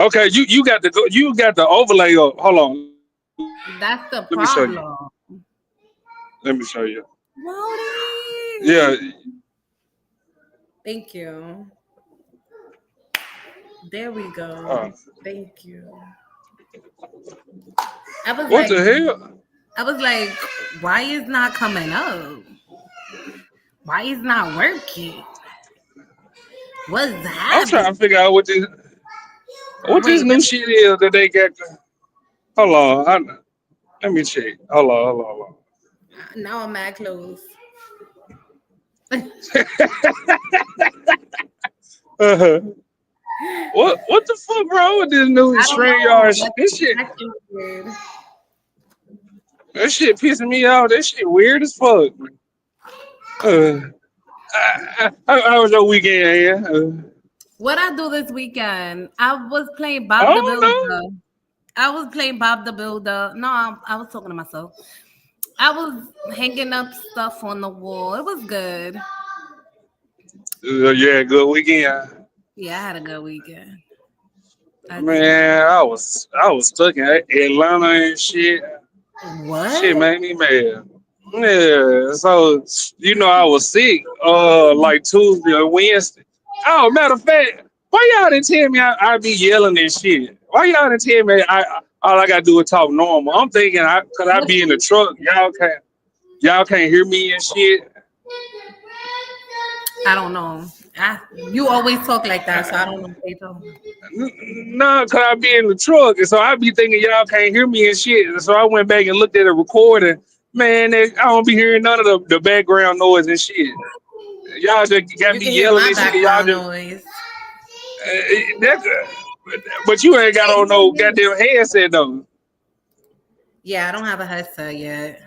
Okay, you got the overlay up. Hold on, let me show you. That's the Let me show problem. you. Yeah, Rody. Thank you. There we go. Thank you. I was what like, the hell? I was like, why is not coming up? Why is not working? What's I'm trying happening? to figure out what this Wait, new shit is that they got. Hold on, let me check. Hold on. now I'm mad close. Uh-huh. What the fuck wrong with this new I don't know. StreamYard shit? This shit That's weird. that shit pissing me off. That shit weird as fuck. Uh, how was your weekend? Yeah, What I do this weekend? I was playing I Bob the don't know. Builder. I was playing Bob the Builder. No, I was talking to myself. I was hanging up stuff on the wall. It was good. Yeah, good weekend. Yeah, I had a good weekend. I did. Man, I was stuck in Atlanta and shit. Shit What? made me mad. Yeah, so I was sick like Tuesday or Wednesday. Oh, matter of fact, why y'all didn't tell me I be yelling and shit? Why y'all didn't tell me all I gotta do is talk normal? I'm thinking cause I What be in the you? truck, y'all can't hear me and shit. I don't know. You always talk like that, so I don't know what they talk. No, cause I be in the truck, and so I be thinking y'all can't hear me and shit. And so I went back and looked at the recording. Man, I don't be hearing none of the background noise and shit. Y'all just got You me can hear yelling my and shit. Y'all background just noise. that, but you ain't got Wait, on no goddamn headset though. yeah, I don't have a headset yet.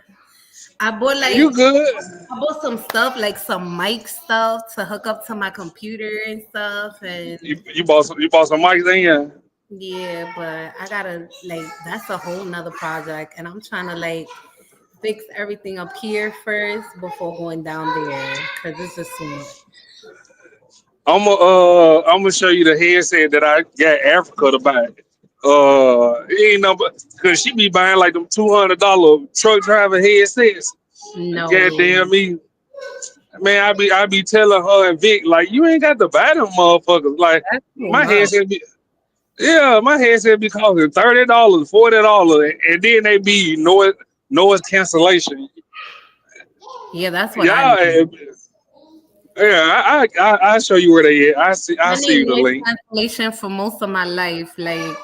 I bought You like good? I bought some stuff like some mic stuff to hook up to my computer and stuff, and You bought some mics in here. yeah, but I gotta like that's a whole nother project, and I'm trying to like fix everything up here first before going down there because it's just too much. I'm gonna show you the headset that I got Africa to buy. It ain't no, cause she be buying like them $200 truck driver headsets. No Goddamn way. me, man! I be telling her and Vic like you ain't got to buy them motherfuckers. Like That's too my much. headset be yeah, my headset be costing $30, $40, and then they be noise cancellation. Yeah, that's what I Y'all, need. yeah, I show you where they at. I I see need you the noise link. cancellation for most of my life. Like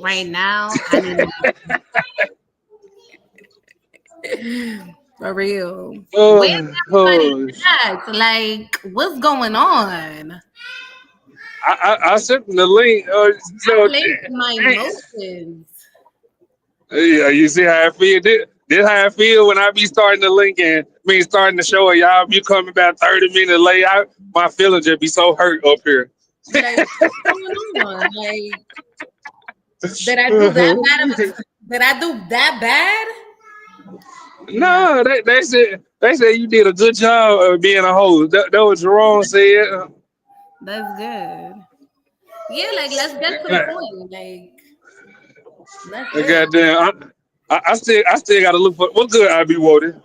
right now, I need for real. Where's Uh, everybody uh, at? Like, what's going on? I sent them the link. I So, played with my emotions. yeah, you see how I feel. This how I feel when I be starting the link and starting the show, and y'all be coming about 30 minutes late. My feelings just be so hurt up here. Like, what's going on? Like, did I do that bad of a? Did I do that bad? No, No, they said you did a good job of being a host. That what Jerome said. that's good. Yeah, like let's get to the point. Like, let's get. Goddamn, I still gotta look for what good I be wanting.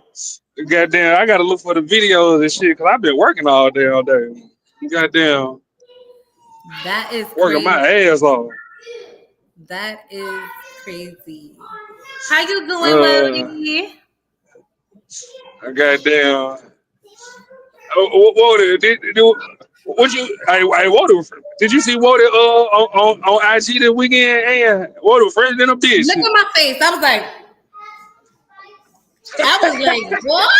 Goddamn, I gotta look for the videos and shit because I've been working all day, all day. Goddamn, That is working crazy. my ass off. That is crazy. How you doing, Uh, Willie? goddamn. What you? I Water. Did you see Water on IG this weekend? And Water fresh than a Look bitch. at my face. I was like, what?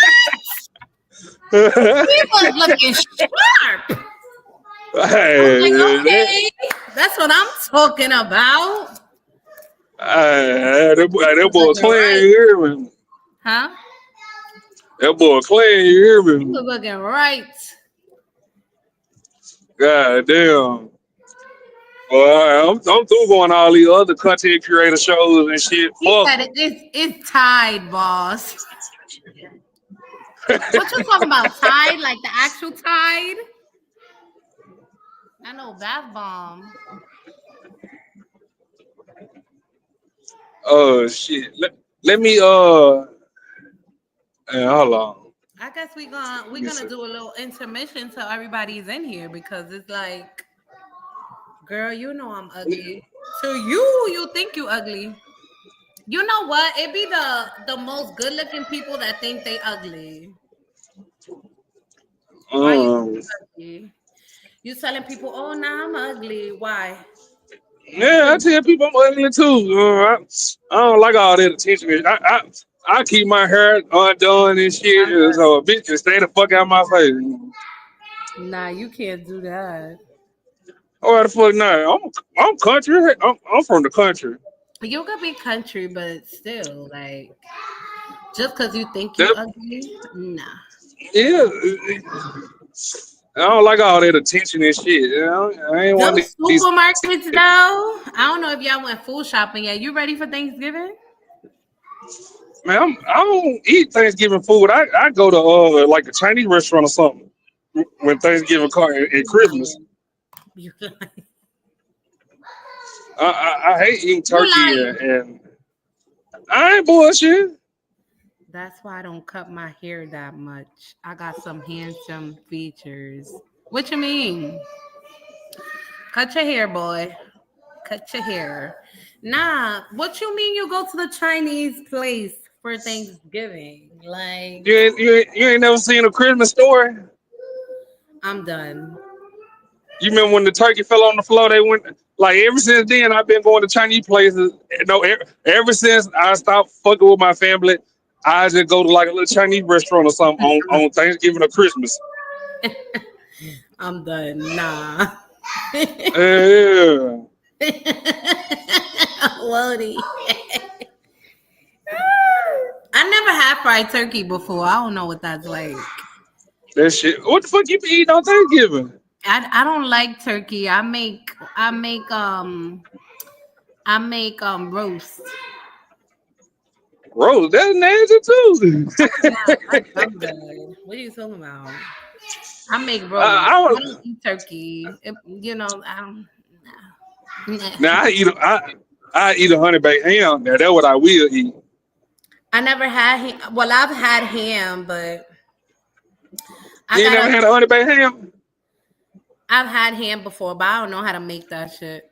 He was looking sharp. I was like, Hey, okay, that's what I'm talking about. that Was boy looking clean, right, you hear me? huh? That boy clean, you hear He me? was looking right. God damn. Well, I'm through going all these other content creator shows and shit. He Fuck said 'em. it's Tide, boss. What you talking about? Tide, like the actual Tide? I know bath bomb. Oh shit. Let me hold on. I guess Let we're me gonna see. do a little intermission till everybody's in here because it's like, girl, you know I'm ugly. To you, you think you ugly. You know what? It be the most good looking people that think they ugly. Why you think Um, you ugly? You telling people, oh nah, I'm ugly. Why? yeah, I tell people I'm ugly too. I don't like all that attention. I keep my hair undone and shit, I'm done. so a bitch can stay the fuck out my face. Nah, you can't do that. Oh, the fuck not? I'm country. I'm from the country. You could be country, but still, like, just because you think you That, ugly, nah. yeah, I don't like all that attention and shit. I ain't Them one of these. supermarkets, though. I don't know if y'all went food shopping yet. You ready for Thanksgiving? Man, I don't eat Thanksgiving food. I go to like a Chinese restaurant or something when Thanksgiving car and Christmas. You lying. I hate eating You turkey lying. and I ain't bullshit. That's why I don't cut my hair that much. I got some handsome features. What you mean? Cut your hair, boy. Cut your hair. Nah, what you mean you go to the Chinese place for Thanksgiving? Like, You ain't never seen a Christmas story. I'm done. You remember when the turkey fell on the floor? They went like ever since then. I've been going to Chinese places. No, ever since I stopped fucking with my family, I just go to like a little Chinese restaurant or something on Thanksgiving or Christmas. I'm done. Nah. Yeah, Lodi. I never had fried turkey before. I don't know what that's like. that shit. What the fuck you been eating on Thanksgiving? I don't like turkey. I make roast. Rose, that's nasty too. I'm good. What are you talking about? I make roast. I I don't was eat turkey. I don't. Nah. now I eat a honey baked ham. Now that's what I will eat. I never had ham. Well, I've had ham, but I You ain't never gotta. had a honey baked ham? I've had ham before, but I don't know how to make that shit.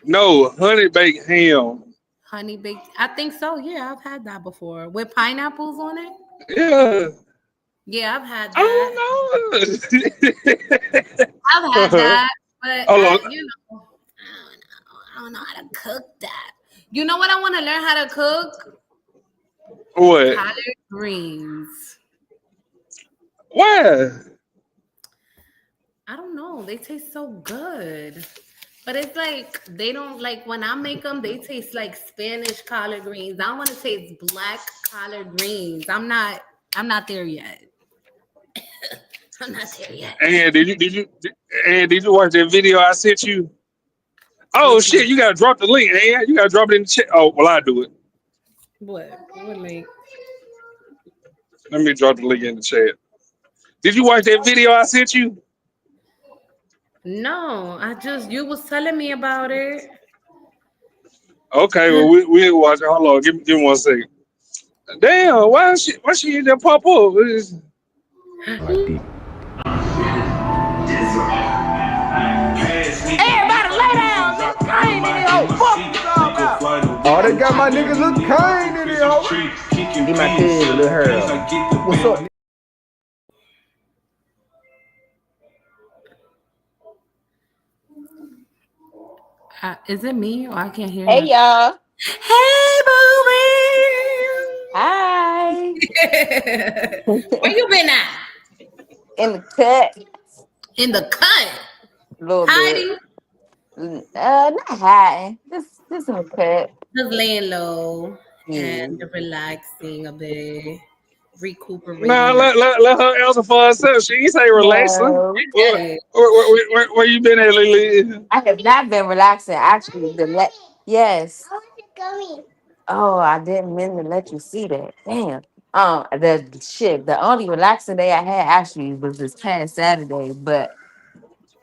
No, honey baked ham. Honey baked. I think so. Yeah, I've had that before with pineapples on it. Yeah, Yeah, I've had that. I I've don't had know. that, but Hold on. I don't know how to cook that. You know what I want to learn how to cook? What? Collard greens. Why? I don't know. They taste so good. But it's like they don't like when I make them, they taste like Spanish collard greens. I want to taste black collard greens. I'm not there yet. I'm not there yet. And did you watch that video I sent you? Oh Which one? shit, you gotta drop the link, and you gotta drop it in the chat. Oh well, I do it. What? What link? Let me drop the link in the chat. Did you watch that video I sent you? No, I just you was telling me about it. Okay, well we'll watch it. Hold on, give me 1 second. Damn, why she didn't pop up? Everybody lay down, nigga. I ain't in here, oh, fuck you all about. Oh, they got my nigga Lil Kane in here, ho. He my kid, Lil Harold. What's up? Is it me or I can't hear Hey nothing? y'all. Hey, Hi. booby. Where you been at? In the cut In the cut. a little bit. Hiding. Not hiding. Just in the cut. Just laying low Yeah. and relaxing a bit, Nah, recuperating. let her answer for herself. She ain't say relaxing. No. I Where, did. where you been at, Lily? I have not been relaxing. Actually, yes. Oh, I didn't mean to let you see that. Damn. The shit. The only relaxing day I had actually was this past Saturday, but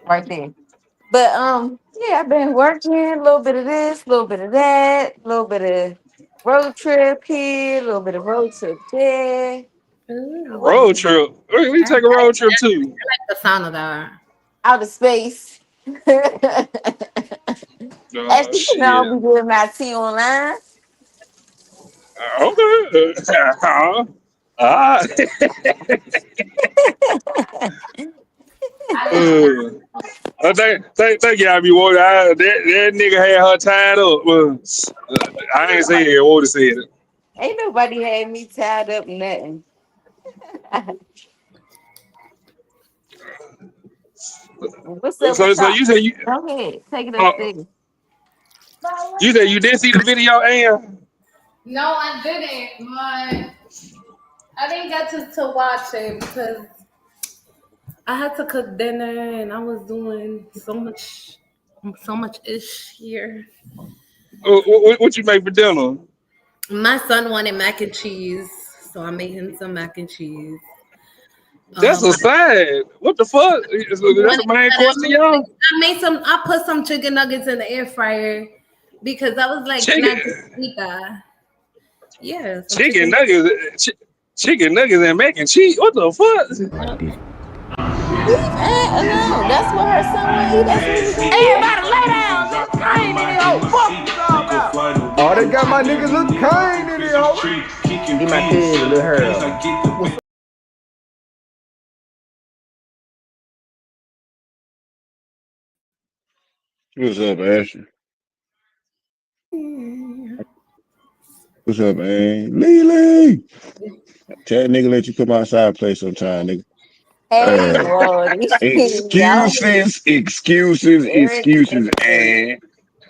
right there. But yeah, I've been working a little bit of this, a little bit of that, a little bit of. road trip here, a little bit of road trip there. Ooh. Road trip. Where you I take a road trip to? like the sound of that. Outer space. Oh As you know, shit. we doing my tea online. Okay. Ah. That got me worried. That nigga had her tied up. I ain't saying it. Would said it. Ain't nobody had me tied up, nothing. What's up So, with so y'all? you said you Go ahead, take it uh, upstairs. you said you didn't see the video, and No, I didn't, but I didn't get to watch it because I had to cook dinner and I was doing so much ish here. what you make for dinner? My son wanted mac and cheese, so I made him some mac and cheese. That's a My side. What the fuck? he That's the wanted main that I course of y'all. made some. I put some chicken nuggets in the air fryer because I was like, can I just Chicken, eat that? Yeah, some chicken chicken. nuggets, chicken nuggets and mac and cheese. What the fuck? Leave Aunt alone. That's what her son want to eat. That's what he gonna get. Everybody lay down, nigga. Kane in here, oh, fuck you talking about? Oh, they got my nigga Lil Kane in here, ho. He my cousin, Lil Harold. What's up, Asher? What's up, man? Lily! Tell that nigga let you come outside and play sometime, nigga. Hey, Uh, Lordy. Y'all excuses, irritating. and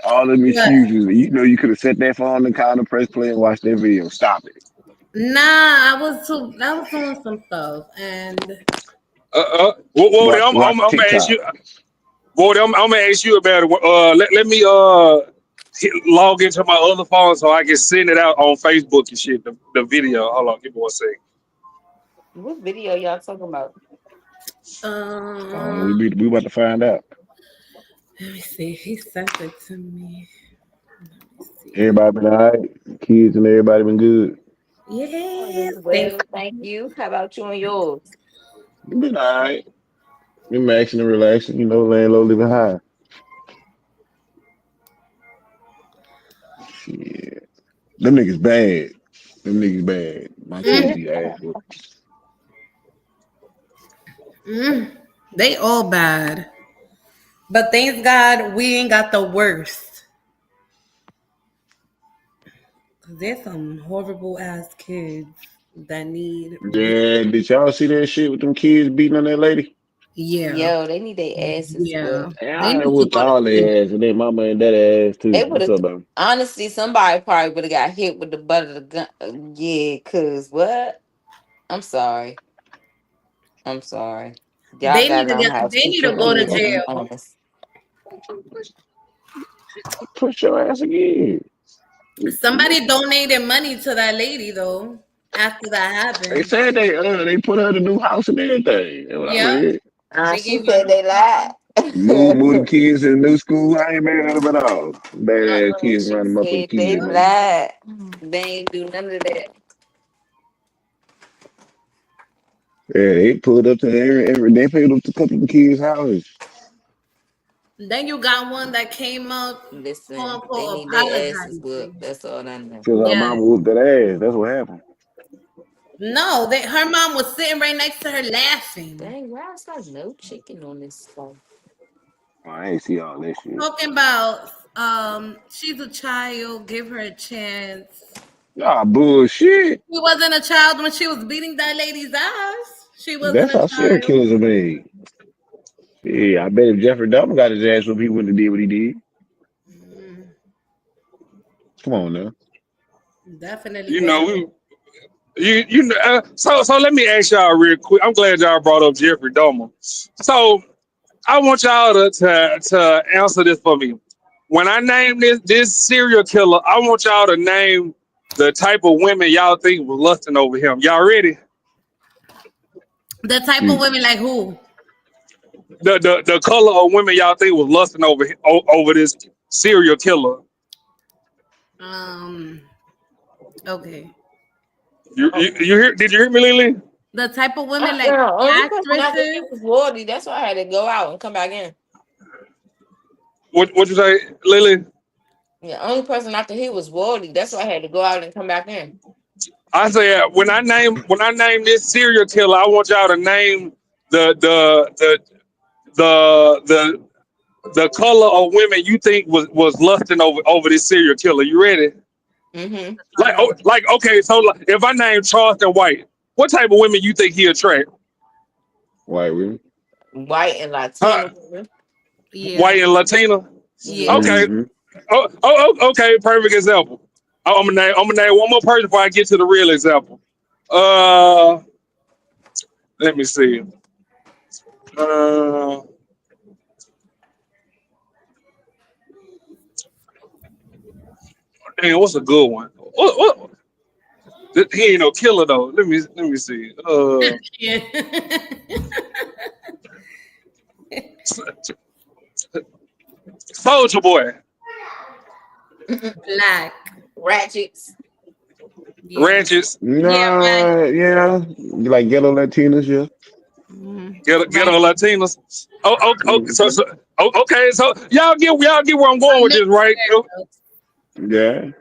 all them What? excuses. You know you could have set that phone on the counter, press play, and watch that video. Stop it. Nah, I was doing some stuff, and Whoa, Watch I'm gonna ask TikTok. you. Whoa, I'm gonna ask you about it. Let me log into my other phone so I can send it out on Facebook and shit. The video. Hold on, give me one second. What video y'all talking about? um, We about to find out. let me see. He sent it to me. Let me see. Everybody been all right. Kids and everybody been good. All Yes, is thank well, thank you. you. How about you and yours? Been all right. Been maxing and relaxing. You know, laying low, living high. Shit. Them niggas bad. Them niggas bad. My kids Mm, be ass. mm. They all bad, but thanks God we ain't got the worst. Cause there's some horrible ass kids that need. Yeah, did y'all see that shit with them kids beating on that lady? Yeah, Yo, they need their asses yeah. whooped. Yeah, They I need to whooped go to all jail. their ass, and then mama and that ass They too. would What's have up, baby? honestly, somebody probably would have got hit with the butt of the gun. Yeah, cause what? I'm sorry. I'm sorry. Y'all They need gotta to learn get. how to They treat need to your go to kids jail. in honest. Push your ass again. Somebody donated money to that lady though. After that They happened, said they put her in a new house and everything. That's what I yeah, read. they She gave her. said they lied. Move the kids in the new school. I ain't mad at them at all. Bad ass kids She running motherfucking said they kids, man. lied. They ain't do none of that. Yeah, they pulled up to they pulled up to a couple of the kids' houses. Then you got one that came up, quote Listen, they unquote, need their asses apologizing. whooped. That's all I know. Cause our Yeah. mama whooped that ass. That's what happened. No, her mom was sitting right next to her laughing. Dang, why is like no chicken on this stuff? Oh, I ain't see all that shit. Talking about she's a child, give her a chance. Nah, bullshit. She wasn't a child when she was beating that lady's ass. She wasn't That's a how serial child. killers are made. Yeah, I bet if Jeffrey Dahmer got his ass whooped, he wouldn't have did what he did. Mm, Come on now. definitely You know wasn't. we. You know, so let me ask y'all real quick. I'm glad y'all brought up Jeffrey Dahmer. So I want y'all to answer this for me. When I name this serial killer, I want y'all to name the type of women y'all think was lusting over him. Y'all ready? The type of Shoot. women like who? The color of women y'all think was lusting over this serial killer. Um, Okay. You hear? Did you hear me, Lily? The type of women like Only person I could actresses. think was Wardy. That's why I had to go out and come back in. What you say, Lily? The only person I could hear was Wardy. That's why I had to go out and come back in. I said when I name this serial killer, I want y'all to name the the the the the color of women you think was lusting over this serial killer. You ready? Mm-hmm. Like okay, so like, if I name Charleston White, what type of women you think he attract? White women. White and Huh? Latino women. Yeah. White and Latina. Yeah. Yeah. Okay. Mm-hmm. Okay. Perfect example. I'm gonna name one more person before I get to the real example. Uh, let me see. Uh, Damn, what's a good one? What? He ain't no killer though. Let me see. Yeah. Soldier Boy, Black. Ratchets. Yeah. Ratchets, Yeah, right. Nah, yeah. Like ghetto Latinas, yeah. Mhm. Ghetto Right. Latinos. Mm-hmm. Okay. So y'all get where I'm A going with mixed this, right? bag. Yeah.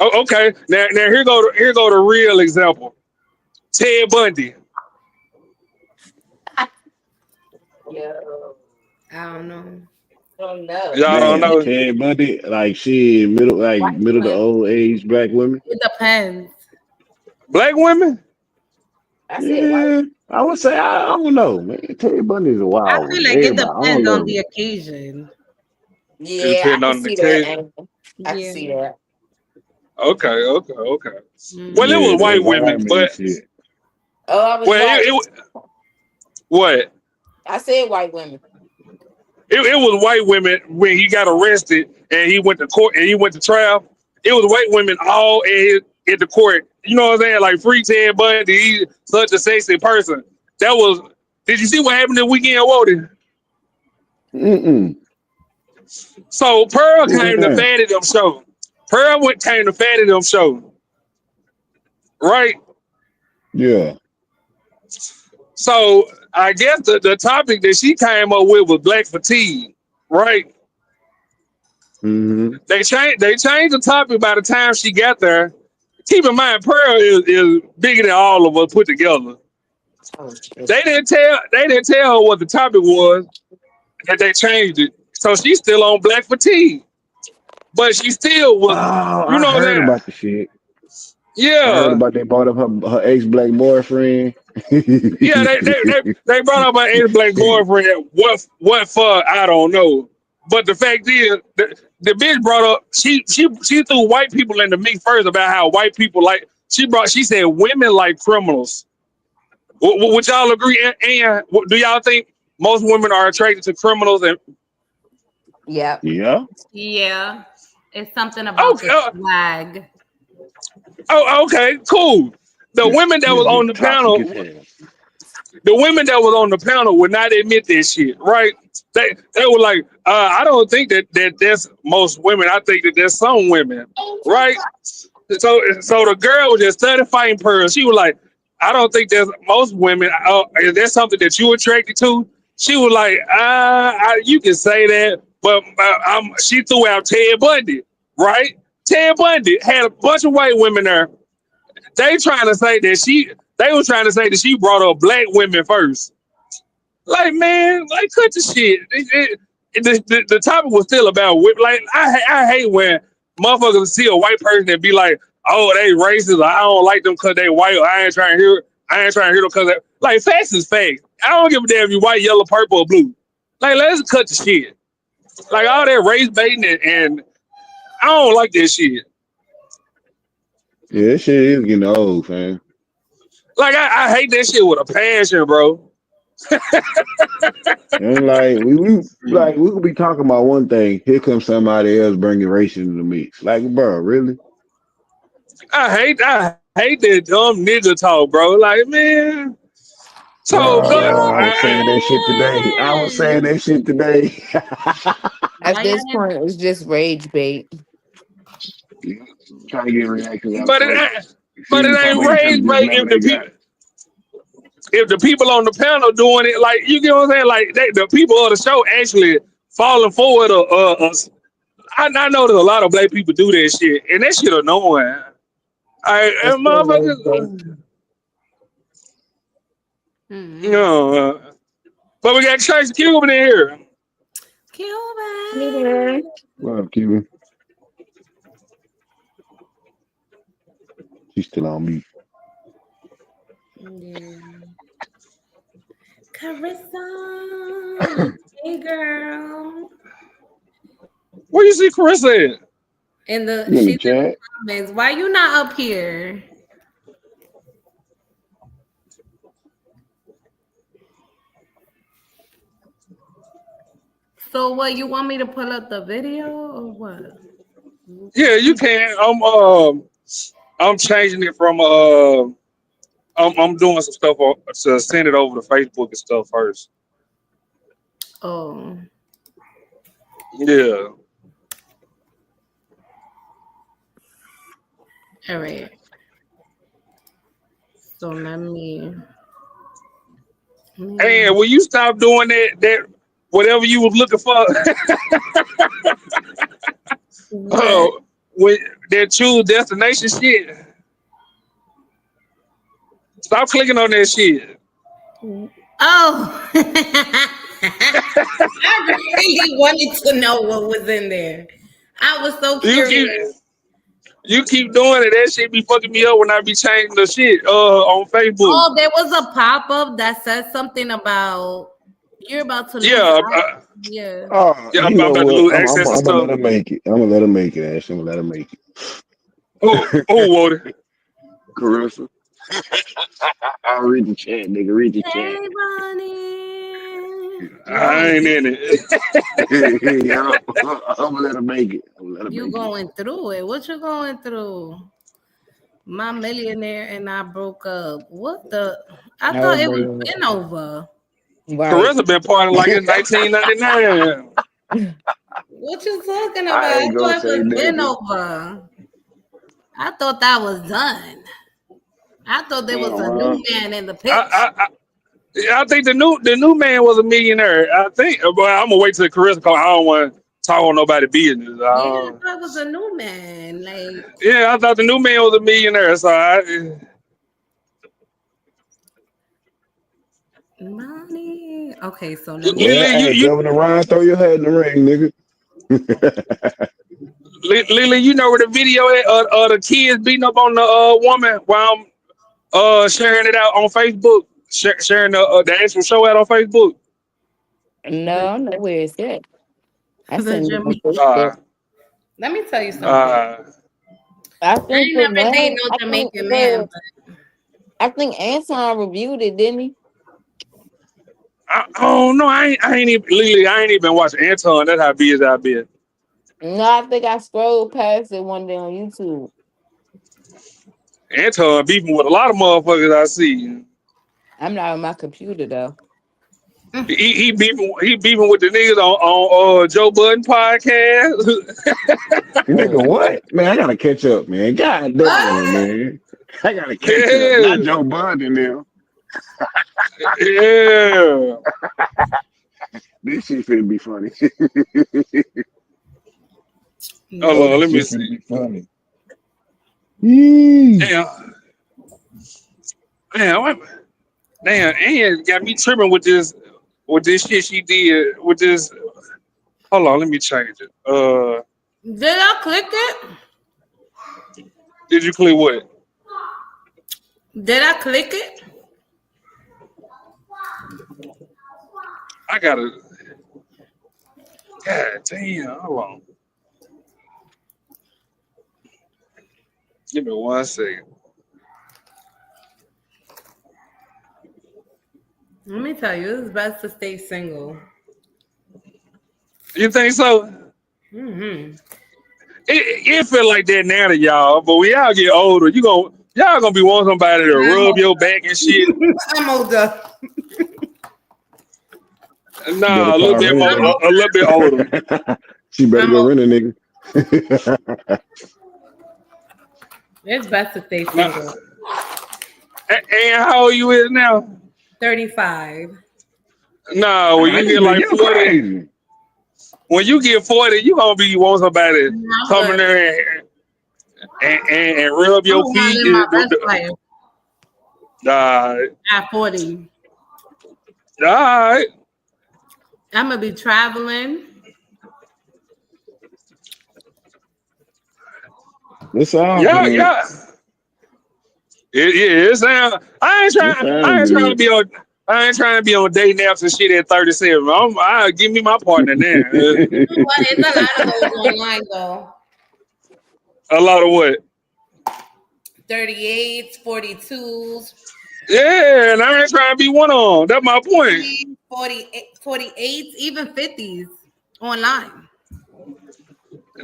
Okay. Now here go the real example. Ted Bundy. Yo. I don't know. Oh no. Y'all don't Man, know. Ted Bundy, like she White middle to women. old age black women. It depends. Black women? I said white. Yeah. I would say I don't know, man. Ted Bundy is a I wild feel one. like it Everybody, I don't depends on know. the occasion. It Yeah, I depends can on the see that. occasion. Angle. I can Yeah. see that. Okay. Well, it Mm. Yeah, was the white women, environment and but shit. Oh, I was well, right. what? I said white women. It was white women when he got arrested and he went to court and he went to trial. It was white women all in the court. You know what I'm saying? Like free Ted Bundy, he's such a sexy person. That was. Did you see what happened the weekend, Woden? Mm-mm. So Pearl What was came to that? Fatty them show. Came to Fatty them show, right? Yeah. So I guess the topic that she came up with was black fatigue, right? Mm-hmm. They changed the topic by the time she got there. Keep in mind, Pearl is bigger than all of us put together. Oh shit. They didn't tell her what the topic was, that they changed it. So she's still on black fatigue. But she still Oh, was, you I know what heard I'm saying? about the shit. I heard Yeah. about they bought up her ex black boyfriend. Yeah, they brought up her ex-black boyfriend. What for? I don't know. But the fact is, the bitch brought up she threw white people in the mix first about how white people like she said women like criminals. Would y'all agree? And do y'all think most women are attracted to criminals? And Yep. Yeah. Yeah. It's something about okay, the swag. okay, cool. The women that was on Just the toxic as panel hell. the women that was on the panel would not admit this shit, right? They were like, I don't think that there's most women. I think that there's some women, right? So the girl was just studying fighting Pearl. She was like, I don't think there's most women. Is there something that you attracted to? She was like, you can say that, but she threw out Ted Bundy, right? Ted Bundy had a bunch of white women there. They was trying to say that she brought up black women first. Like, man, like cut the shit. The topic was still about like I hate when motherfuckers see a white person and be like, oh, they racist. Or I don't like them because they white. Or I ain't trying to hear them because like facts is facts. I don't give a damn if you white, yellow, purple, or blue. Like, let's cut the shit. Like all that race baiting and I don't like that shit. Yeah, that shit is getting old, fam. Like I hate that shit with a passion, bro. And like we could be talking about one thing. Here comes somebody else bringing race into the mix. Like, bro, really? I hate that dumb nigga talk, bro. Like, man. So go. I was saying that shit today. I was saying that shit today. At Why this y'all point, it's just rage bait. Trying to get reactions out of But it folks. ain't, but it ain't Probably rage just bait remember they got. if the people on the panel doing it, like you get what I'm saying, like the people of the show actually falling for it. I know there's a lot of black people do that shit, and that shit annoying. It's And still rage bait. motherfuckers, you Mm-hmm. know. But we got Tracy Cuban in here. Cuban. Yeah. What up, Cuban? She's still on me. Yeah. Carissa. Hey, girl. Where you see Carissa at? In the You in the she's in the chat? comments. Why you not up here? So what? You want me to pull up the video or what? Yeah, you can. I'm changing it from I'm doing some stuff to send it over to Facebook and stuff first. Oh, Yeah. all right. So let me. And will you stop doing that whatever you was looking for? What? When that choose destination shit. Stop clicking on that shit. Oh, I really wanted to know what was in there. I was so You curious. keep you keep doing it. That shit be fucking me up when I be changing the shit on Facebook. Oh, there was a pop up that said something about you're about to lose Yeah, out. Yeah. Oh, yeah, you I'm know about to what? lose I'm access to gonna let stuff. her make it. I'm gonna let her make it, Ash. I'm gonna let her make Oh, Water. it. Carissa. I'll read the chat, nigga. Read the chat. Hey, Ronnie. I ain't in it. Yeah, I'm gonna let her make it. I'm gonna let her You make it. going through it? What you going through? My millionaire and I broke up. What the? I Oh, thought it was boy. been over. Right. Carissa been partying like it's 1999. What you talking about? I I ain't gonna thought it say was been nothing. over. I thought that was done. I thought there was Oh, a well. new man in the I, picture. I, I think the new man was a millionaire. I think, but I'm gonna wait till Carissa call. I don't want to talk on nobody business. Yeah, I thought it was a new man. Like Yeah, I thought the new man was a millionaire. So money. Okay, so let me. Well, Lily, hey, Governor Ryan, throw your hat in the ring, nigga. Lily, you know where the video at, the kids beating up on the woman while I'm sharing it out on Facebook, sharing the actual show out on Facebook. No, I know where it's at. I The send it on Jimmy. Uh, Facebook. Let me tell you something. uh, I I think ain't the never date man, no Jamaican man, but I think Anton reviewed it, didn't he? I don't know. I ain't even Lily. I ain't even watching Anton. That's how busy I been. No, I think I scrolled past it one day on YouTube. Anton beefing with a lot of motherfuckers I see. I'm not on my computer though. He beefing with the niggas on Joe Budden podcast. Nigga, Mm. what? Man, I gotta catch up, man. God damn, what? man. I gotta catch up. Not Yeah, Joe Budden now. yeah. This shit finna be funny. Hold No. on, This let me shit finna see. be funny. Yee. Damn, damn, and got me tripping with this shit she did with this. Hold on, let me change it. Did I click it? Did you click what? Did I click it? I gotta. God damn, hold on. Give me 1 second. Let me tell you, it's best to stay single. You think so? Mm-hmm. It feel like that now to y'all, but when y'all get older, y'all gonna be wanting somebody to I'm rub your older. back and shit. I'm older. She better Nah, a little start bit more, I'm running, a little bit older. nigga. She better I'm go older. rent a nigga. It's best if they Nah, single. and how old you is now? 35. No, when you Man, get nigga, like you 40, crazy. when you get 40, you gonna be want somebody I'm coming good. there and rub I'm your gonna feet. live my best life Uh, at 40. all right. I'm gonna be traveling. This sound Yeah, good. yeah. It sound. This I sound ain't trying to good. be on. I ain't trying to be on day naps and shit at 37. Give me my partner now. You know what? It's a lot of those online though. A lot of what? 38s, 42s, Yeah, and I ain't trying to be one on. That's my point. 48s, even 50s online.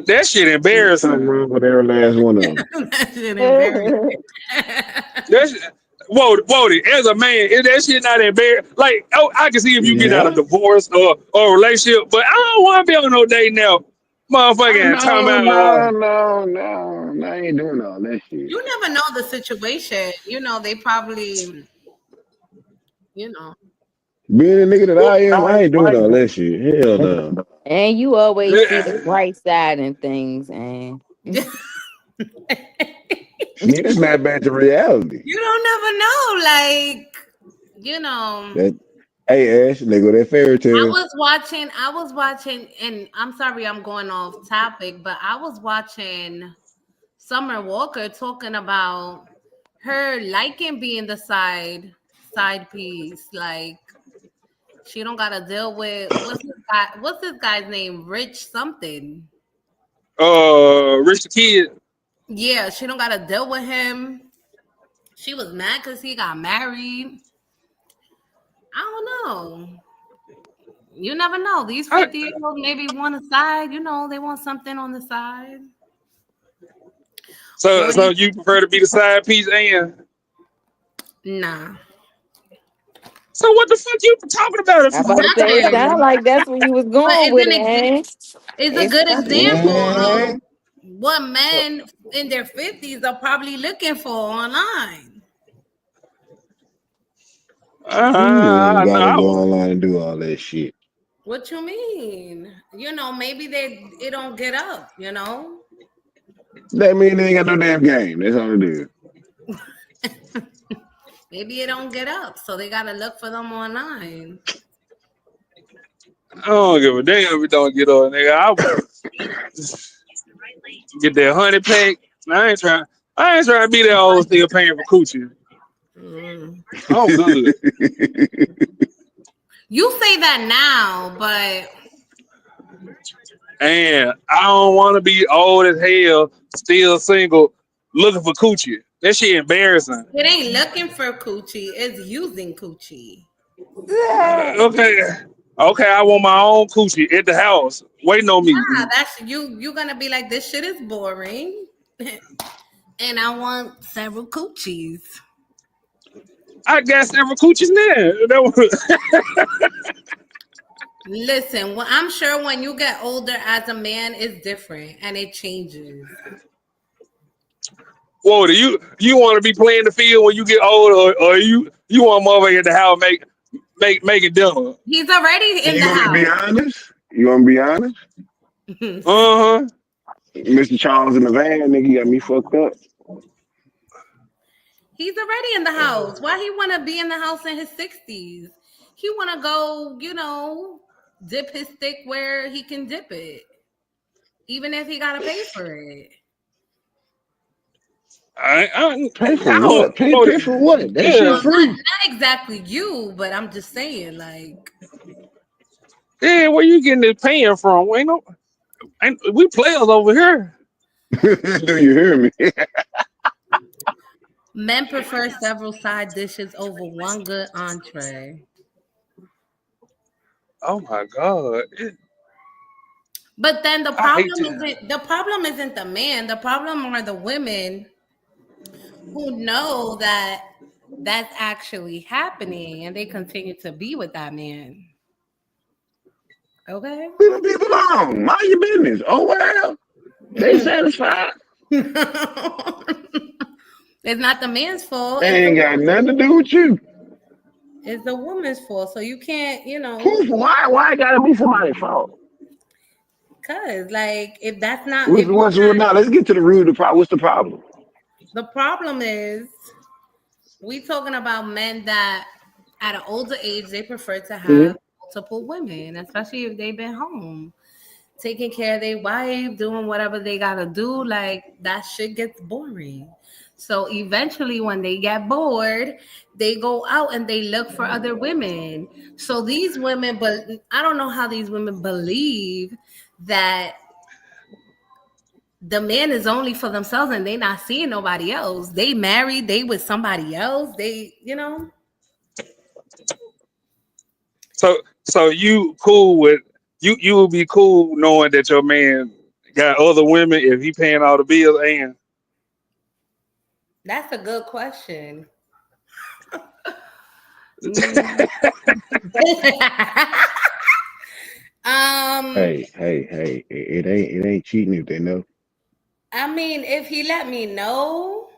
That shit Something embarrassing. wrong with every last one of them. That shit embarrassing. That's Wody, as a man, is that shit not embarrassing? Like, oh, I can see if you get out Yeah. of divorce or a relationship, but I don't want to be on no date now. Oh, Motherfucking talking no, about, no, no, no. No, I ain't doing all that shit. You never know the situation. They probably, you know. Being a nigga that well, I am, I ain't doing all that shit. Hell no. And you always see the yeah. bright side in things, and Nigga, that's not back to reality. You don't never know. Like, you know, That hey Ash, nigga, that fairy tale. I was watching, and I'm sorry I'm going off topic, but I was watching Summer Walker talking about her liking being the side piece. Like, she don't gotta deal with what's this guy's name? Rich something. Rich the Kid. Yeah, she don't gotta deal with him. She was mad because he got married. I don't know. You never know. These I, 50-year-olds maybe want a side. They want something on the side. so 40, you prefer to be the side piece, and nah. so what the fuck you talking about it I'm for? about to say it sounded Nothing. like that's where you was But going with it, and it's a it good sounded. example of Mm, what men in their 50s are probably looking for online. you ain't No, gotta go online and do all that shit. What you mean? Maybe it don't get up. That mean they ain't got no damn game. That's all it is. Maybe it don't get up, so they gotta look for them online. I don't give a damn if it don't get on, nigga. I get that honey pack. I ain't trying. I ain't trying to be that old still paying for coochie. Mm. I'm good. You say that now, but And I don't want to be old as hell, still single, looking for coochie. That shit embarrassing. it ain't looking for coochie. It's using coochie. Okay, okay. I want my own coochie at the house, waiting on me. Yeah, that's you. You're gonna be like, this shit is boring, and I want several coochies. I got several coochies now. That was- Listen, I'm sure when you get older as a man, it's different and it changes. Whoa, do you want to be playing the field when you get old, or you want motherfucker at the house making dinner? He's already in You the want me to be house. honest? You want to be honest? Uh huh. Mr. Charles in the van, nigga, got me fucked up. He's already in the house. Why he want to be in the house in his 60s? He want to go, dip his stick where he can dip it, even if he got to pay for it. Pay for I what? don't. Pay for what? That shit Yeah, Well, not free. exactly you, but I'm just saying, like, yeah. Where you getting this paying from? Ain't we players over here? Do you hear me? men prefer several side dishes over one good entree. Oh my god, But then I hate that. the problem isn't the man. The problem are the women who know that that's actually happening and they continue to be with that man. Okay. Leave them people alone. Mind your business. Oh well. They satisfied. It's not the man's fault. It ain't got nothing to do with you. It's the woman's fault. So you can't, Why it gotta be somebody's fault? cause like if that's not Now let's get to the root of the problem. What's the problem? the problem is we talking about men that at an older age they prefer to have multiple women, especially if they've been home taking care of their wife, doing whatever they gotta do. Like that shit gets boring. So eventually when they get bored, they go out and they look for other women. So these women, but I don't know how these women believe that the man is only for themselves and they not seeing nobody else. They married, they with somebody else. So you cool with you would be cool knowing that your man got other women if he paying all the bills and That's a good question. Hey, it ain't cheating if they know. I mean, if he let me know,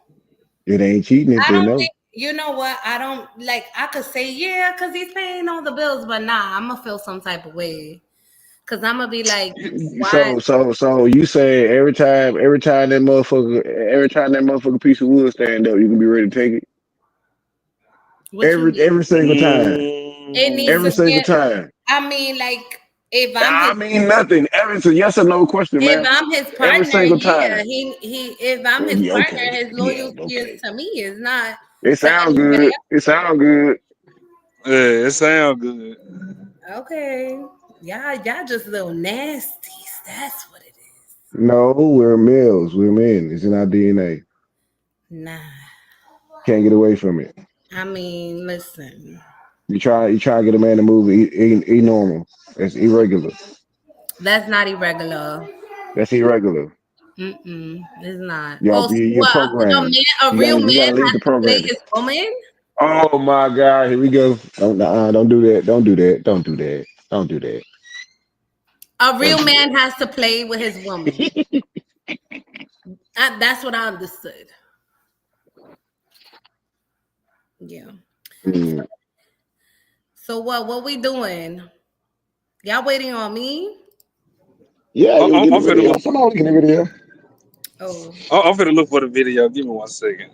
It ain't cheating if I they don't know. think, you know what? I don't like, I could say, yeah, because he's paying all the bills, but nah, I'm gonna feel some type of way. Because I'm gonna be like, why? So you say every time that motherfucker piece of wood stand up, you can be ready to take it. What you mean? Every single time. It needs Every to single be, time. I mean, like, if I mean nothing. It's a yes or no question, if man. I'm his Every partner, single yeah, time. if I'm his Yeah, partner, okay. his Yeah, loyalty is okay. to me, is not It to sounds anybody good. It sounds good. yeah, it sound good. else. Okay. Y'all just little nasties. That's what it is. No, we're males. We're men. It's in our DNA. Nah. Can't get away from it. I mean, listen. You try to get a man to move. He normal. That's irregular. That's not irregular. That's irregular. It's not. Oh, Y'all, so you're what? programmed. A real man You gotta leave has the to play programming. his woman? Oh my God, here we go. Don't do that. Don't do that. Don't do that. Don't do that. A Don't real do man has to play with his woman. that. That's what I understood. Yeah. Mm. So what we doing? Y'all waiting on me? Yeah, I- you I'm, get the I'm finna video. look. Somebody get the video. Oh, I'm finna look for the video. Give me 1 second.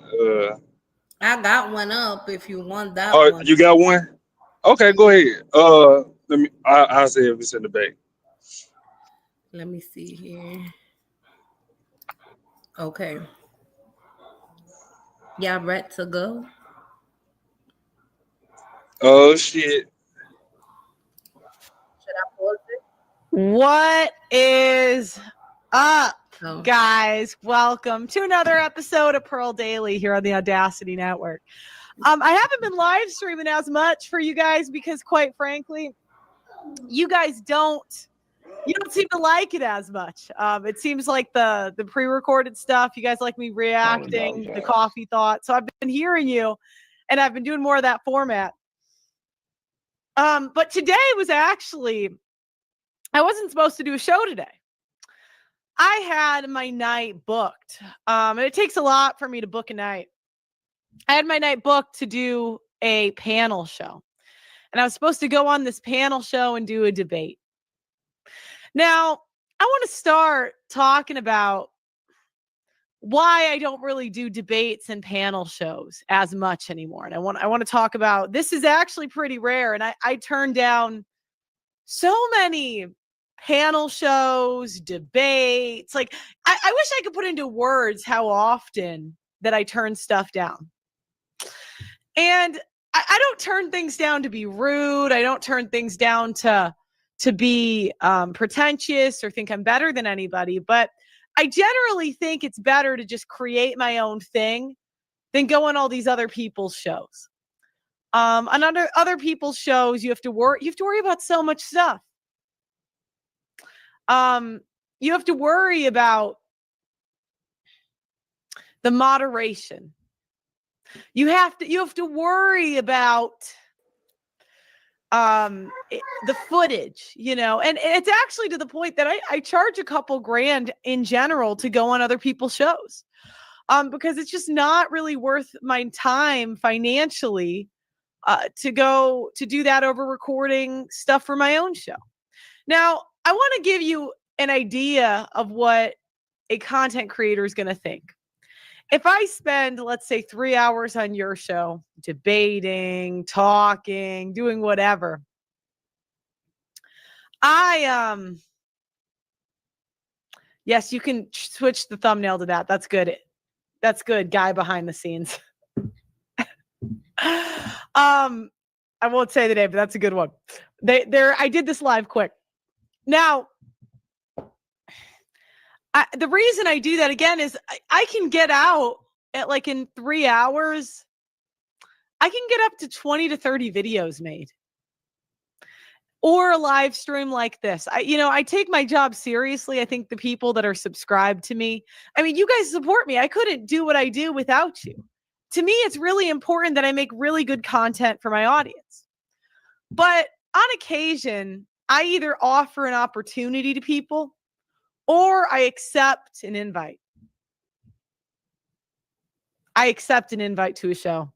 I got one up if you want that Oh, one. you got one? Okay, go ahead. Let me. I'll say if it's in the back. Let me see here. Okay. Y'all ready to go? Oh shit. Should I pause it? What is up, Oh. guys? Welcome to another episode of Pearl Daily here on the Audacity Network. I haven't been live streaming as much for you guys because, quite frankly, you guys don't seem to like it as much. It seems like the pre-recorded stuff, you guys like me reacting, the coffee thought. So I've been hearing you, and I've been doing more of that format. But today was actually, I wasn't supposed to do a show today. I had my night booked. And it takes a lot for me to book a night. I had my night booked to do a panel show. And I was supposed to go on this panel show and do a debate. Now, I want to start talking about why I don't really do debates and panel shows as much anymore. And I want to talk about, this is actually pretty rare. And I turned down so many panel shows, debates. Like, I wish I could put into words how often that I turn stuff down. And I don't turn things down to be rude. I don't turn things down to be pretentious or think I'm better than anybody. But I generally think it's better to just create my own thing than go on all these other people's shows. On other people's shows, you have to worry about so much stuff. You have to worry about the moderation. You have to worry about the footage, and it's actually to the point that I charge a couple grand in general to go on other people's shows. because it's just not really worth my time financially to go to do that over recording stuff for my own show. Now, I want to give you an idea of what a content creator is going to think. If I spend, let's say, 3 hours on your show, debating, talking, doing whatever, yes, you can switch the thumbnail to that. That's good. That's good, guy behind the scenes. I won't say the name, but that's a good one. I did this live quick. Now, the reason I do that again is I can get out at like in 3 hours. I can get up to 20 to 30 videos made. Or a live stream like this. I take my job seriously. I think the people that are subscribed to me, I mean, you guys support me. I couldn't do what I do without you. To me, it's really important that I make really good content for my audience. But on occasion, I either offer an opportunity to people or I accept an invite. I accept an invite to a show.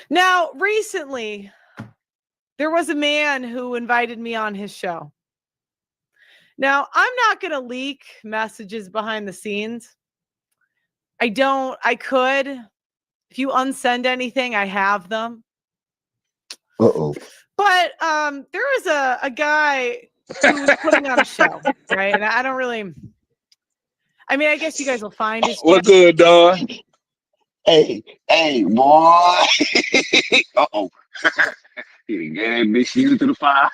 Now, recently, there was a man who invited me on his show. Now, I'm not going to leak messages behind the scenes. I could. If you unsend anything, I have them. Uh-oh. But there was a guy who was putting on a show, right? And I don't really... I mean, I guess you guys will find his channel. What good, dog? Hey, boy. Uh-oh. He didn't get that big shit to the fire.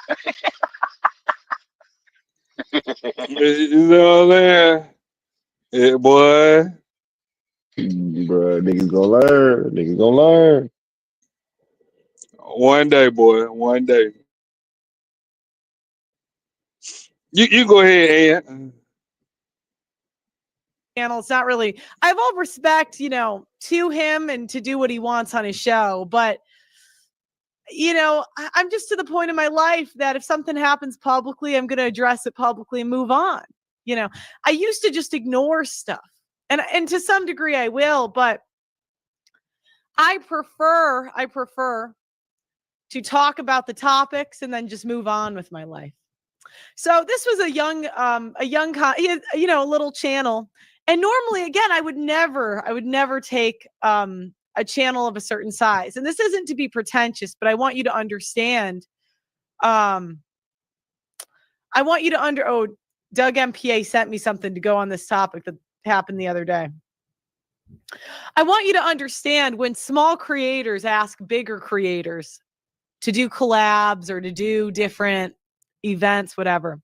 You know what I'm saying? Yeah, boy. Bruh, niggas gonna learn. Niggas gonna learn. One day, boy. One day. You go ahead, Ann. Channel. It's not really... I have all respect, to him and to do what he wants on his show. But, I'm just to the point in my life that if something happens publicly, I'm going to address it publicly and move on. I used to just ignore stuff. And to some degree I will, but I prefer to talk about the topics and then just move on with my life. So this was a little channel. And normally, again, I would never take a channel of a certain size. And this isn't to be pretentious, but I want you to understand. Oh, Doug MPA sent me something to go on this topic that happened the other day. I want you to understand when small creators ask bigger creators to do collabs or to do different events, whatever.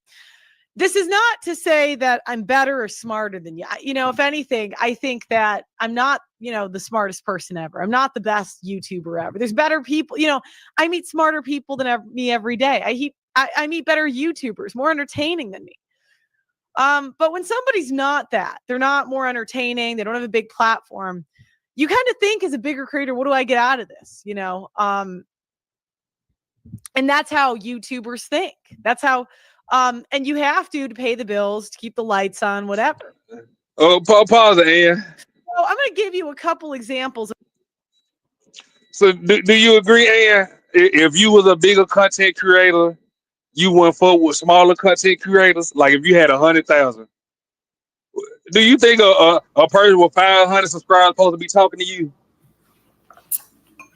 This is not to say that I'm better or smarter than you. If anything, I think that I'm not, the smartest person ever. I'm not the best YouTuber ever. There's better people. I meet smarter people than me every day. I meet better YouTubers, more entertaining than me. But when somebody's not that, they're not more entertaining, they don't have a big platform, you kind of think as a bigger creator, what do I get out of this? And that's how YouTubers think. That's how, and you have to pay the bills, to keep the lights on, whatever. Oh, pause it, Ann. So I'm going to give you a couple examples. So do you agree, Ann? If you was a bigger content creator, you went forward with smaller content creators? Like if you had 100,000, do you think a person with 500 subscribers supposed to be talking to you?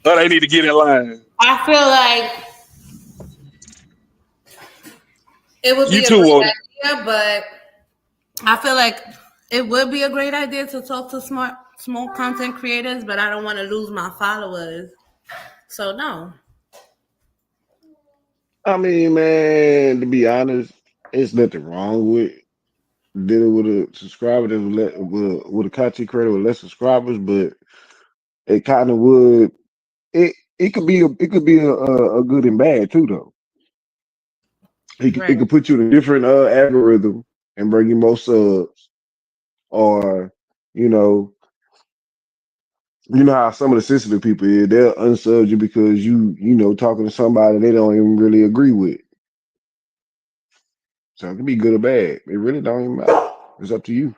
Or they need to get in line? I feel like it would be You a too, great Walter. idea, but I feel like it would be a great idea to talk to small content creators, but I don't want to lose my followers. So no. I mean, man, to be honest, it's nothing wrong with dealing with a subscriber with a content creator with less subscribers, but it kind of would it could be a good and bad too, though. It could put you in a different algorithm and bring you more subs, or you know how some of the sensitive people is, they'll unsub you because you talking to somebody they don't even really agree with. So it can be good or bad. It really don't even matter. It's up to you.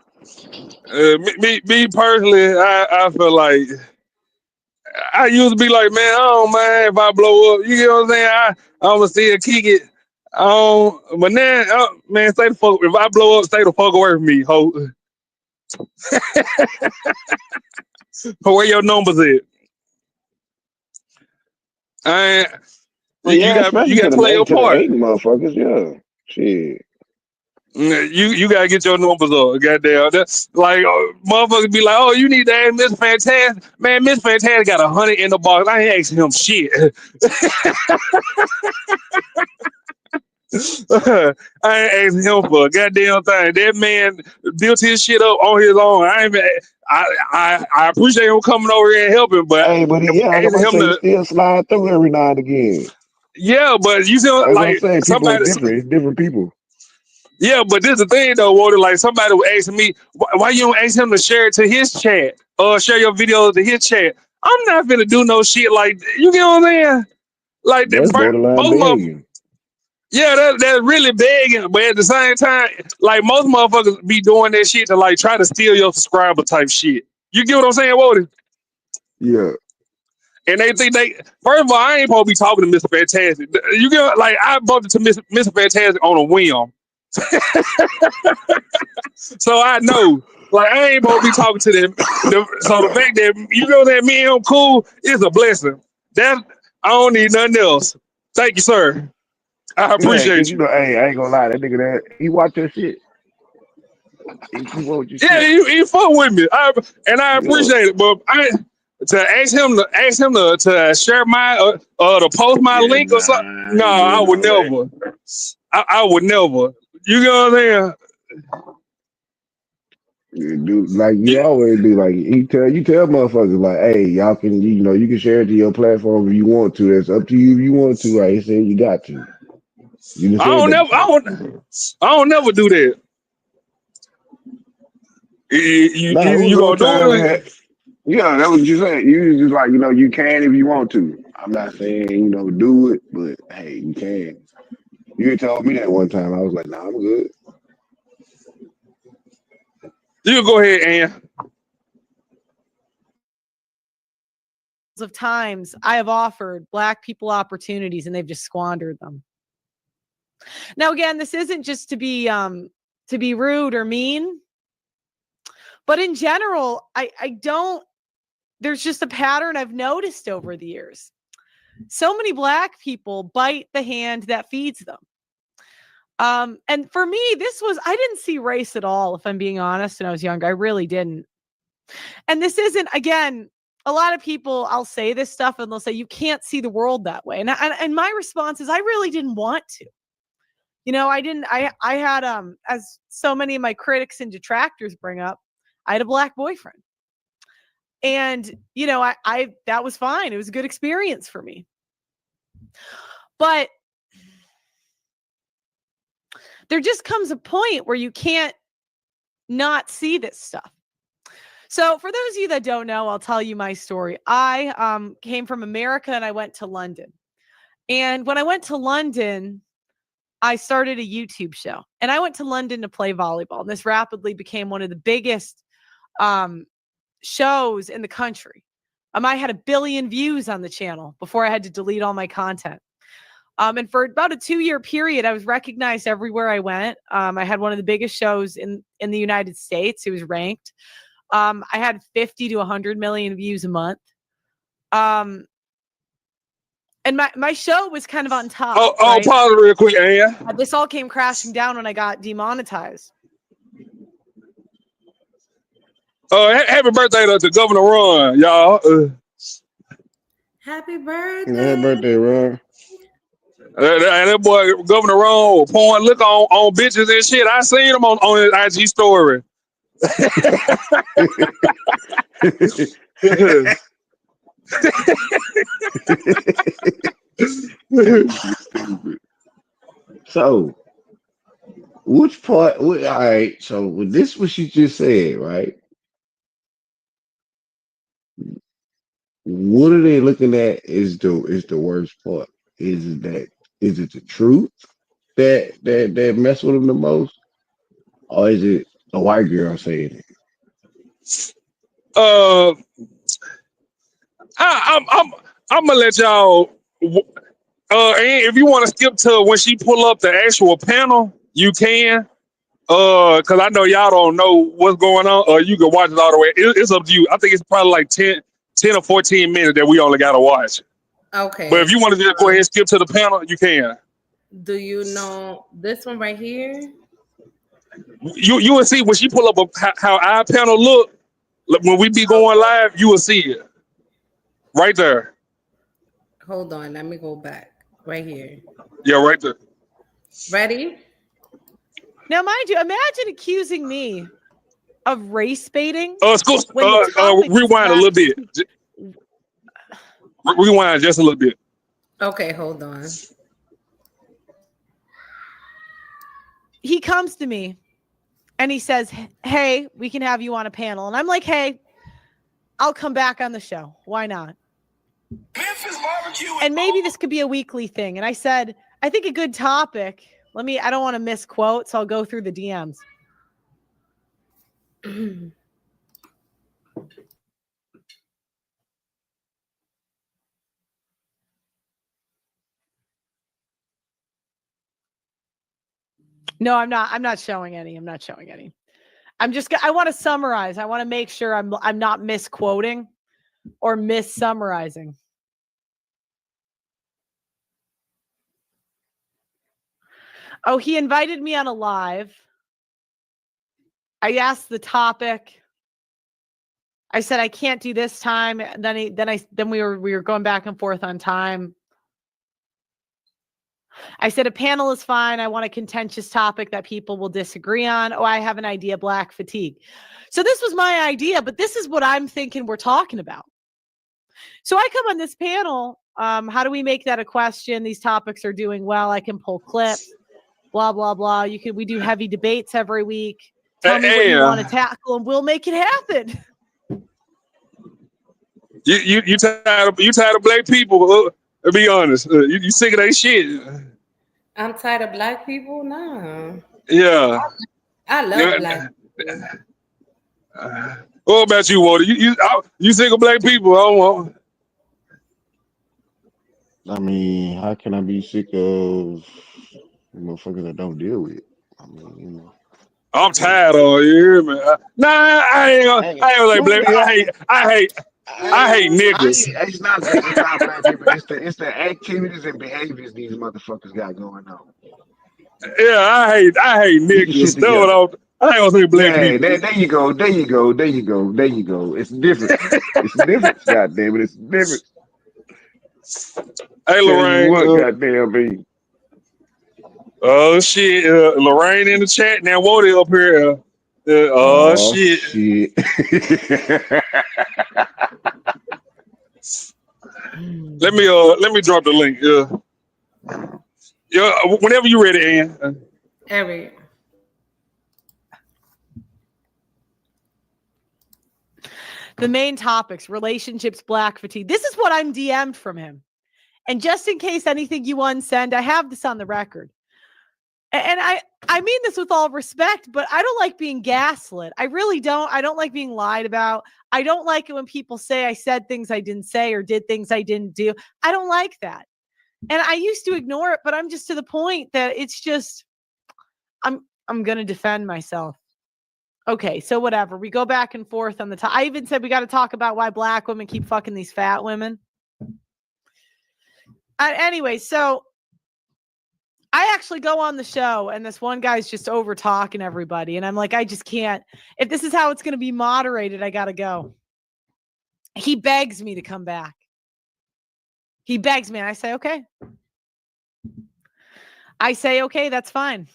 Me personally, I feel like I used to be like, man, I don't mind if I blow up. You get what I'm saying? I'm gonna still kick it. But now, man, stay the fuck. If I blow up, stay the fuck away from me, ho. Where your numbers at? I ain't, But yeah, you especially got to play your to the part. eight motherfuckers, yeah. Shit. You gotta get your numbers up, goddamn. That's like motherfuckers be like, oh, you need to ask Miss Fantastic. Man, Miss Fantastic got 100 in the box. I ain't asking him shit. I ain't asking him for a goddamn thing. That man built his shit up on his own. I appreciate him coming over here and helping, but Hey, but yeah, I was asking about to him say he to, still slide through every now and again. yeah, but you see, That's what I'm like saying. People are somebody. different. It's different people. Yeah, but this is the thing though, Walter. Like somebody was asking me, why you don't ask him to share it to his chat or share your video to his chat? I'm not gonna do no shit like you get what I'm saying. Like That's borderline both of begging. yeah, that's really begging, but at the same time, like most motherfuckers be doing that shit to like try to steal your subscriber type shit. You get what I'm saying, Walter? Yeah. And they think they first of all, I ain't supposed to be talking to Mr. Fantastic. You get like I bumped into Mr. Fantastic on a whim. So I know, like, I ain't supposed to be talking to them. So the fact that you know that me and him cool is a blessing. That I don't need nothing else. Thank you, sir. I Yeah, appreciate because you you. know, hey, I ain't gonna lie, that nigga he watch your shit. He keep on with your Yeah, shit. he fuck with me. I Yeah. appreciate it. But I to ask him to share my to post my Yeah, link or something. nah, I No, ain't I doing would all that. never. I would never. You know what I'm You do like you saying? always do. Like you tell motherfuckers like, hey, y'all can you can share it to your platform if you want to. That's up to you if you want to. I ain't saying you got to. You done I said don't that never. before. I don't never do that. Nah, You who's gonna gonna time do it? it? Yeah, that's what you said. You just like you can if you want to. I'm not saying do it, but hey, you can. You had told me that one time. I was like, nah, I'm good. You go ahead, Ann. Of times I have offered Black people opportunities and they've just squandered them. Now, again, this isn't just to be rude or mean, but in general, I don't. There's just a pattern I've noticed over the years. So many Black people bite the hand that feeds them. And for me, I didn't see race at all, if I'm being honest, when I was younger. I really didn't. And this isn't, again, a lot of people, I'll say this stuff and they'll say, you can't see the world that way. And my response is, I really didn't want to. I had, as so many of my critics and detractors bring up, I had a Black boyfriend. And, that was fine. It was a good experience for me. But there just comes a point where you can't not see this stuff. So for those of you that don't know, I'll tell you my story. I came from America and I went to London. And when I went to London, I started a YouTube show. And I went to London to play volleyball. And this rapidly became one of the biggest shows in the country. I had 1 billion views on the channel before I had to delete all my content. And for about a 2-year period, I was recognized everywhere I went. I had one of the biggest shows in the United States. It was ranked. I had 50 to 100 million views a month. And my show was kind of on top. Right? Pause it real quick, Ann. This all came crashing down when I got demonetized. Happy birthday to Governor Ron, y'all. Happy Happy birthday. birthday, Ron. That boy Governor Ron was pouring liquor on bitches and shit. I seen him on his IG story. Stupid. So, which part? All right. So, with this, what you just said, right? What are they looking at? Is the worst part? Is it the truth that mess with them the most, or is it A white girl saying it. Uh, I'm gonna let y'all. And if you want to skip to when she pull up the actual panel, you can. Cause I know y'all don't know what's going on. You can watch it all the way. It's up to you. I think it's probably like 10 or 14 minutes that we only gotta watch. But Okay. if you want to just go ahead and skip to the panel, you can. Do you know this one right here? You will see when she pull up how our panel look. When we be going live, you will see it right there. Hold on, let me go back. Right here. Yeah, right there. Ready? Now, mind you, imagine accusing me of race baiting. School, when the topic is rewind a little bit. Rewind just a little bit. Okay, hold on. He comes to me and he says, hey, we can have you on a panel. And I'm like, hey, I'll come back on the show. Why not? And maybe this could be a weekly thing. And I said, I think a good topic. I don't want to misquote, so I'll go through the DMs. No, I'm not showing any. I'm not showing any. I want to summarize. I want to make sure I'm not misquoting or missummarizing. Oh, he invited me on a live. I asked the topic. I said I can't do this time. Then we were going back and forth on time. I said a panel is fine. I want a contentious topic that people will disagree on. Oh, I have an idea, black fatigue. So this was my idea, but this is what I'm thinking we're talking about. So I come on this panel. How do we make that a question? These topics are doing well. I can pull clips, blah, blah, blah. We do heavy debates every week. Tell me what you want to tackle and we'll make it happen. You tired of black people? To be honest, you sick of that shit. I'm tired of black people? No. Yeah. I love black people. What about you, Walter? You sick of black people? I mean, how can I be sick of motherfuckers I don't deal with? I mean, you know. I'm tired of you, hear me? Nah, I ain't like black. I hate niggas. It's not black people. It's the activities and behaviors these motherfuckers got going on. Yeah, I hate niggas. I ain't gonna say black people. There you go. It's different. It's different. Goddamn it, it's different. Hey, Tell you Lorraine. what, goddamn me. Oh shit, Lorraine in the chat now. Walter up here. Shit. Let me drop the link. Yeah, whenever you're ready, Ann. Every. The main topics: relationships, black fatigue. This is what I'm DM'd from him. And just in case anything you unsend, I have this on the record. And I mean this with all respect, but I don't like being gaslit. I really don't. I don't like being lied about. I don't like it when people say I said things I didn't say or did things I didn't do. I don't like that. And I used to ignore it, but I'm just to the point that it's just, I'm going to defend myself. Okay, so whatever. We go back and forth on the top. I even said we got to talk about why black women keep fucking these fat women. Anyway, so I actually go on the show and this one guy's just over talking everybody. And I'm like, I just can't. If this is how it's going to be moderated, I got to go. He begs me to come back. He begs me. And I say, okay. That's fine.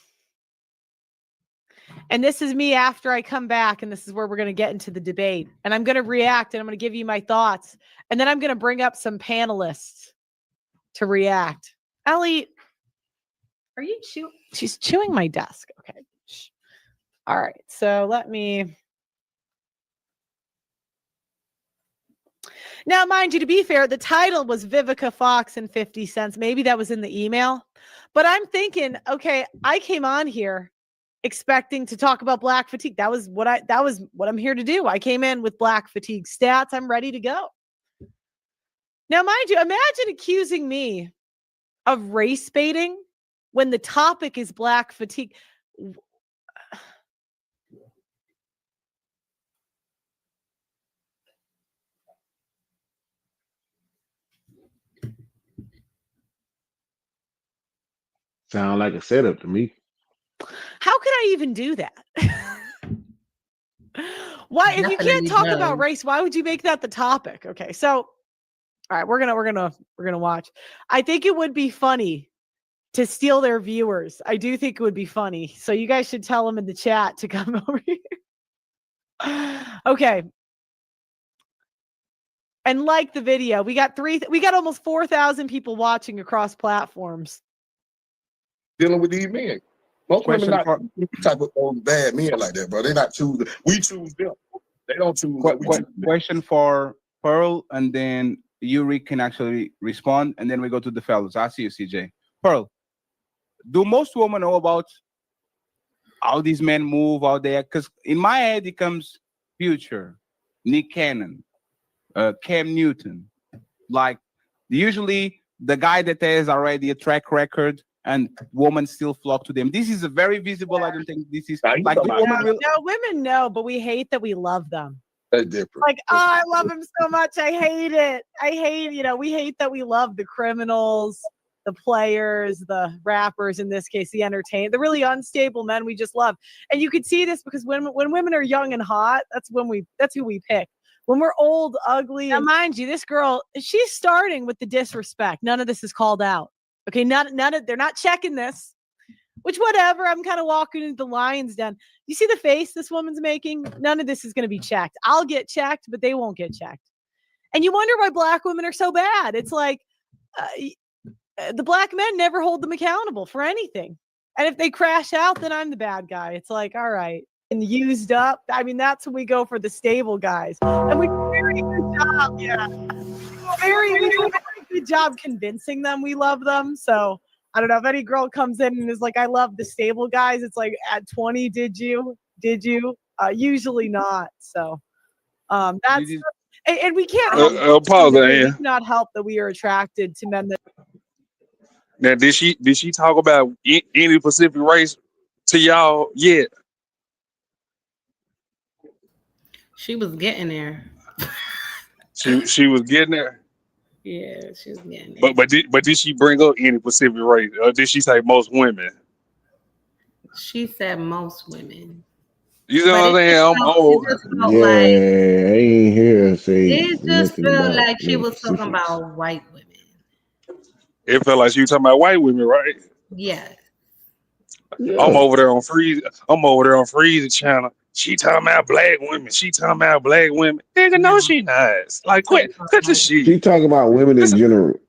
And this is me after I come back. And this is where we're going to get into the debate. And I'm going to react and I'm going to give you my thoughts. And then I'm going to bring up some panelists to react. Ellie, are you chewing? She's chewing my desk. Okay. All right. So let me. Now, mind you, to be fair, the title was Vivica Fox and 50 Cents. Maybe that was in the email. But I'm thinking, okay, I came on here expecting to talk about black fatigue. That was what I'm here to do. I came in with black fatigue stats. I'm ready to go. Now, mind you, imagine accusing me of race baiting when the topic is black fatigue. Sound like a setup to me. How could I even do that? Why, if you can't talk about race, why would you make that the topic? Okay, so all right, we're gonna watch. I think it would be funny to steal their viewers. I do think it would be funny. So you guys should tell them in the chat to come over here. Okay. And like the video, we got almost 4,000 people watching across platforms. Dealing with these men. Most women not type of bad men like that, bro. They're not choosing. We choose them. They don't choose. Question for Pearl, and then Yuri can actually respond, and then we go to the fellas. I see you, CJ. Pearl, do most women know about how these men move out there? Because in my head, it comes Future, Nick Cannon, Cam Newton. Like, usually the guy that has already a track record and women still flock to them. This is a very visible. I don't think this is like the woman will. No, women know, but we hate that we love them. That's different. Like, oh, I love him so much. I hate it. We hate that we love the criminals, the players, the rappers, in this case, the the really unstable men we just love. And you could see this because when women are young and hot, that's who we pick. When we're old, ugly, and mind you, this girl, she's starting with the disrespect. None of this is called out. Okay, they're not checking this. Which, whatever, I'm kind of walking into the lion's den. You see the face this woman's making? None of this is going to be checked. I'll get checked, but they won't get checked. And you wonder why black women are so bad. It's like the black men never hold them accountable for anything. And if they crash out, then I'm the bad guy. It's like, all right. And used up. I mean, that's when we go for the stable guys. And we do a very good job. Yeah. We do a very good job convincing them we love them. So I don't know if any girl comes in and is like, I love the stable guys. It's like, at 20, did you? Usually not. So that's, and we can't pause there. We cannot help that we are attracted to men that. Now, did she talk about any Pacific race to y'all yet? She was getting there. She was getting there. Yeah, she was getting there. But did she bring up any Pacific race? Or did she say most women? She said most women. You know what I'm saying? I'm old. Yeah, I ain't hear her say. It just felt like she was talking about white women. It felt like she was talking about white women, right? Yeah. I'm over there on Freezer channel. She talking about black women. Nigga, no, she not. Like, cut the shit. She talking about women in general.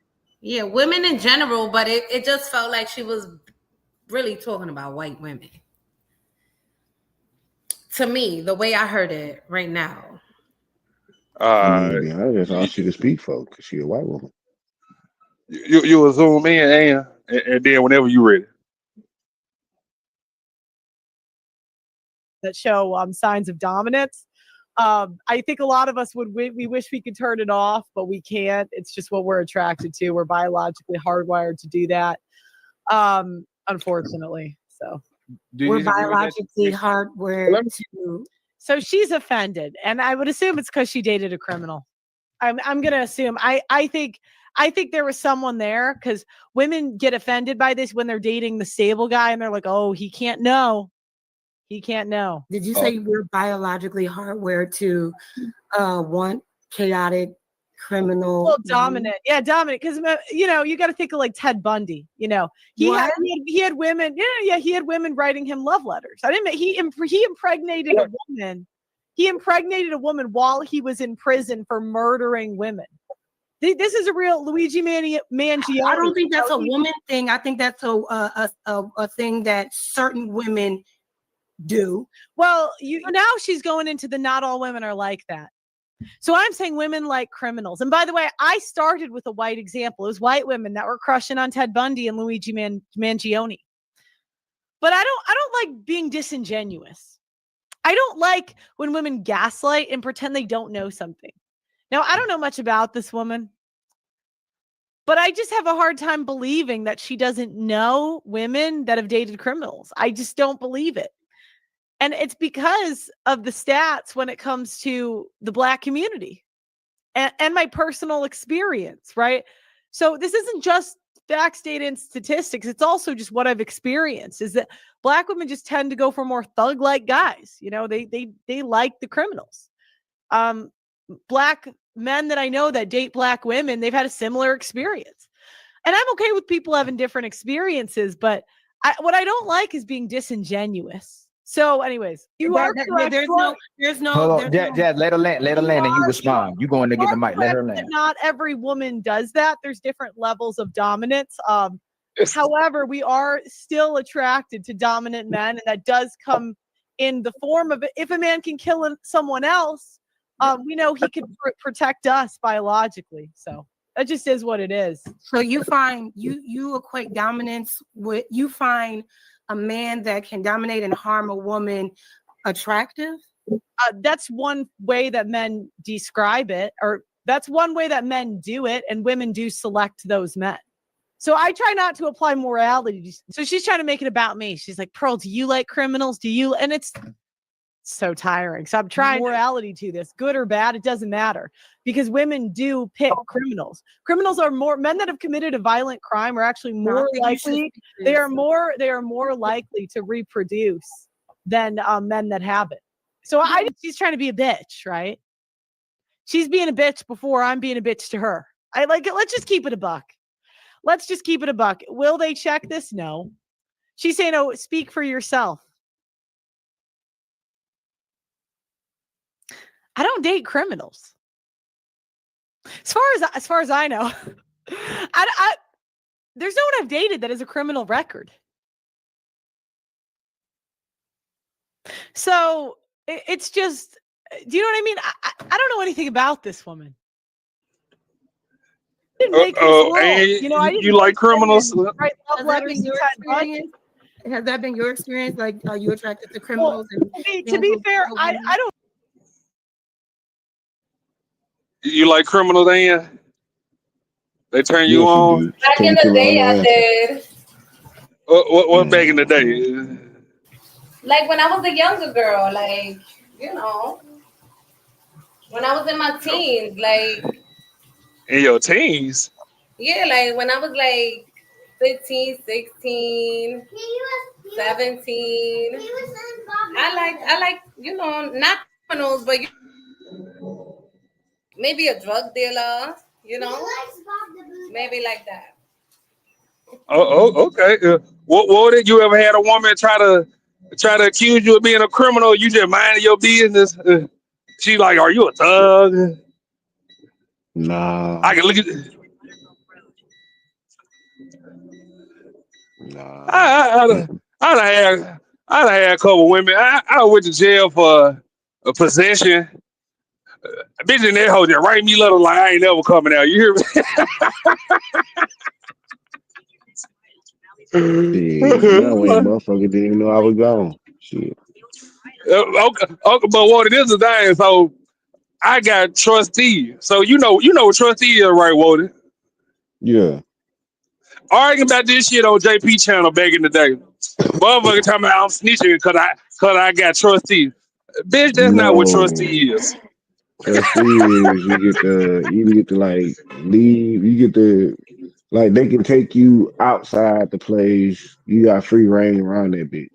Yeah, women in general, but it just felt like she was really talking about white women. To me, the way I heard it right now. That's all she can speak for, because she a white woman. You will zoom in, and then whenever you ready. That show signs of dominance. I think a lot of us we wish we could turn it off, but we can't. It's just what we're attracted to. We're biologically hardwired to do that. Unfortunately. So we're biologically hardwired to. So she's offended, and I would assume it's because she dated a criminal. I'm gonna assume. I think there was someone there, because women get offended by this when they're dating the stable guy, and they're like, "Oh, he can't know. He can't know." Did you say we're biologically hardwired to want chaotic, criminal? Well, dominant. Yeah, dominant. Because, you got to think of like Ted Bundy. He had women. Yeah, he had women writing him love letters. He impregnated a woman. He impregnated a woman while he was in prison for murdering women. This is a real Luigi Mangione. I don't think that's a woman thing. I think that's a thing that certain women do. Well, now she's going into the not all women are like that. So I'm saying women like criminals. And by the way, I started with a white example. It was white women that were crushing on Ted Bundy and Luigi Mangione. But I don't like being disingenuous. I don't like when women gaslight and pretend they don't know something. Now, I don't know much about this woman, but I just have a hard time believing that she doesn't know women that have dated criminals. I just don't believe it. And it's because of the stats when it comes to the Black community and my personal experience, right? So this isn't just facts, data, and statistics. It's also just what I've experienced is that Black women just tend to go for more thug-like guys. You know, they like the criminals. Black men that I know that date Black women, they've had a similar experience. And I'm okay with people having different experiences, but what I don't like is being disingenuous. So, anyways, you are correct. Hold on, Jazz, let her land, and you respond. You going to get the mic. Let her land. Not every woman does that. There's different levels of dominance. However, we are still attracted to dominant men, and that does come in the form of if a man can kill someone else, we know he could protect us biologically. So that just is what it is. So you find you equate dominance with you find a man that can dominate and harm a woman attractive? That's one way that men describe it, or that's one way that men do it, and women do select those men. So I try not to apply morality. So she's trying to make it about me. She's like, Pearl, do you like criminals? Do you? And it's so tiring. So I'm trying morality to this, good or bad, it doesn't matter, because women do pick criminals. Criminals are men that have committed a violent crime are actually more likely. They are more likely to reproduce than men that haven't. So she's trying to be a bitch, right? She's being a bitch before I'm being a bitch to her. I like it. Let's just keep it a buck. Let's just keep it a buck. Will they check this? No. She's saying, oh, speak for yourself. I don't date criminals. As far as I know, there's no one I've dated that has a criminal record. So it's just, do you know what I mean? I don't know anything about this woman. I didn't make this rule. You know, you like criminals? Write love letters. Has that been your experience? Like, are you attracted to criminals? Well, to be fair, I don't. You like criminals, Dan? They turn you Yes, on? do. Back in the day, I did. What back in the day? Like when I was a younger girl, like, you know, when I was in my teens, like. In your teens? Yeah, like when I was like 15, 16, 17. I like, you know, not criminals, but maybe a drug dealer, you know, maybe like that. Oh, okay. What did you ever had a woman try to accuse you of being a criminal? You just minding your business. She like, are you a thug? Nah. I can look at. Nah. I'd had a couple women. I went to jail for a possession. A bitch in that hoe just write me letter like I ain't never coming out. You hear me? That way, motherfucker didn't even know I was gone. Shit. Okay, but what it is the thing, so I got trustee. So you know what trustee is, right, Woody? Yeah. Arguing about this shit on JP channel back in the day. Motherfucker talking about I'm snitching cause I got trustee. Bitch, that's not what No. trustee is. Trustee is you get to like leave. You get to like they can take you outside the place. You got free reign around that bitch.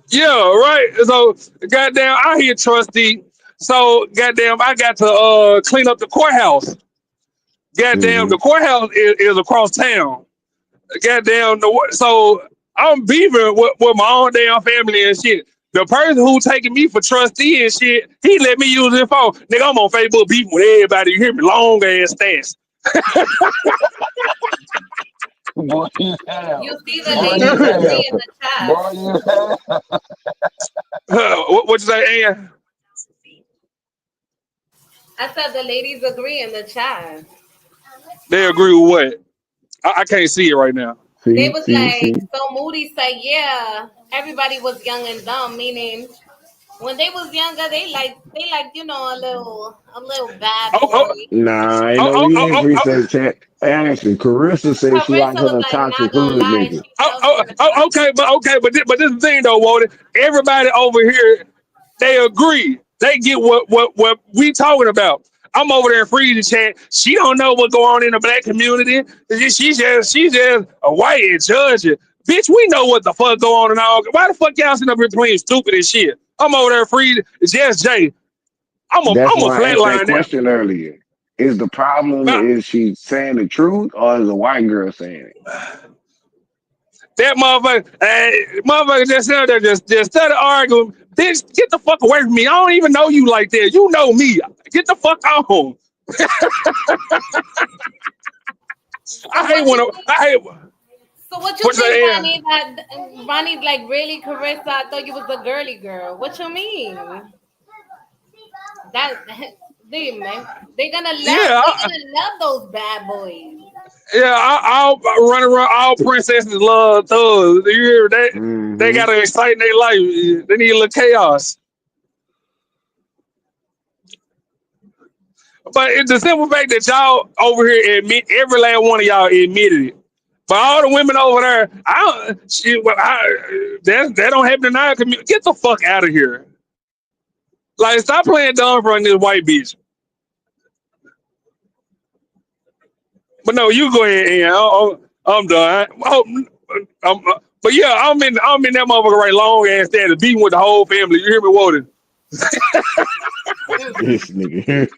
Yeah, right. So goddamn, I hear trustee. So goddamn, I got to clean up the courthouse. Goddamn, the courthouse is across town. Goddamn, so I'm beefing with my own damn family and shit. The person who taking me for trustee and shit, he let me use his phone. Nigga, I'm on Facebook beefing with everybody. You hear me? Long ass stance. Boy, You see the ladies agree in the chat. What you say, Ann? I said the ladies agree in the chat. They agree with what? I can't see it right now. They See, was see, like, see. so Moody said, yeah, everybody was young and dumb, meaning when they was younger, they like a little bad Oh, boy. oh, Nah, ain't oh, no oh, we oh, ain't oh, free oh. sex chat. Actually, Carissa said she like Carissa was her like, toxic not gonna hood lie, nigga. she Oh, felt oh, certain. oh, but this is the thing though, Wody. Everybody over here, they agree. They get what we talking about. I'm over there in freedom chat. She don't know what's going on in the black community. She's just a white and judging. Bitch, we know what the fuck go on and all. Why the fuck y'all sitting up here playing stupid and shit? I'm over there free. Just Jay. That's I'm a why I asked that flatline now. question earlier. Is the problem But is she saying the truth or is a white girl saying it? that motherfucker just sitting there just started arguing. Bitch, get the fuck away from me. I don't even know you like that. You know me. Get the fuck on. So what you think? I hate So what you what's think, that? Ronnie? That Ronnie's like really Carissa. I thought you was the girly girl. What you mean? That they man, they gonna love. Yeah, They gonna love those bad boys. I'll run around. All princesses love thugs. You hear that? They Mm-hmm. gotta excite their life. They need a little chaos. But it's the simple fact that y'all over here admit every last one of y'all admitted it. But all the women over there, that don't happen in our community. Get the fuck out of here. Like, stop playing dumb in front of this white bitch. But no, you go ahead, and I'm done. But yeah, I'm in that motherfucker right long ass status, beating with the whole family. You hear me, Woden? This nigga.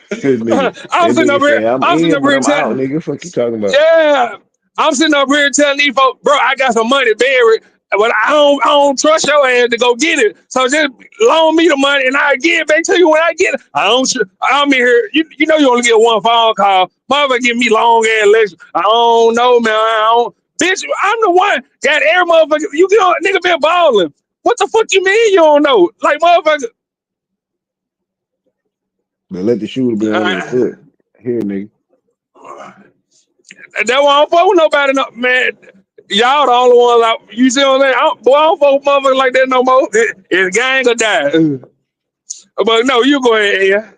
This nigga. I'm That sitting up nigga here. say I'm I'm sitting in, up but here I'm out, telling. nigga. Fuck you talking about? Yeah, I'm sitting up here telling these folks, bro, I got some money buried, but I don't trust your ass to go get it. So just loan me the money and I'll give it back to you when I get it. I'm in here. You know you only get one phone call. Motherfucker give me long ass lecture. I don't know, man. I don't. Bitch, I'm the one. Got every motherfucker. You get on, nigga been balling. What the fuck you mean you don't know? Like motherfucker. They let the shooter be on their Uh, foot. Here, nigga. That why I don't fuck with nobody, no, man. Y'all the only ones out. You see what I'm saying? I don't fuck with motherfuckers like that no more. It's gang or die. But no, you go ahead, yeah.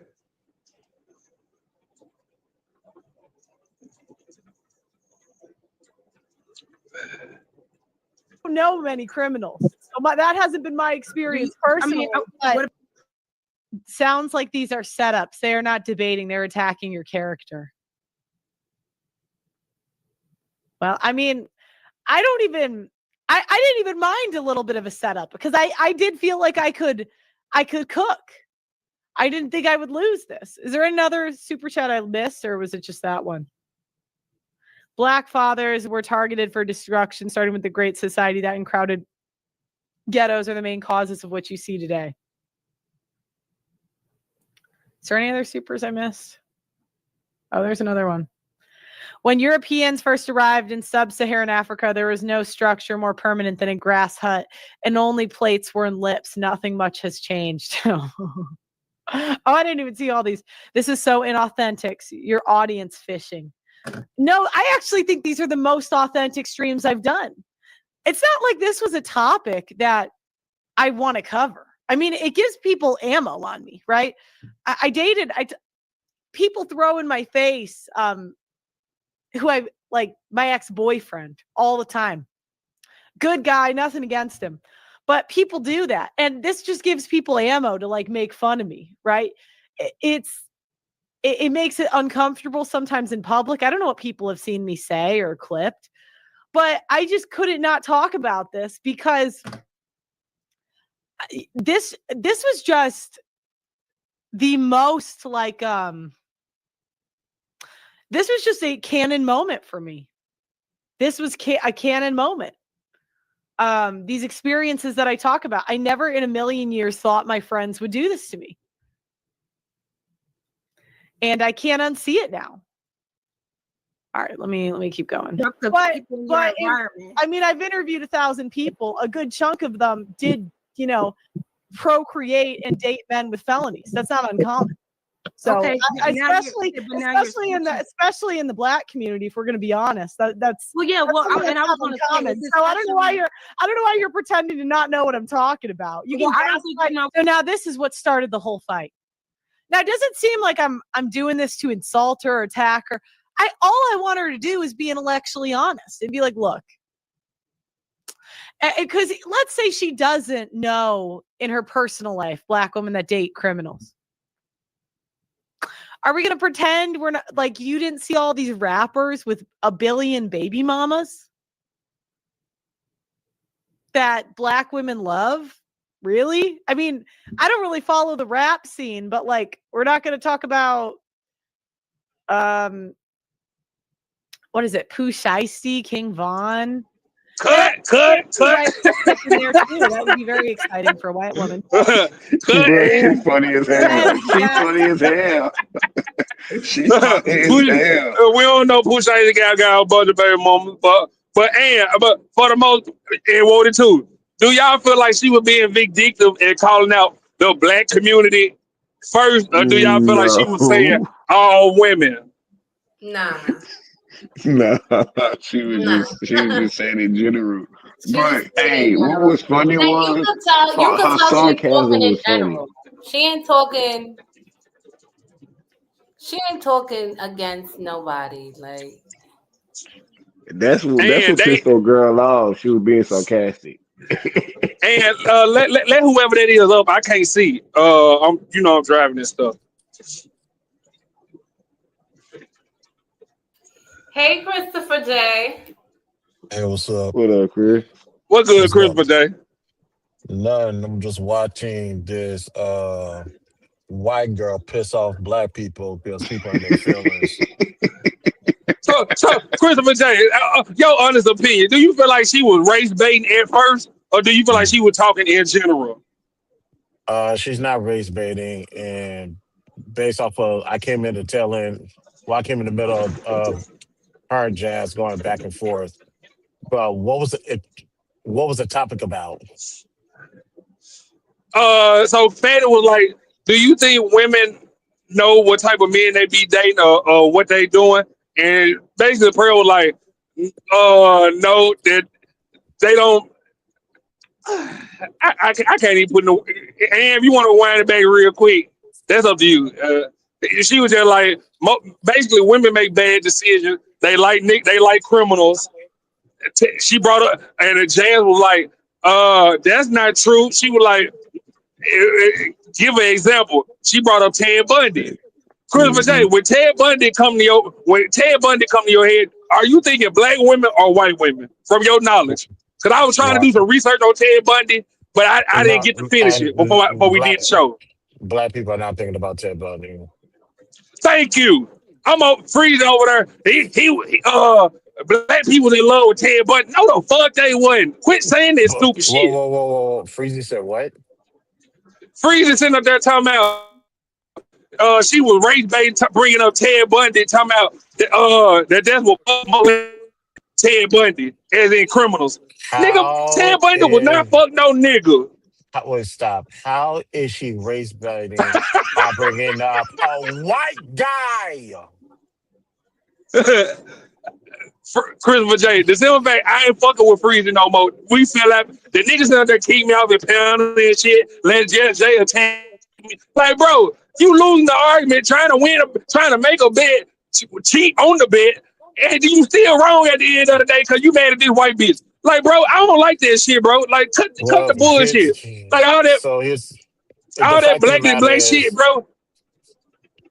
don't know many criminals. So that hasn't been my experience I personally. mean, But what sounds like these are setups. They are not debating, they're attacking your character. Well, I mean, I don't even I didn't even mind a little bit of a setup because I did feel like I could cook. I didn't think I would lose this. Is there another super chat I missed, or was it just that one? Black fathers were targeted for destruction, starting with the Great Society that in crowded ghettos are the main causes of what you see today. Is there any other supers I missed? Oh, there's another one. When Europeans first arrived in sub-Saharan Africa, there was no structure more permanent than a grass hut, and only plates were in lips. Nothing much has changed. Oh, I didn't even see all these. This is so inauthentic. Your audience fishing. No, I actually think these are the most authentic streams I've done. It's not like this was a topic that I want to cover. I mean, it gives people ammo on me, right? People throw in my face, who I like, my ex-boyfriend all the time. Good guy, nothing against him. But people do that. And this just gives people ammo to like make fun of me, right? It makes it uncomfortable sometimes in public. I don't know what people have seen me say or clipped, but I just couldn't not talk about this because this was just the most like this was just a canon moment for me. This was a canon moment. These experiences that I talk about, I never in a million years thought my friends would do this to me. And I can't unsee it now. All right, let me keep going. I mean, I've interviewed 1,000 people. A good chunk of them did, procreate and date men with felonies. That's not uncommon. So Okay, especially in the Black community, if we're going to be honest, that's well, yeah. Well, that's and I was going to say, so I don't know why you're pretending to not know what I'm talking about. You can so now this is what started the whole fight. Now, does it seem like I'm doing this to insult her or attack her? All I want her to do is be intellectually honest and be like, look, because let's say she doesn't know in her personal life Black women that date criminals. Are we going to pretend we're not, like, you didn't see all these rappers with a billion baby mamas that Black women love? Really? I mean, I don't really follow the rap scene, but like, we're not going to talk about, what is it? Pooh Shiesty, King Von. Cut. In there too. That would be very exciting for a white woman. She's funny as hell. She's funny as hell. She's funny as hell. We don't know Pooh Shiesty got a bunch of baby mamas, but for the most, and Woody too. Do y'all feel like she was being vindictive and calling out the Black community first, or do y'all feel like she was saying all women? Nah. No, she was just saying in general. But hey, what was funny was you could tell her sarcasm was funny. She ain't talking against nobody. Like that's what pissed old girl off. She was being sarcastic. And let whoever that is up. I can't see. I'm driving this stuff. Hey, Christopher J. Hey, what's up? What up, Chris? What's good, Christopher J? Nothing. I'm just watching this white girl piss off Black people because people in their feelings. So Christopher J, your honest opinion, do you feel like she was race baiting at first, or do you feel like she was talking in general? She's not race baiting, and based off of I came in the middle of her and Jazz going back and forth. But what was the topic about? So Fanny was like, do you think women know what type of men they be dating or what they doing? And basically Pearl was like, no, that they don't. I can't even put no. And if you want to wind it back real quick, that's up to you. She was just like, basically, women make bad decisions. They like criminals. She brought up, and Jazz was like, that's not true. She was like, give an example. She brought up Ted Bundy. Christopher J, when Ted Bundy come to your head, are you thinking Black women or white women from your knowledge? Because I was trying to do some research on Ted Bundy, but I didn't get to finish it before we did the show. Black people are not thinking about Ted Bundy. Thank you. I'm freezing over there. Black people in love with Ted Bundy. No, the fuck they wasn't. Quit saying this stupid shit. Whoa. Freezy said what? Freezy sitting up there talking about she was race baiting, bringing up Ted Bundy, talking about that's what Ted Bundy, as in criminals. Nigga, Ted Bundy would not fuck no nigga. Stop. How is she race baiting by bringing up a white guy? Christopher J, the simple fact, I ain't fucking with Freezy no more. We feel like the niggas out there keep me out and pounding and shit. Let Jay attack me. Like, bro, you losing the argument, trying to make a bet, cheat on the bet, and you still wrong at the end of the day because you mad at this white bitch. Like, bro, I don't like that shit, bro. Like, cut the bullshit. Like all that, all that black and black shit, bro.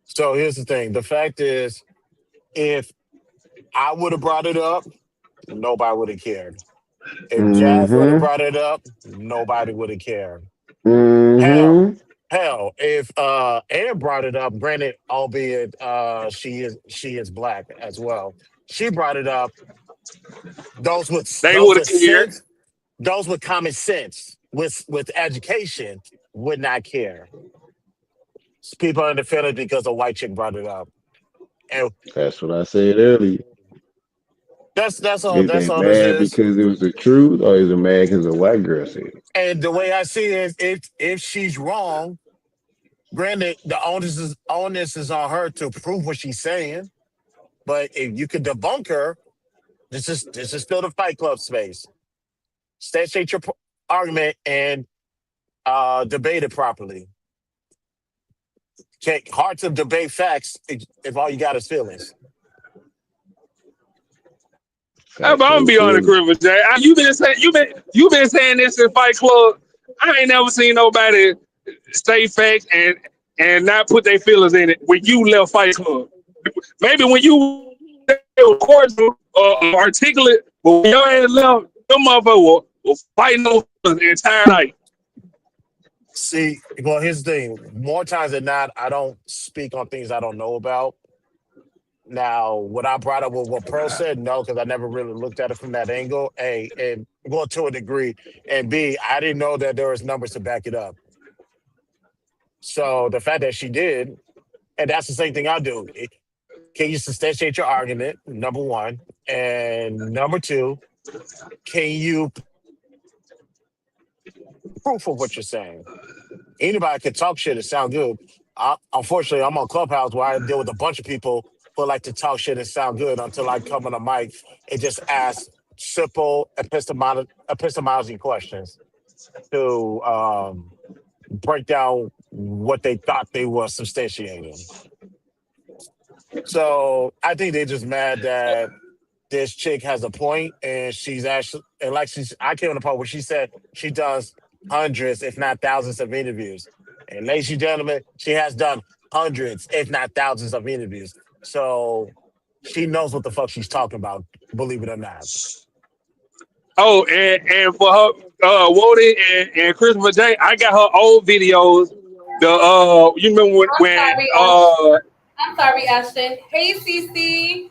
So here's the thing. The fact is, if I would have brought it up, nobody would have cared. If Jazz would have brought it up, nobody would have cared. Hell, if Ann brought it up, granted, albeit she is Black as well, she brought it up. Those with common sense, with education, would not care. People are independent because a white chick brought it up. And that's what I said earlier. That's all. That's all. Mad because it was the truth, or is it mad because a white girl said it? And the way I see it is, if she's wrong, Granted, the onus is on her to prove what she's saying. But if you could debunk her, this is still the Fight Club space. State your argument and debate it properly. Hard to debate facts if all you got is feelings. But I'm gonna be honest, Chris J. You been saying this in Fight Club. I ain't never seen nobody state facts and not put their feelings in it when you left Fight Club. Maybe when you were cordial or articulate, but when your ass left, them motherfuckers were fighting over the entire night. See, well, here's the thing. More times than not, I don't speak on things I don't know about. Now, what I brought up with what Pearl said, no, because I never really looked at it from that angle. A, and well, to a degree, and B, I didn't know that there was numbers to back it up. So the fact that she did, and that's the same thing I do. Can you substantiate your argument? Number one, and number two, can you proof of what you're saying? Anybody can talk shit and sound good. Unfortunately, I'm on Clubhouse where I deal with a bunch of people who like to talk shit and sound good until I come on a mic and just ask simple epistemology questions to break down what they thought they were substantiating. So I think they're just mad that this chick has a point and she's actually, and like I came on the part where she said she does hundreds, if not thousands of interviews. And ladies and gentlemen, she has done hundreds, if not thousands of interviews. So she knows what the fuck she's talking about, believe it or not. Oh, and for her, Woody and Christopher J, I got her old videos. You remember I'm sorry, Ashton. Hey, Cece.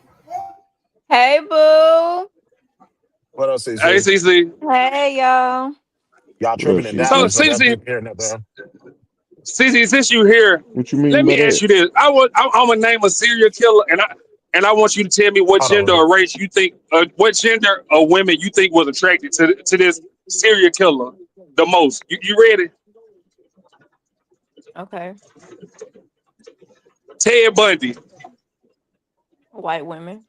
Hey, boo. What else is Hey, he? CC. Hey, y'all. Y'all tripping in So, Dallas, but CC, that's here and there. CC, since you here, What you mean let by me ask that? you this. I'm gonna name a serial killer, and I want you to tell me what Hold gender on. or race you think, what gender of women you think was attracted to this serial killer the most. You ready? Okay. Ted Bundy. White women.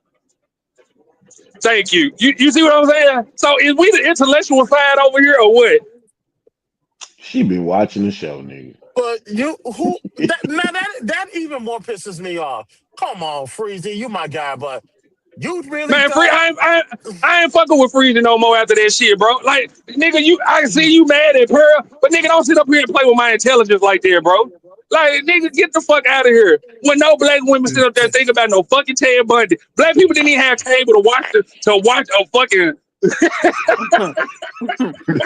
Thank you. You see what I'm saying? So is we the intellectual side over here or what? She been watching the show, nigga. But that even more pisses me off. Come on, Freezy, you my guy, but you really Man, free. thought I ain't fucking with Freezy no more after that shit, bro. Like, nigga, I see you mad at Pearl, but nigga, don't sit up here and play with my intelligence like that, bro. Like, nigga, get the fuck out of here. When no black women sit up there thinking about no fucking Ted Bundy. Black people didn't even have cable to watch a fucking.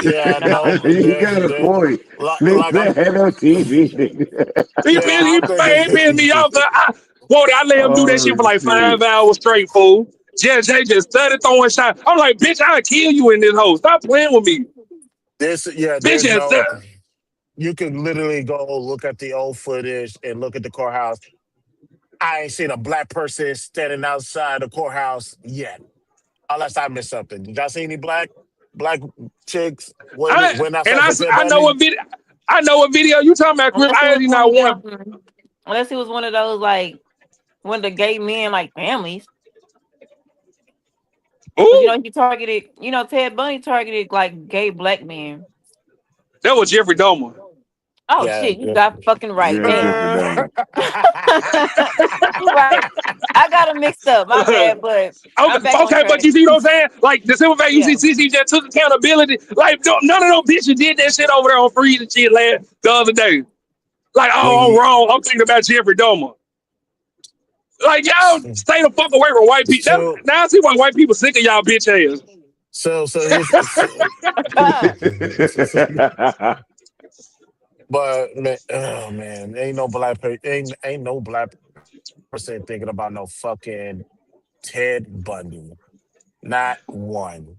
yeah, no, You got a point. like I'm Nigga had no TV, nigga. He yeah, I'm pissed me thinking off. I let him do that shit Oh for like shit. 5 hours straight, fool. Jay just started throwing shots. I'm like, bitch, I'll kill you in this hole. Stop playing with me. Bitch there's just no you can literally go look at the old footage and look at the courthouse. I ain't seen a black person standing outside the courthouse yet. Unless I missed something. Did y'all see any black chicks waiting outside for Ted I know Bundy? what video. I know what video you talking about, Chris. Unless it I was ain't one not of one. them. Unless it was one of those like one of the gay men like families. Because Ooh, he targeted, Ted Bundy targeted like gay black men. that was Jeffrey Dahmer. Oh Yeah. shit, you got fucking right. Yeah, Damn. Jeffrey Dahmer. You right. I got them mixed up. My bad, but I'm back on Okay, but track. you see what I'm saying? Like the simple fact you Yeah. see CC just took accountability. Like none of those bitches did that shit over there on Freeze and shit the other day. Like, oh, I'm we wrong. I'm thinking about Jeffrey Dahmer. Like, y'all stay the fuck away from white people. so Now I see why white people sick of y'all bitch ass. so here's but man, oh man, ain't no black person thinking about no fucking Ted Bundy. Not one.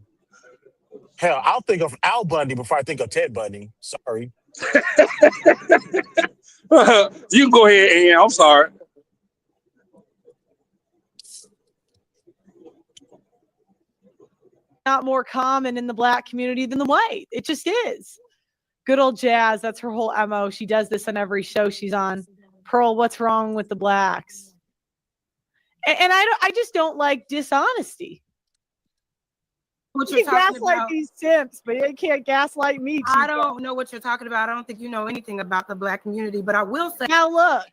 Hell, I'll think of Al Bundy before I think of Ted Bundy. Sorry. You can go ahead, and I'm sorry. Not more common in the black community than the white. It just is. Good old Jazz. That's her whole MO. She does this on every show she's on. Pearl, what's wrong with the blacks? And I just don't like dishonesty. What You you're can talking gaslight about. these simps, but you can't gaslight me. I don't know what you're talking about. I don't think you know anything about the black community, but I will say. Now look,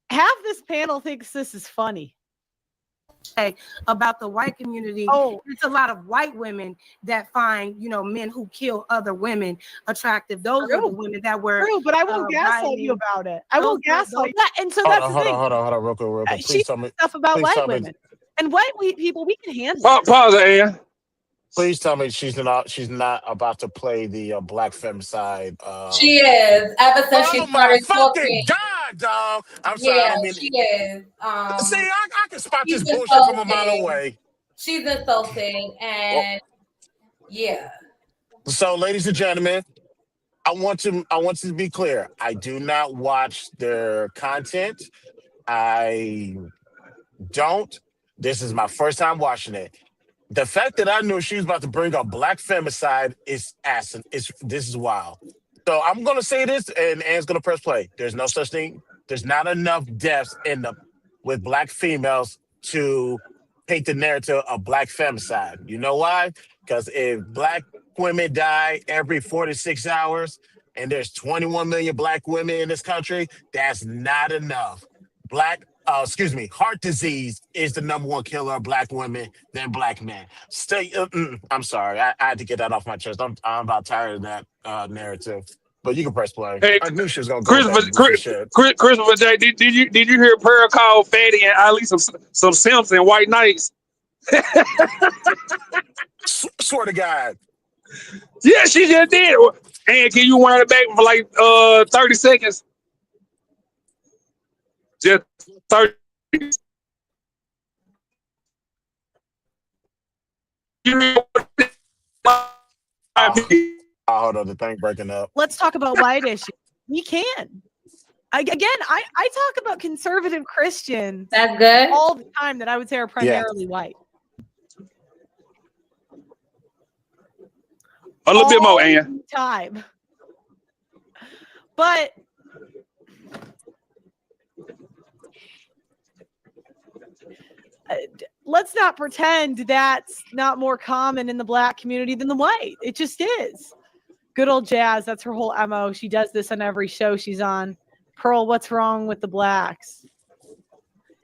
half this panel thinks this is funny. About the white community. Oh, it's a lot of white women that find, men who kill other women attractive. Those are the women that were true, but I won't gaslight you about it. I won't gaslight you. And so Hold that's on, the thing. hold on, real quick. She Please tell me stuff about please tell white me- women and white people. We can handle. Pause it, Ann. Please tell me she's not about to play the black femicide. She is. Ever since she Oh my started fucking talking. God, dog! I'm sorry, I Yeah, don't mean. she is. See, I can spot this she's bullshit from a mile insulting. away. She's insulting, and yeah. So, ladies and gentlemen, I want to be clear. I do not watch their content. I don't. This is my first time watching it. The fact that I knew she was about to bring up black femicide is asin. This is wild. So I'm gonna say this, and Ann's gonna press play. There's no such thing. There's not enough deaths with black females to paint the narrative of black femicide. You know why? Because if black women die every 46 hours, and there's 21 million black women in this country, that's not enough. Heart disease is the number one killer of black women than black men. I'm sorry, I had to get that off my chest. I'm about tired of that narrative. But you can press play. Hey, I knew she was gonna go with that goofy shit. Christopher J, did you hear Pearl call Fatty and Ali some simps and white knights? Swear to God. Yeah, she just did. And can you wind it back for like 30 seconds? Just 30. Hold on, the thing breaking up. Let's talk about white issues. We can. I talk about conservative Christians. That's good. All the time that I would say are primarily white. A little bit more, Ann. Time. But let's not pretend that's not more common in the black community than the white. It just is. Good old Jazz. That's her whole MO. She does this on every show she's on. Pearl, what's wrong with the blacks?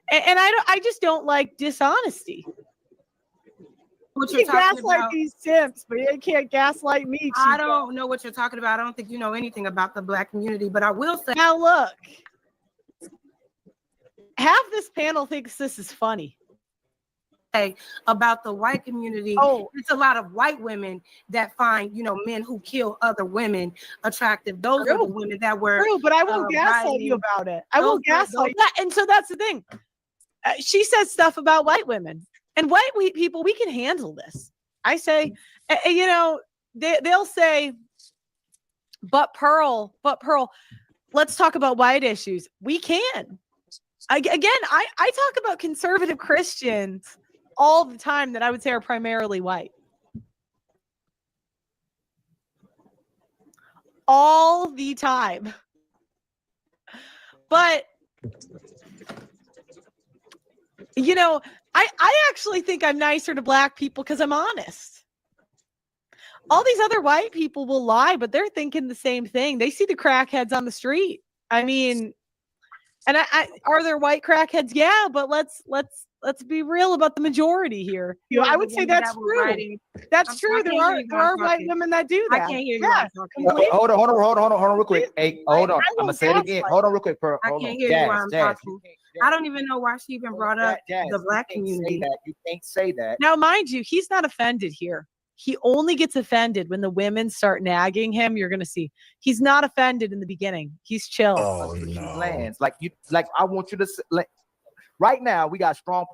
And I just don't like dishonesty. What you you're can talking gaslight about. these simps, but you can't gaslight me. I don't know what you're talking about. I don't think you know anything about the black community, but I will say. Now look, half this panel thinks this is funny. About the white community. It's a lot of white women that find, men who kill other women attractive. Those are the women that were. True, but I won't gaslight you about it. I won't gaslight that. And so that's the thing. She says stuff about white women and white people. We can handle this. I say, they'll say, but Pearl, let's talk about white issues. We can. I talk about conservative Christians all the time that I would say are primarily white. All the time. But, I actually think I'm nicer to black people because I'm honest. All these other white people will lie, but they're thinking the same thing. They see the crackheads on the street. I mean, and are there white crackheads? Yeah, but let's be real about the majority here. I would say that's true. That's true. There are white women that do that. I can't hear you. Yeah. Hold on, real quick. Hey, hold on. I'm gonna say it again. Hold on, real quick. I can't hear you while I'm talking. I don't even know why she even brought up the black community. You can't say that. Now, mind you, he's not offended here. He only gets offended when the women start nagging him. You're gonna see he's not offended in the beginning. He's chill. Oh no. Lands like I want you to right now. We got strong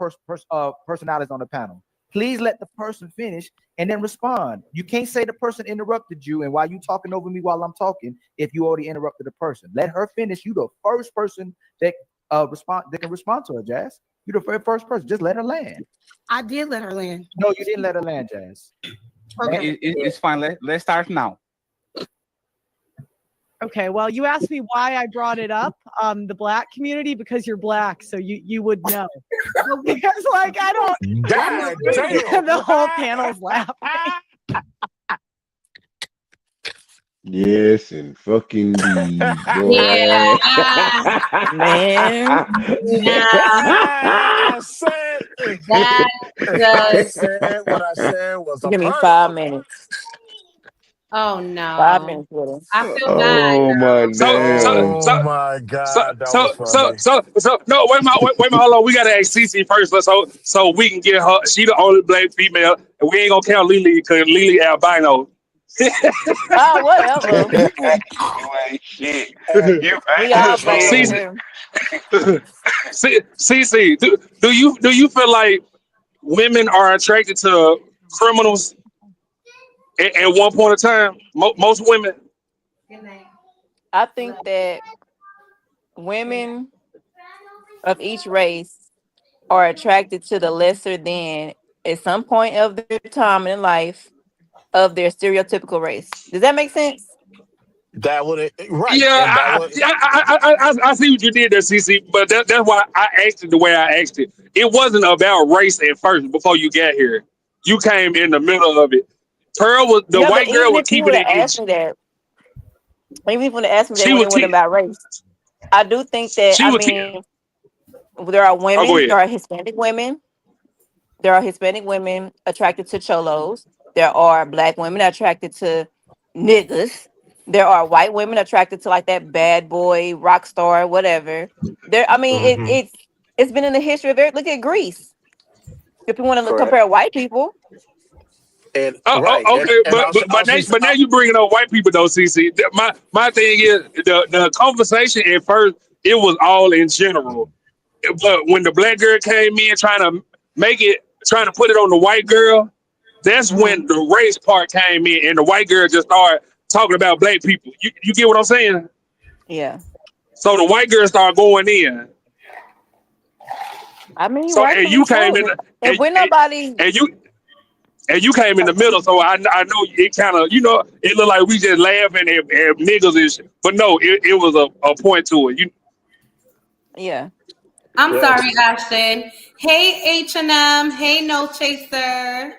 personalities on the panel. Please let the person finish and then respond. You can't say the person interrupted you and while you talking over me while I'm talking, if you already interrupted the person. Let her finish. You the first person that can respond to her, Jazz. You the very first person. Just let her land. I did let her land. No, you didn't let her land, Jazz. It's fine. Let's start now. Okay, well, you asked me why I brought it up, the black community, because you're black, so you would know. Because like I don't. God damn. The whole panel's laughing. Yes, and fucking deed, Yeah, boy. Man. nah, I said that just. what I said was a Give me person. 5 minutes. Oh 5 no, minutes with I him. feel bad, Oh my y'all. damn. Oh my God, that was funny. No, wait a minute, hold on. We gotta ask Cece first, so we can get her. She the only black female, and we ain't gonna count Lily because Lily albino. Oh, whatever. You ain't shit. Hey, You We ain't all black bro. in Cece, here. Cece, do you feel like women are attracted to criminals at one point in time? Most women. I think that women of each race are attracted to the lesser than at some point of their time in life of their stereotypical race. Does that make sense? That would right, Yeah, and that would I see what you did there, CC. But that's why I asked it the way I asked it. It wasn't about race at first. Before you got here, you came in the middle of it. Pearl was the Yeah, but white girl even was if you keeping would have it in. asked me that, even if you would have asked me that She when was it wasn't keep. about race, I do think that, She I was keep. mean, there are Oh, go women, ahead. there are Hispanic women, there are Hispanic women attracted to cholos. There are black women attracted to niggas. There are white women attracted to like that bad boy, rock star, whatever. There, I mean, hmm it's been in the history of it. Look at Greece. If you want to Correct. compare white people, and right, Oh, okay, and also also but now you bringing up white people though, CC. My thing is the conversation at first it was all in general, but when the black girl came in trying to put it on the white girl, that's mhm, when the race part came in, and the white girl just started talking about black people. You get what I'm saying? yeah. So the white girl started going in. I mean, So and rightfully you came so. in, If and, we're and, nobody, and you came in the middle. So I know it kind of it looked like we just laughing at niggas and shit. But no, it was a point to it. yeah. I'm sorry, yes. Ashton. Hey H&M. Hey No Chaser.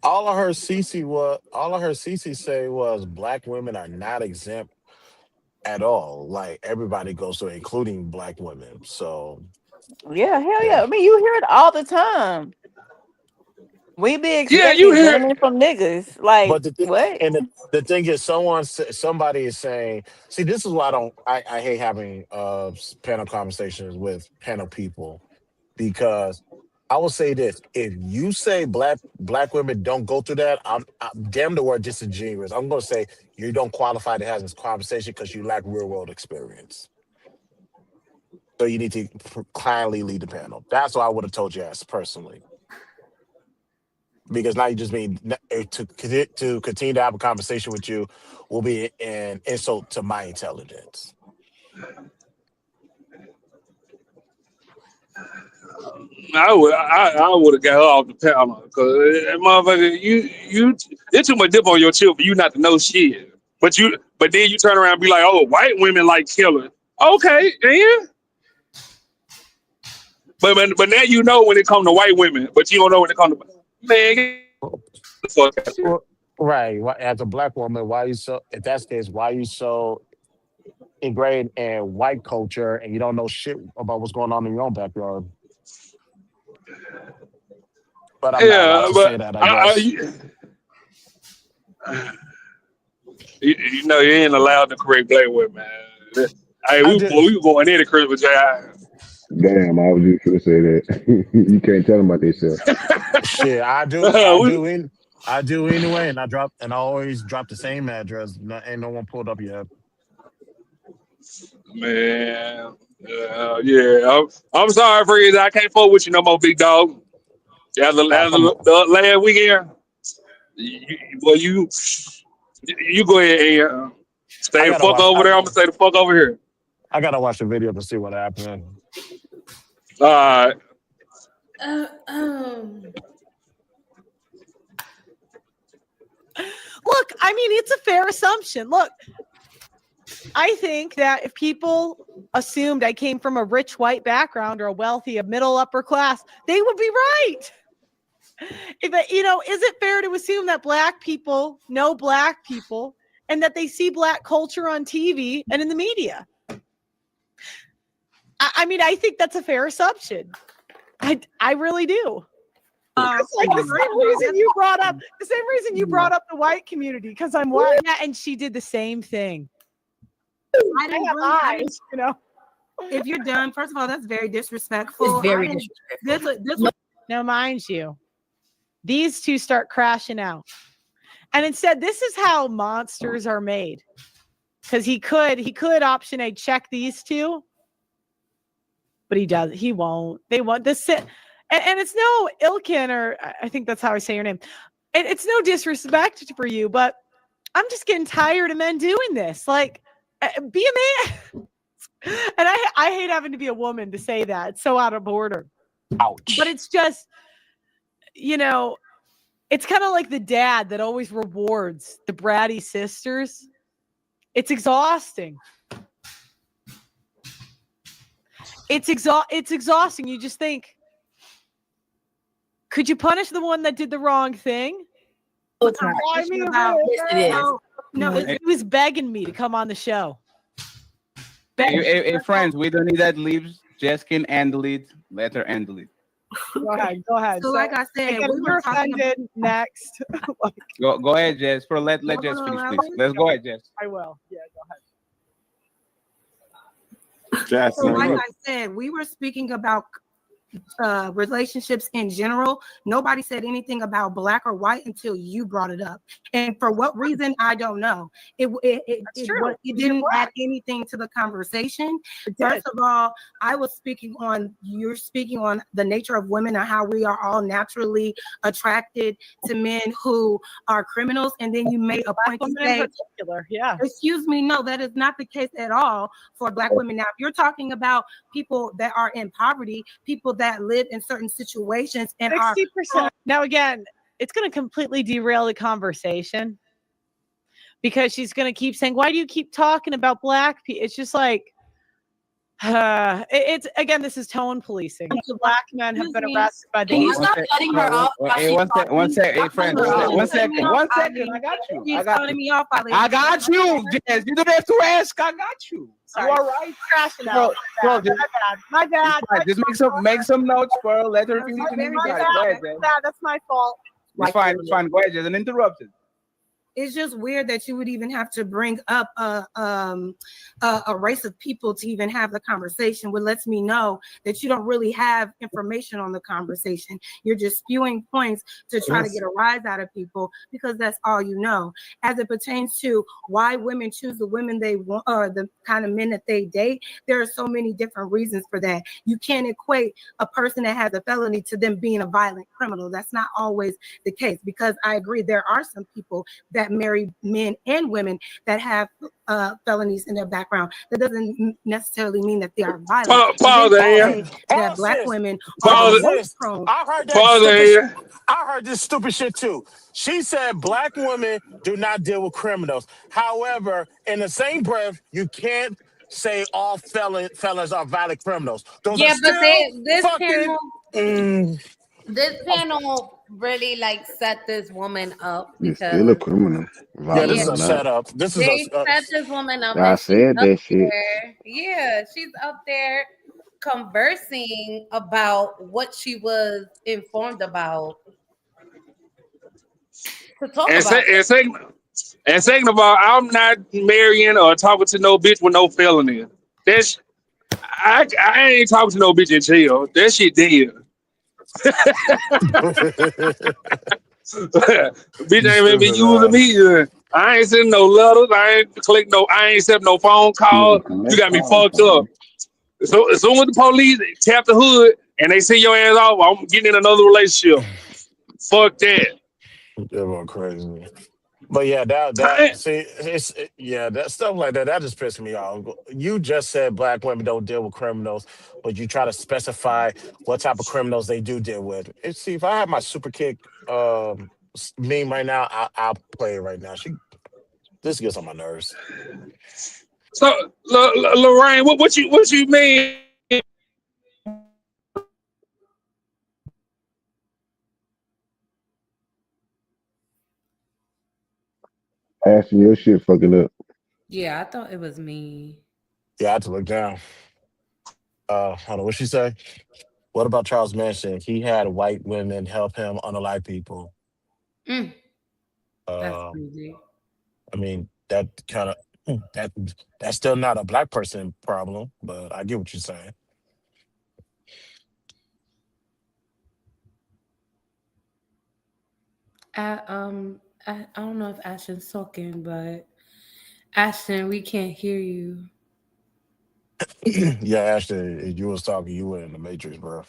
All of her CC say was black women are not exempt at all. Like everybody goes to it, including black women. So Yeah, hell yeah. yeah. I mean, you hear it all the time. We be Yeah, you expecting hear? gentlemen from niggas. Like, But what? the thing is, somebody is saying, see, this is why I hate having panel conversations with panel people because I will say this: if you say black women don't go through that, I'm damn the word disingenuous. I'm going to say you don't qualify to have this conversation because you lack real world experience. So you need to kindly lead the panel. That's what I would have told you as personally. Because now you just mean to continue to have a conversation with you will be an insult to my intelligence. I would have got her off the panel because motherfucker, it's too much dip on your chip for you not to know shit. But then you turn around and be like, oh, white women like killers. Okay, yeah. But now you know when it comes to white women, but you don't know when it comes to man. Get the fuck out here. Well, right. As a black woman, why you so? If that's the case, why you so ingrained in white culture and you don't know shit about what's going on in your own backyard? But I'm not allowed Yeah, to say but that, I guess. you ain't allowed to correct black women, man. Hey, I did. we going in the Christmas J. Damn, I was just gonna say that. You can't tell them about themselves. Shit, I do. I do anyway, and I always drop the same address. Ain't no one pulled up yet. Man, yeah. I'm sorry, Freeze. I can't fuck with you no more, big dog. As Come on. the last weekend, well, you go ahead and I stay the gotta fuck watch. over there. I'm gonna stay the fuck over here. I gotta watch the video to see what happened. All right. Uh, um, Look, I mean, it's a fair assumption. Look, I think that if people assumed I came from a rich white background or a wealthy, a middle upper class, they would be right. Is it fair to assume that black people know black people and that they see black culture on TV and in the media? I mean, I think that's a fair assumption. I really do. It's like the same reason you brought up the white community, because I'm white. Yeah, and she did the same thing. I didn't really, if you're done, first of all, that's very disrespectful. It's very disrespectful. Now, mind you, these two start crashing out. And instead, this is how monsters are made. Because he could option A, check these two. But he won't. They won't. And it's no Ilkin, or I think that's how I say your name. And it's no disrespect for you, but I'm just getting tired of men doing this. Like, be a man. And I hate having to be a woman to say that. It's so out of order. Ouch. But it's just, it's kind of like the dad that always rewards the bratty sisters. It's exhausting. It's exhausting. You just think, could you punish the one that did the wrong thing? It's not. I mean, Yes, it is. No, he was begging me to come on the show. Hey, friends, we don't need that leaves. Jess can and delete. Let her and delete. Go ahead. So like I said, we we're offended. Next. Go ahead, Jess. Let Jess finish, please. Let's go ahead, Jess. I will. Yeah, go ahead. Jess, So like I said, we were speaking about relationships in general. Nobody said anything about black or white until you brought it up, and for what reason I don't know. It didn't add anything to the conversation. First of all, you're speaking on the nature of women and how we are all naturally attracted to men who are criminals, and then you made a point to say, excuse me, no, that is not the case at all for black women. Now, if you're talking about people that are in poverty, people that live in certain situations and 60%. Now, again, it's going to completely derail the conversation because she's going to keep saying, why do you keep talking about black people? It's just like, it's again, this is tone policing. Black men have been arrested by the you stop cutting her off? One sec. Hey, friend. One second. I got you. She's cutting me off. I got you. Jess, you don't have to ask. I got you. Sorry. You all right? Crashing out. My bad. Just make some notes, bro. Let her finish. That's my fault. It's fine. Go ahead, Jess. Uninterrupted. It's just weird that you would even have to bring up a race of people to even have the conversation, which lets me know that you don't really have information on the conversation. You're just spewing points to try to get a rise out of people because that's all you know. As it pertains to why women choose the women they want or the kind of men that they date, there are so many different reasons for that. You can't equate a person that has a felony to them being a violent criminal. That's not always the case, because I agree there are some people that marry men and women that have felonies in their background. That doesn't necessarily mean that they are violent. Pause there. That black women are most prone. I heard this stupid shit too. She said black women do not deal with criminals. However, in the same breath, you can't say all felons are violent criminals. Those are this panel really like set this woman up He's because still a criminal. Yeah, this is a setup. They set this woman up. I said that shit. Yeah, she's up there conversing about what she was informed about. To talk about. And second of all, I'm not marrying or talking to no bitch with no felony. I ain't talking to no bitch in jail. That shit dead. Bitch ain't been using me. I ain't sending no letters. I ain't accept no phone calls. You got me fucked up. So as soon as the police tap the hood and they see your ass off, I'm getting in another relationship. Fuck that. Everyone crazy. But yeah, that stuff like that just pissed me off. You just said black women don't deal with criminals, but you try to specify what type of criminals they do deal with. See, if I had my super kick meme right now. I'll play it right now. This gets on my nerves. So, Lorraine, what you mean? Asking your shit fucking up. Yeah, I thought it was me. Yeah, I had to look down. Hold on. What she say? What about Charles Manson? He had white women help him unalive people. Mm, that's Uh, crazy. I mean that kind of that that's still not a black person problem, but I get what you're saying. I, I don't know if Ashton's talking, but Ashton, we can't hear you. Yeah, actually, if you was talking, you were in the Matrix, bro.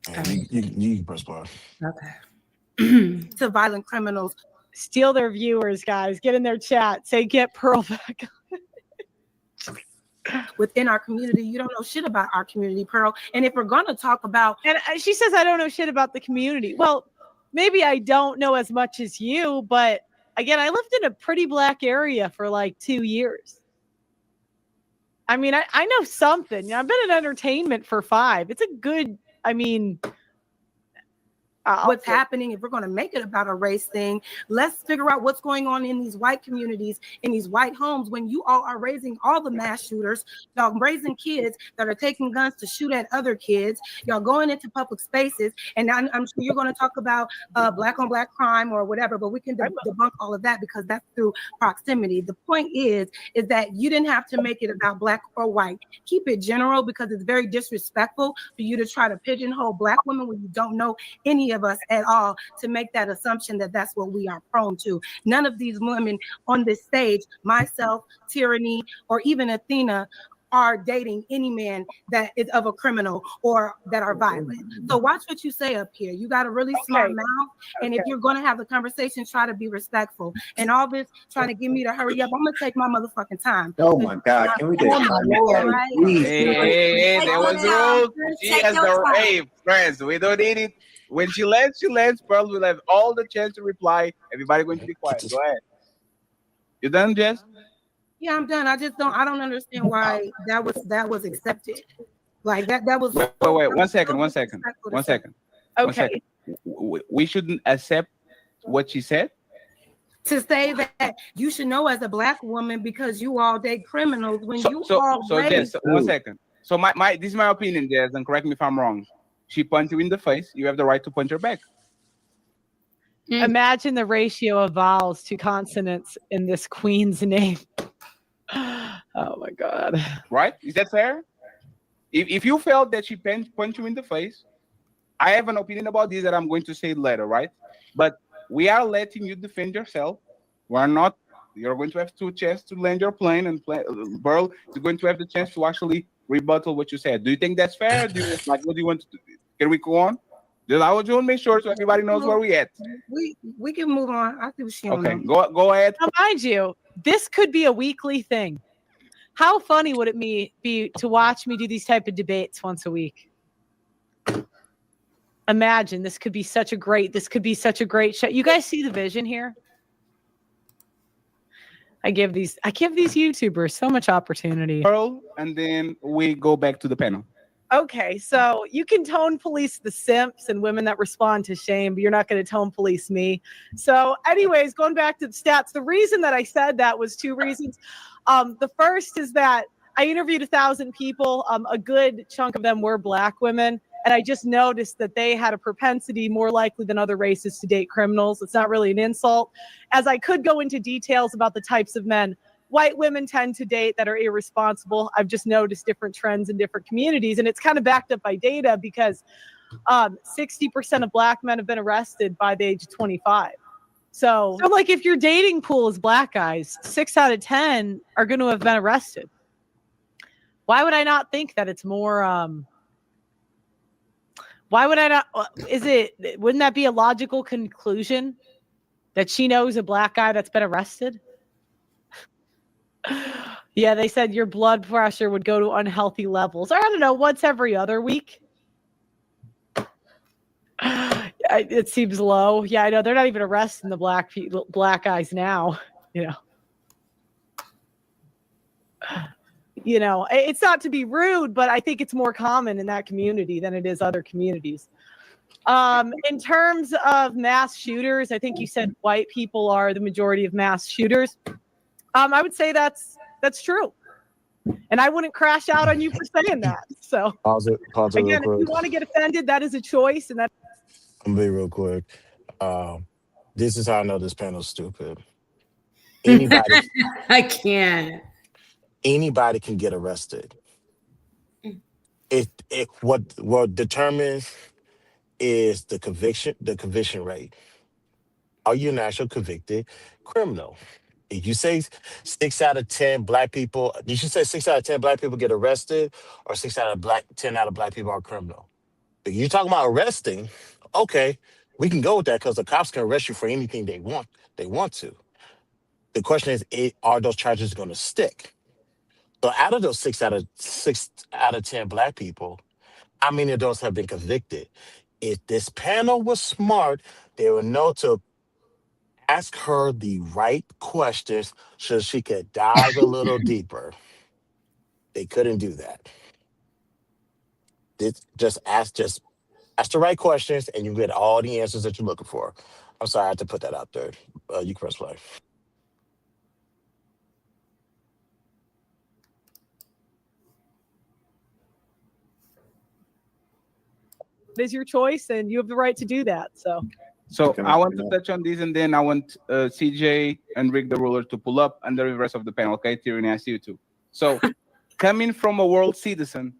All And right. you can press play. Okay. To violent criminals steal their viewers, guys. Get in their chat. Say get Pearl back. Within our community, you don't know shit about our community, Pearl. And if we're gonna talk about, And she says I don't know shit about the community. Well, maybe I don't know as much as you, but again, I lived in a pretty black area for like 2 years. I mean, I know something. I've been in entertainment for 5. It's a good, I mean, what's happening, if we're going to make it about a race thing, let's figure out what's going on in these white communities, in these white homes, when you all are raising all the mass shooters, y'all raising kids that are taking guns to shoot at other kids, y'all going into public spaces, and I'm sure you're going to talk about black on black crime or whatever, but we can debunk all of that because that's through proximity. The point is that you didn't have to make it about black or white. Keep it general, because it's very disrespectful for you to try to pigeonhole black women when you don't know any of us at all, to make that assumption that that's what we are prone to. None of these women on this stage, myself, Tyranny, or even Athena, are dating any man that is of a criminal or that are violent. So watch what you say up here. You got a really smart mouth, and if you're going to have the conversation, try to be respectful. And all this trying to get me to hurry up, I'm gonna take my motherfucking time. Oh my God, can we get Hey, there was rules. She has the hey, friends. We don't need it. When she lands, Pearl will have all the chance to reply. Everybody going to be quiet. Go ahead. You done, Jess? Yeah, I'm done. I don't understand why that was accepted. Like that was. Wait. 1 second. 1 second. 1 second. Okay. 1 second. We shouldn't accept what she said. To say that you should know as a black woman because you all date criminals when you all Jess, 1 second. So this is my opinion, Jess, and correct me if I'm wrong. She punched you in the face. You have the right to punch her back. Imagine the ratio of vowels to consonants in this queen's name. Oh my God. Right? Is that fair? If you felt that she punched you in the face, I have an opinion about this that I'm going to say later, right? But we are letting you defend yourself. We're not. You're going to have 2 chances to land your plane, and Burl is going to have the chance to actually rebuttal what you said. Do you think that's fair? Do you what do you want to do? Can we go on? I would just make sure so everybody knows where we at. We can move on. I think she okay. Go ahead. Now, mind you, this could be a weekly thing. How funny would it be to watch me do these type of debates once a week? Imagine this could be such a great show. You guys see the vision here? I give these YouTubers so much opportunity. Pearl, and then we go back to the panel. Okay, so you can tone police the simps and women that respond to shame, but you're not going to tone police me. So anyways, going back to the stats, the reason that I said that was 2 reasons. The first is that I interviewed 1,000 people. A good chunk of them were black women. And I just noticed that they had a propensity more likely than other races to date criminals. It's not really an insult. As I could go into details about the types of men white women tend to date that are irresponsible. I've just noticed different trends in different communities. And it's kind of backed up by data because 60% of black men have been arrested by the age of 25. So like if your dating pool is black guys, 6 out of 10 are going to have been arrested. Why would I not think that it's more... why would I not? Wouldn't that be a logical conclusion that she knows a black guy that's been arrested? Yeah, they said your blood pressure would go to unhealthy levels. I don't know, once every other week. It seems low. Yeah, I know they're not even arresting the black guys now. It's not to be rude, but I think it's more common in that community than it is other communities. In terms of mass shooters, I think you said white people are the majority of mass shooters. I would say that's true. And I wouldn't crash out on you for saying that. So Pause it real again, if you quick. want to get offended, that is a choice. And that I'm gonna be real quick. This is how I know this panel's stupid. Anybody I can't. anybody can get arrested. What determines is the conviction rate. Are you an actual convicted criminal? If you say 6 out of 10 black people, did you say 6 out of 10 black people get arrested, or 10 out of black people are criminal? If you're talking about arresting, okay, we can go with that because the cops can arrest you for anything they want. They want to. The question is, are those charges going to stick? So out of those 6 out of 10 black people, how many of those have been convicted? If this panel was smart, they would know to ask her the right questions so she could dive a little deeper. They couldn't do that. Just ask the right questions, and you get all the answers that you're looking for. I'm sorry I had to put that out there. You can press play. is your choice, and you have the right to do that. So I want to touch on this, and then I want CJ and Rick the ruler to pull up, and the rest of the panel. Okay, Tyranny, I see you too. So, coming from a world citizen,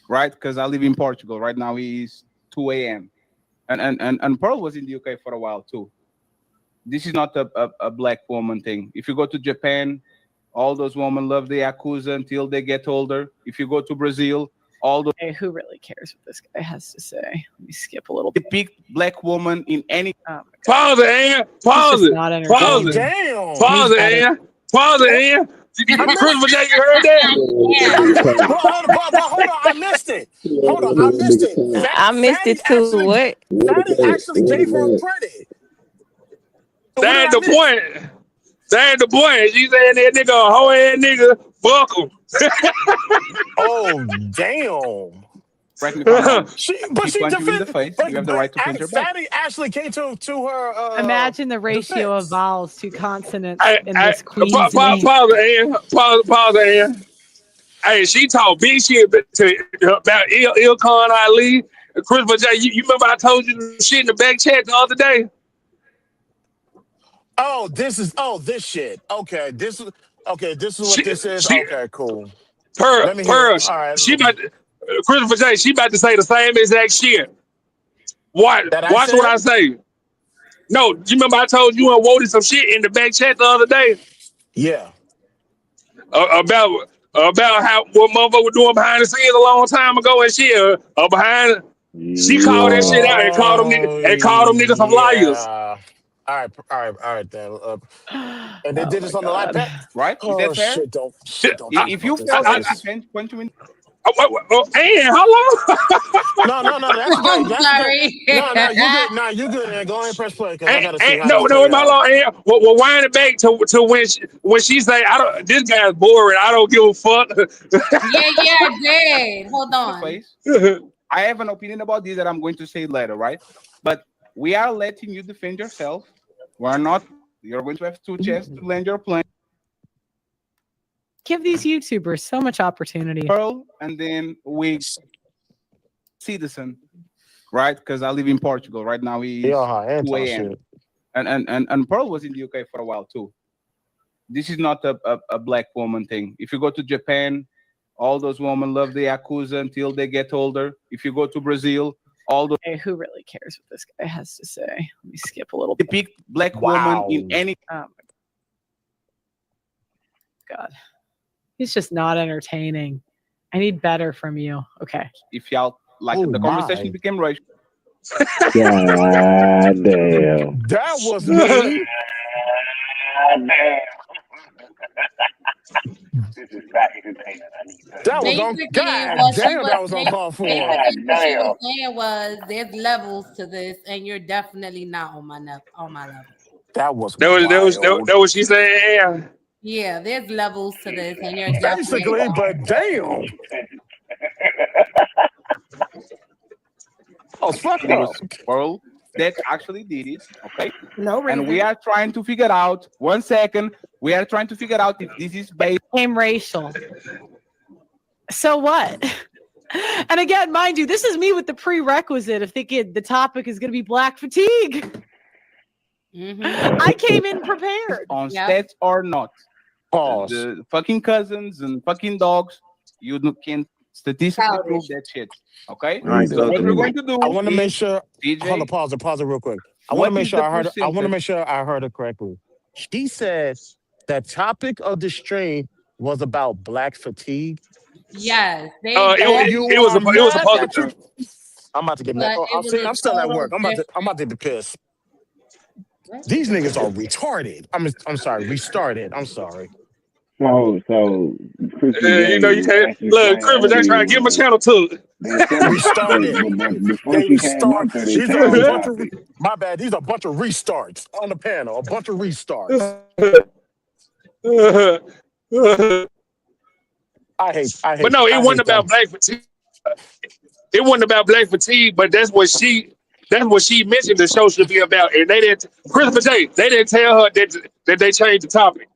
right? Because I live in Portugal right now. It's 2 a.m. and Pearl was in the UK for a while too. This is not a black woman thing. If you go to Japan, all those women love the Yakuza until they get older. If you go to Brazil, all those... Hey, who really cares what this guy has to say? Let me skip a little bit. Pick black woman in any... Pause it, Ann. Pause it. Pause it. Damn. Pause it, Ann. Pause it, Ann. Christopher J, you heard that? Hold on, I missed it. Hold on, I missed it. I missed it too. What? Fatty actually gave her credit. That ain't the point. That ain't the point. She saying that nigga a hoe ass nigga. Fuck him. Oh, damn. She defended. You have the right to punch her back. Fatty actually came to her. Imagine the ratio of vowels to consonants in this queen's Pause name. it, Ann. Pause it, Ann. Hey, she talked big shit about Ilkan Ali. Christopher J, you remember I told you the shit in the back chat the other day? Oh, this shit. Okay, this is what this is. Okay, cool. Pearl, she about to, Christopher J, she about to say the same exact shit. Watch what I say. No, do you remember I told you and Wody some shit in the back chat the other day? Yeah. About how what motherfucker was doing behind the scenes a long time ago and shit. Behind, she called that shit out and called them niggas some liars. All right, then. And they did this on the live back, right? Oh, is that fair? Shit, don't if you feel point to me. Ann, how long? No, that's great. I'm sorry. No, you good. No, you good, man. Go ahead and press play because I gotta see how no, my long, Ann. Well, wind it back to when she say, this guy's boring. I don't give a fuck. Yeah, Jay. Hold on. I have an opinion about this that I'm going to say later, right? But we are letting you defend yourself. We're not. You're going to have 2 chances to land your plane. Give these YouTubers so much opportunity. Pearl, and then we citizen, right? Because I live in Portugal right now. It's 2 a.m. And Pearl was in the UK for a while too. This is not a black woman thing. If you go to Japan, all those women love the Yakuza until they get older. If you go to Brazil, all the... Hey, who really cares what this guy has to say? Let me skip a little bit. Pick black woman in any... Oh, God. He's just not entertaining. I need better from you. Okay. If y'all like the conversation became racial. God damn. That was me. That was on. Basically, God what she damn, was that was saying, uncalled for. basically what she was saying was there's levels to this, and you're definitely not on my level. That was That wild. was she saying. Yeah. Yeah, there's levels to this, and you're definitely Basically, but damn, I was fucked It was up. Pearl that actually did it. Okay. No And we reason. are trying to figure out 1 second. We are trying to figure out if this is based. Became racial. So what? And again, mind you, this is me with the prerequisite of thinking the topic is going to be black fatigue. I came in prepared. On stats or not. Pause. The fucking cousins and fucking dogs, you can statistically prove that shit. Okay? Right, So what we're going to do I want to make is, sure. DJ, Hold on, pause it real quick. I want what to make is sure the I heard. I want to percentage? make sure I heard it correctly. She said the topic of the stream was about black fatigue. yes, they It, did, it was are it was mad supposed that to. you. I'm about to get mad. but Oh, it was I'm a still at total work. different. I'm about to be pissed. These niggas are retarded. I'm sorry, restarted. I'm sorry. So Crispy You know you J can't actually look. saying Crippin' what they it trying to give him a was. channel too. They said, Restarted. but before They she came restart. up there, they These are changed a the bunch of topic. my bad. These are a bunch of restarts on the panel. A bunch of restarts. I But hate no, it I wasn't hate about them. black fatigue. It wasn't about black fatigue, but that's what she mentioned the show should be about. And they didn't Christopher J, they didn't tell her that they changed the topic.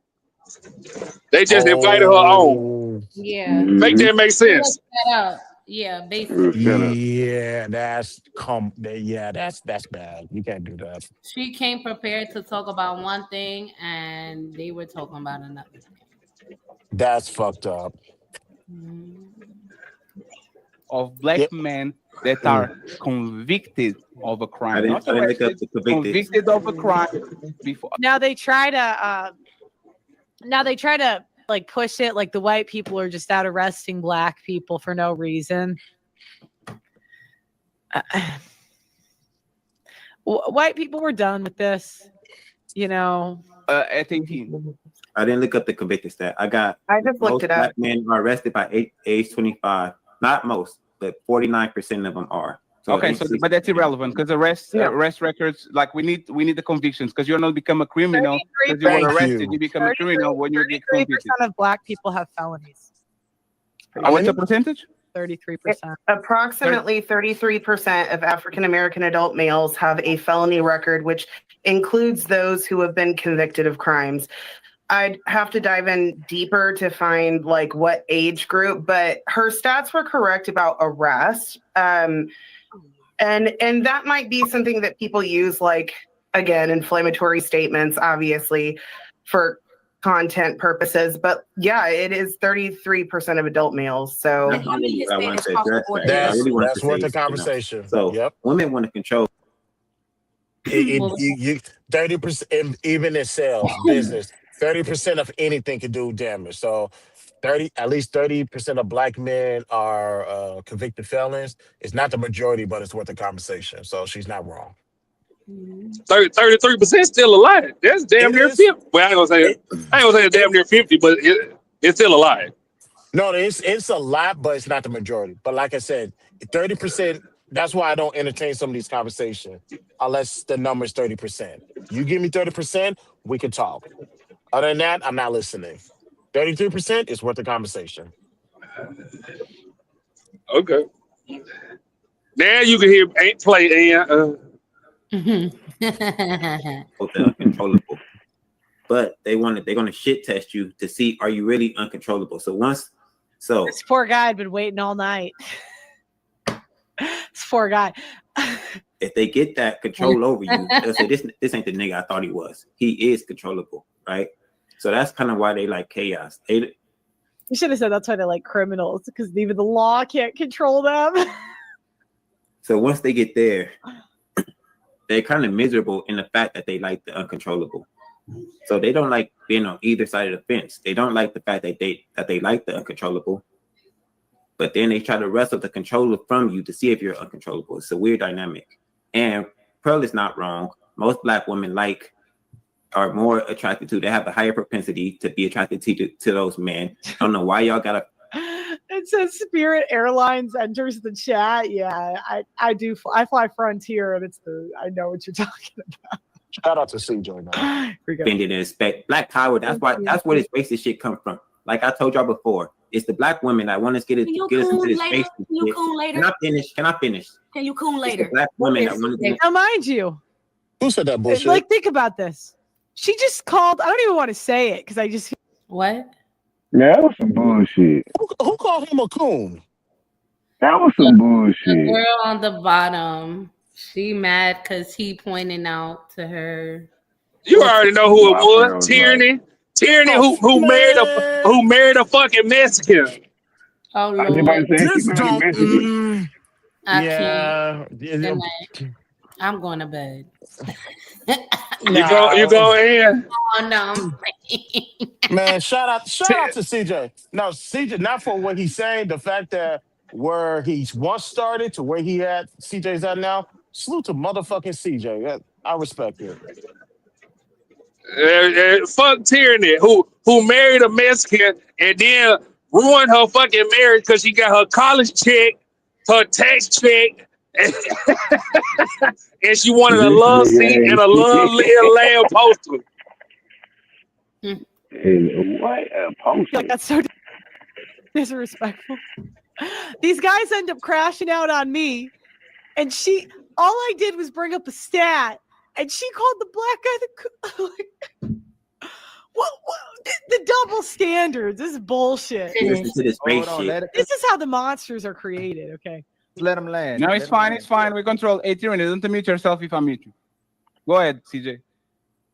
They just invited her on. Oh Yeah, Make that make she left sense. that out. Yeah, basically, Shut up. yeah, that's bad. You can't do that. she came prepared to talk about one thing, and they were talking about another That's fucked up. thing. of black Yep. men that are convicted of a crime, not I didn't look up arrested, the convicted. convicted of a crime before. Now they try to like push it like the white people are just out arresting black people for no reason. White people were done with this, you know. At 18. I didn't look up the convicted stat. I just looked most it up. black men are arrested by age 25. Not most, but 49% of them are. So Okay, so but that's irrelevant because arrest records, like we need the convictions because you're not become a criminal because you were Thank arrested. you. You become a criminal when you get 33% convicted. of black people have felonies. What's the percentage? 33%. Approximately 33% of African American adult males have a felony record, which includes those who have been convicted of crimes. I'd have to dive in deeper to find like what age group, but her stats were correct about arrest. And that might be something that people use, like, again, inflammatory statements, obviously, for content purposes. But yeah, it is 33% of adult males. So That's not really what I want to say. I really want That's to worth say, the conversation. so Yep. women want to control. You 30%, even in sales, business, 30% of anything can do damage. So at least 30% of black men are convicted felons. It's not the majority, but it's worth the conversation. So she's not wrong. 33% still a lot. That's damn It near is. 50. Well, I ain't gonna say it's damn near 50, but it's still a lot. No, it's a lot, but it's not the majority. But like I said, 30%. That's why I don't entertain some of these conversations unless the number's 30%. You give me 30%, we can talk. Other than that, I'm not listening. 33% is worth the conversation. Okay. Now you can hear ain't play and Uncontrollable. But they're gonna shit test you to see are you really uncontrollable. So This poor guy had been waiting all night. This poor guy. if they get that control over you, they'll say this ain't the nigga I thought he was. He is controllable, right? So that's kind of why they like chaos. You should have said that's why they like criminals, because even the law can't control them. So once they get there, they're kind of miserable in the fact that they like the uncontrollable. So they don't like being on either side of the fence. They don't like the fact that they like the uncontrollable. But then they try to wrestle the controller from you to see if you're uncontrollable. It's a weird dynamic. And Pearl is not wrong. Most black women like are more attracted to. They have a higher propensity to be attracted to those men. I don't know why y'all gotta. It says Spirit Airlines enters the chat. Yeah, I do. I fly Frontier, and I know what you're talking about. Shout out to CJ, man. Offended and respect black power. That's why. That's where this racist shit comes from. Like I told y'all before, it's the black women that want us to get us into this racist shit. Can I finish? Can you coon later? The black women that want to. Now, mind you, who said that bullshit? Like, think about this. She just called. I don't even want to say it because I just what? Yeah, that was some bullshit. Who called him a coon? That was some bullshit. The girl on the bottom, she mad because he pointing out to her. You already know who it was. Tyranny. Tyranny, who married a fucking Mexican. Oh Lord. This don't. I Yeah. can't. I'm going to bed. You go in. Oh no. Man, shout out to CJ. No, CJ, not for what he's saying, the fact that where he's once started to where CJ's at now. Salute to motherfucking CJ. I respect it. Fuck Tyranny, who married a Mexican and then ruined her fucking marriage because she got her college check, her tax check, and she wanted a love seat and a love lamb poster. What a poster? Like, that's so disrespectful. These guys end up crashing out on me, and all I did was bring up a stat, and she called the black guy what the double standards. This is bullshit. Listen to this race shit. This is how the monsters are created. Okay, let them land. No, it's fine. It's fine. We control. Hey, Tyranny, don't mute yourself if I mute you. Go ahead, CJ.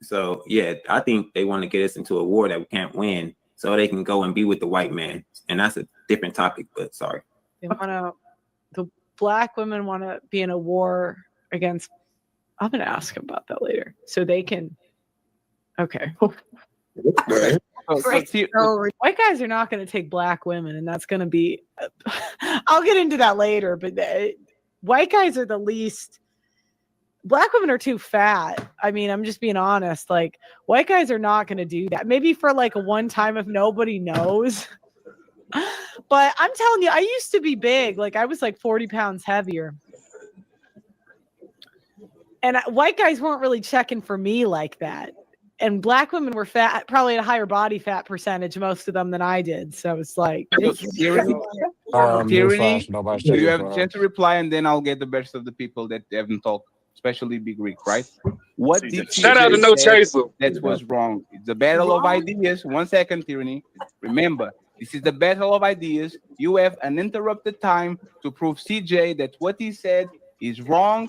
So yeah, I think they want to get us into a war that we can't win, so they can go and be with the white man, and that's a different topic. But sorry, the black women want to be in a war against. I'm gonna ask them about that later, so they can. Okay. White guys are not going to take black women, and that's going to be. I'll get into that later, but white guys are the least. Black women are too fat. I mean, I'm just being honest. Like, white guys are not going to do that. Maybe for like a one time if nobody knows. But I'm telling you, I used to be big. Like, I was like 40 pounds heavier. And white guys weren't really checking for me like that. And black women were fat, probably at a higher body fat percentage, most of them, than I did. So it's like, Tyranny, you have a chance to reply, and then I'll get the best of the people that haven't talked, especially Big Rick, right? What did shout out to No Chaser? That was wrong. It's the battle of ideas. 1 second, Tyranny. Remember, this is the battle of ideas. You have uninterrupted time to prove CJ that what he said is wrong.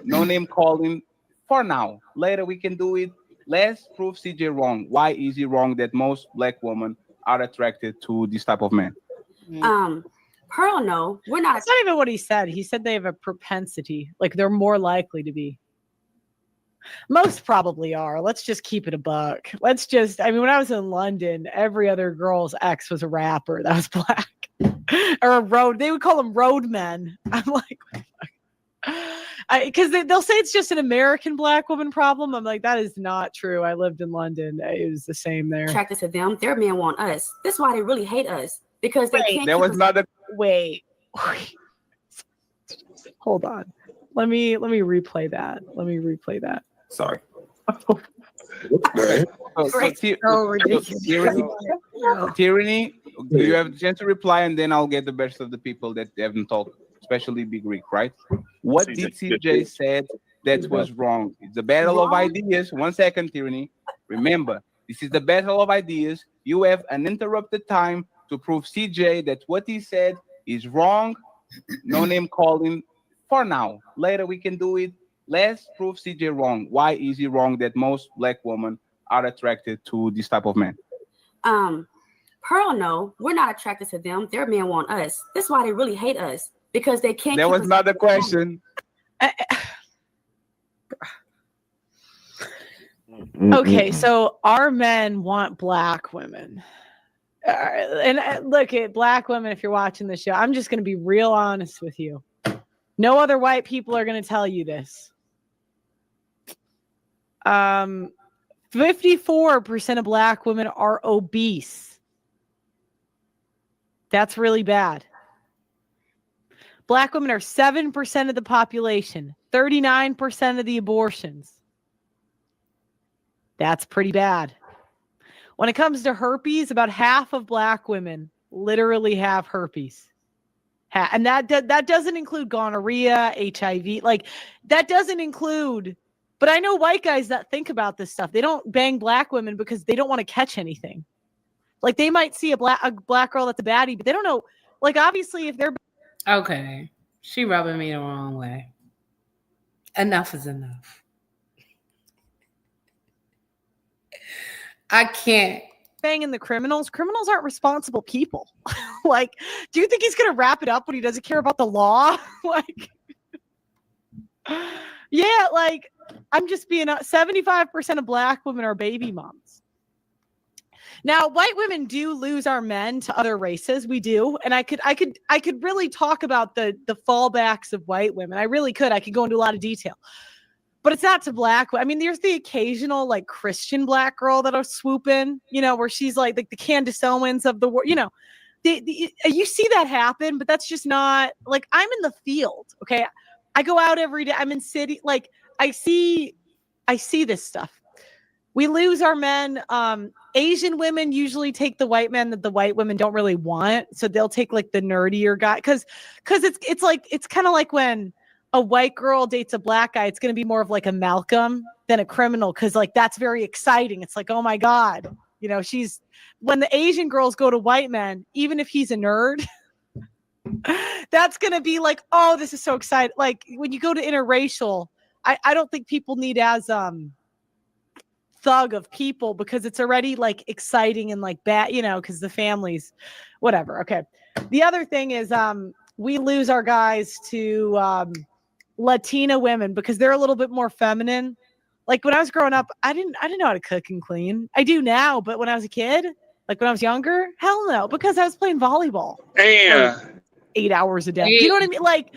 No name calling for now. Later we can do it. Let's prove CJ wrong. Why is he wrong that most black women are attracted to this type of man? Pearl, no, we're not. That's not even what he said. He said they have a propensity, like they're more likely to be. Most probably are. Let's just keep it a buck. I mean, when I was in London, every other girl's ex was a rapper that was black. Or a road. They would call them roadmen. I'm like, what the fuck? Because they'll say it's just an American black woman problem. I'm like, that is not true. I lived in London. It was the same there. Attracted to them, their men want us. That's why they really hate us, because they can't. There was not a wait. Hold on. Let me replay that. Sorry. Tyranny, you have a chance to reply, and then I'll get the best of the people that haven't talked, especially Big Rick, right? What did CJ said that was wrong? It's the battle of ideas. 1 second, Tyranny. Remember, this is the battle of ideas. You have uninterrupted time to prove CJ that what he said is wrong. No name calling for now. Later we can do it. Let's prove CJ wrong. Why is he wrong that most black women are attracted to this type of man? Pearl, no, we're not attracted to them. Their men want us. That's why they really hate us, because they can't. That was not the question. Okay, so our men want black women. And look at black women, if you're watching the show, I'm just going to be real honest with you. No other white people are going to tell you this. 54% of Black women are obese. That's really bad. Black women are 7% of the population, 39% of the abortions. That's pretty bad. When it comes to herpes, about half of Black women literally have herpes. And that doesn't include gonorrhea, HIV. Like, that doesn't include. But I know white guys that think about this stuff. They don't bang Black women because they don't want to catch anything. Like, they might see a black girl that's a baddie, but they don't know. Like, obviously, if they're Okay, she rubbing me the wrong way. Enough is enough. I can't. banging the criminals aren't responsible people. Like, do you think he's gonna wrap it up when he doesn't care about the law? Like, yeah, like, I'm just being 75% of Black women are baby moms. Now, white women do lose our men to other races. We do. And I could really talk about the fallbacks of white women. I really could. I could go into a lot of detail. But it's not to Black. I mean, there's the occasional like Christian Black girl that'll swoop in, where she's like the Candace Owens of the world, you see that happen, but that's just not like, I'm in the field. Okay. I go out every day. I'm in city. Like, I see this stuff. We lose our men. Asian women usually take the white men that the white women don't really want. So they'll take like the nerdier guy. Cause it's kind of like when a white girl dates a Black guy, it's going to be more of like a Malcolm than a criminal. Cause like, that's very exciting. It's like, oh my God, when the Asian girls go to white men, even if he's a nerd, that's going to be like, oh, this is so exciting. Like when you go to interracial, I don't think people need as, thug of people because it's already like exciting and like bad, because the families, whatever. Okay. The other thing is, we lose our guys to, Latina women because they're a little bit more feminine. Like when I was growing up, I didn't know how to cook and clean. I do now, but when I was a kid, like when I was younger, hell no, because I was playing volleyball. Damn. 8 hours a day. You know what I mean? Like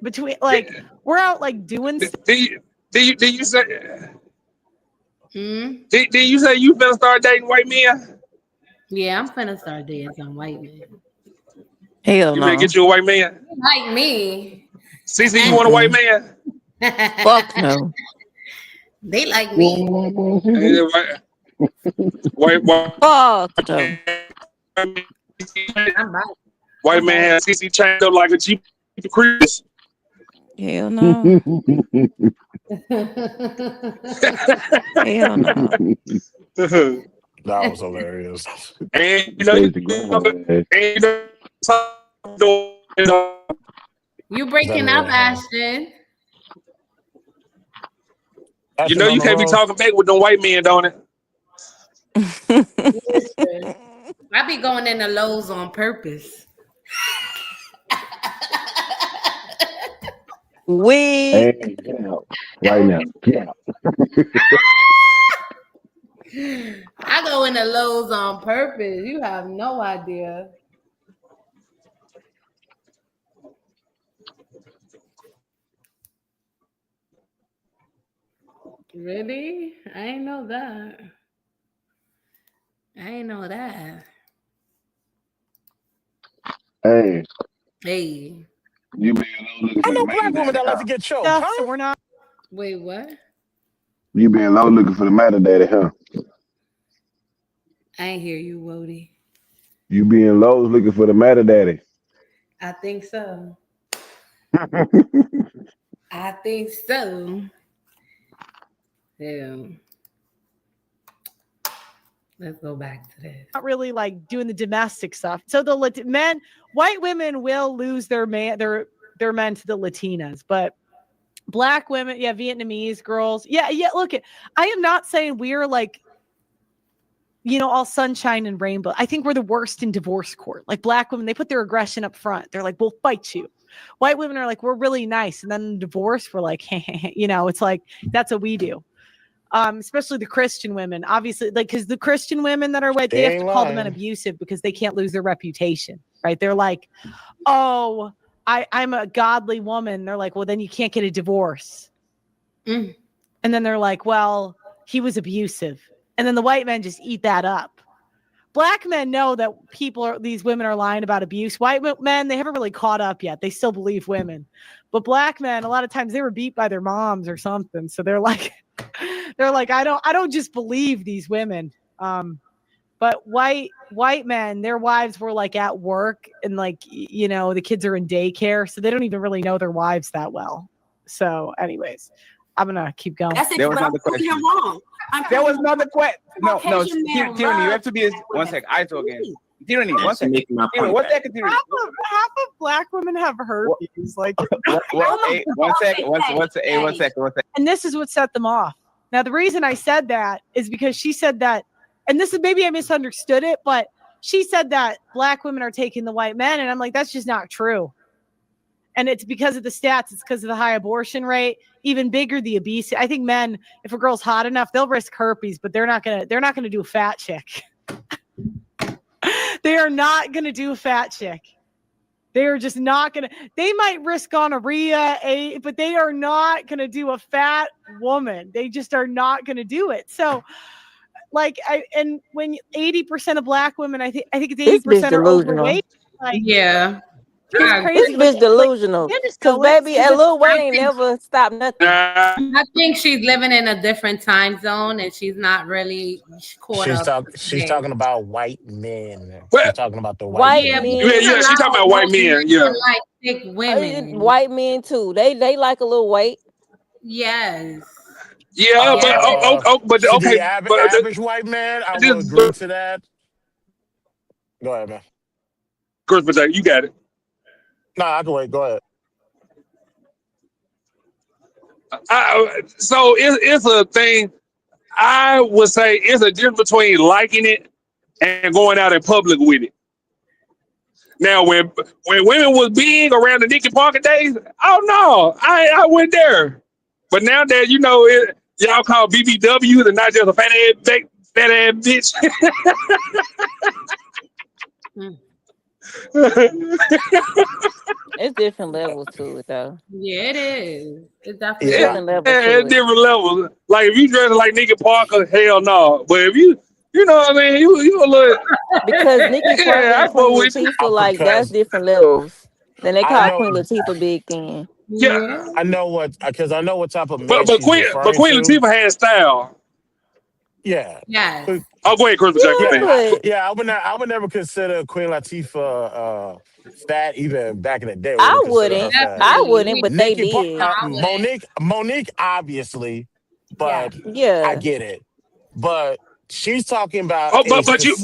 between like we're out like doing stuff. Did you say? Did you say you better start dating white men? Yeah, I'm finna start dating some white men. Hell You no. better get you a white man. Like me. CC, you want a white man? Fuck no. They like me. White Fuck no. White man has CC chained up like a Jeep Cruise. Hell no. Hell no. That was hilarious. And you breaking up, Ashton. You know you can't be talking back with them white men, don't it? I be going in the Lowe's on purpose. Hey, get out right now. Get out. I go in the Lowe's on purpose. You have no idea. Really? I ain't know that. Hey, Hey. you being low looking I for know the Black women matter that like to daddy, get choked, So huh? we're not. Wait, what? You being low looking for the matter daddy, huh? I ain't hear you, Wody. You being low looking for the matter daddy. I think so. I think so. Yeah. Let's go back to this. Not really like doing the domestic stuff. So the white women will lose their men to the Latinas, but Black women, yeah, Vietnamese girls, yeah. Look, I am not saying we're like, all sunshine and rainbow. I think we're the worst in divorce court. Like Black women, they put their aggression up front. They're like, we'll fight you. White women are like, we're really nice, and then in divorce, we're like, it's like that's what we do. Especially the Christian women, obviously, like because the Christian women that are white, they have to call the men abusive because they can't lose their reputation, right? They're like, oh, I'm a godly woman. They're like, well, then you can't get a divorce. And then they're like, well, he was abusive. And then the white men just eat that up. Black men know that these women are lying about abuse. White men, they haven't really caught up yet. They still believe women. But black men, a lot of times they were beat by their moms or something. So they're like, I don't just believe these women. But white men, their wives were like at work and like, the kids are in daycare. So they don't even really know their wives that well. So anyways, I'm going to keep going. That's it. There was But I'm another proving question. him wrong. There was another question. No, Caucasian men Tyranny, you have love to be one sec. I talk again. Tyranny, Yeah, one she second. making my Tyranny, point one back. second, Tyranny. Half of black women have herpes. Like, Hey, one second. and this is what set them off. Now, the reason I said that is because she said that, and this is maybe I misunderstood it, but she said that black women are taking the white men, and I'm like, that's just not true. And it's because of the stats. It's because of the high abortion rate, even bigger the obesity. I think men, if a girl's hot enough, they'll risk herpes, but they're not gonna do a fat chick. They are not gonna do a fat chick. They are just not gonna. They might risk gonorrhea, but they are not gonna do a fat woman. They just are not gonna do it. So, and when 80% of black women, I think it's 80% are delusional. overweight. Like, Yeah. it's crazy. This bitch delusional. Cause baby, and Lil Wayne never stopped nothing. I think she's living in a different time zone and she's not really caught up. She's talking about white men. Well, She's talking about the White men. men. yeah, she talking about white men. Yeah. Like thick women. White men too. They like a little weight. Yes. Yeah, but To okay, the average white man, I will agree to that. Go ahead, man. Chris, you got it. No, I can wait. Go ahead. So it's a thing. I would say it's a difference between liking it and going out in public with it. Now, when women was big around the Nicky Parker days, oh no, I went there. But now that y'all call BBWs and not just a fat ass bitch. It's different levels to it though. Yeah, it is. It's definitely different levels to It's it. different levels. Like if you dress like Nicky Parker, hell no. But if you know what I mean, you a little Because Nikki Parker and Queen Latifah, like that's different levels. Then they call Queen Latifah big then. Yeah, I know what type of man but she's Queen referring to. Latifah had style. Yeah. Yes. Oh, go ahead, Chris. I would never consider Queen Latifah fat even back in the day. I wouldn't, but they did. Monique, obviously, but yeah, I get it. But she's talking about. Oh,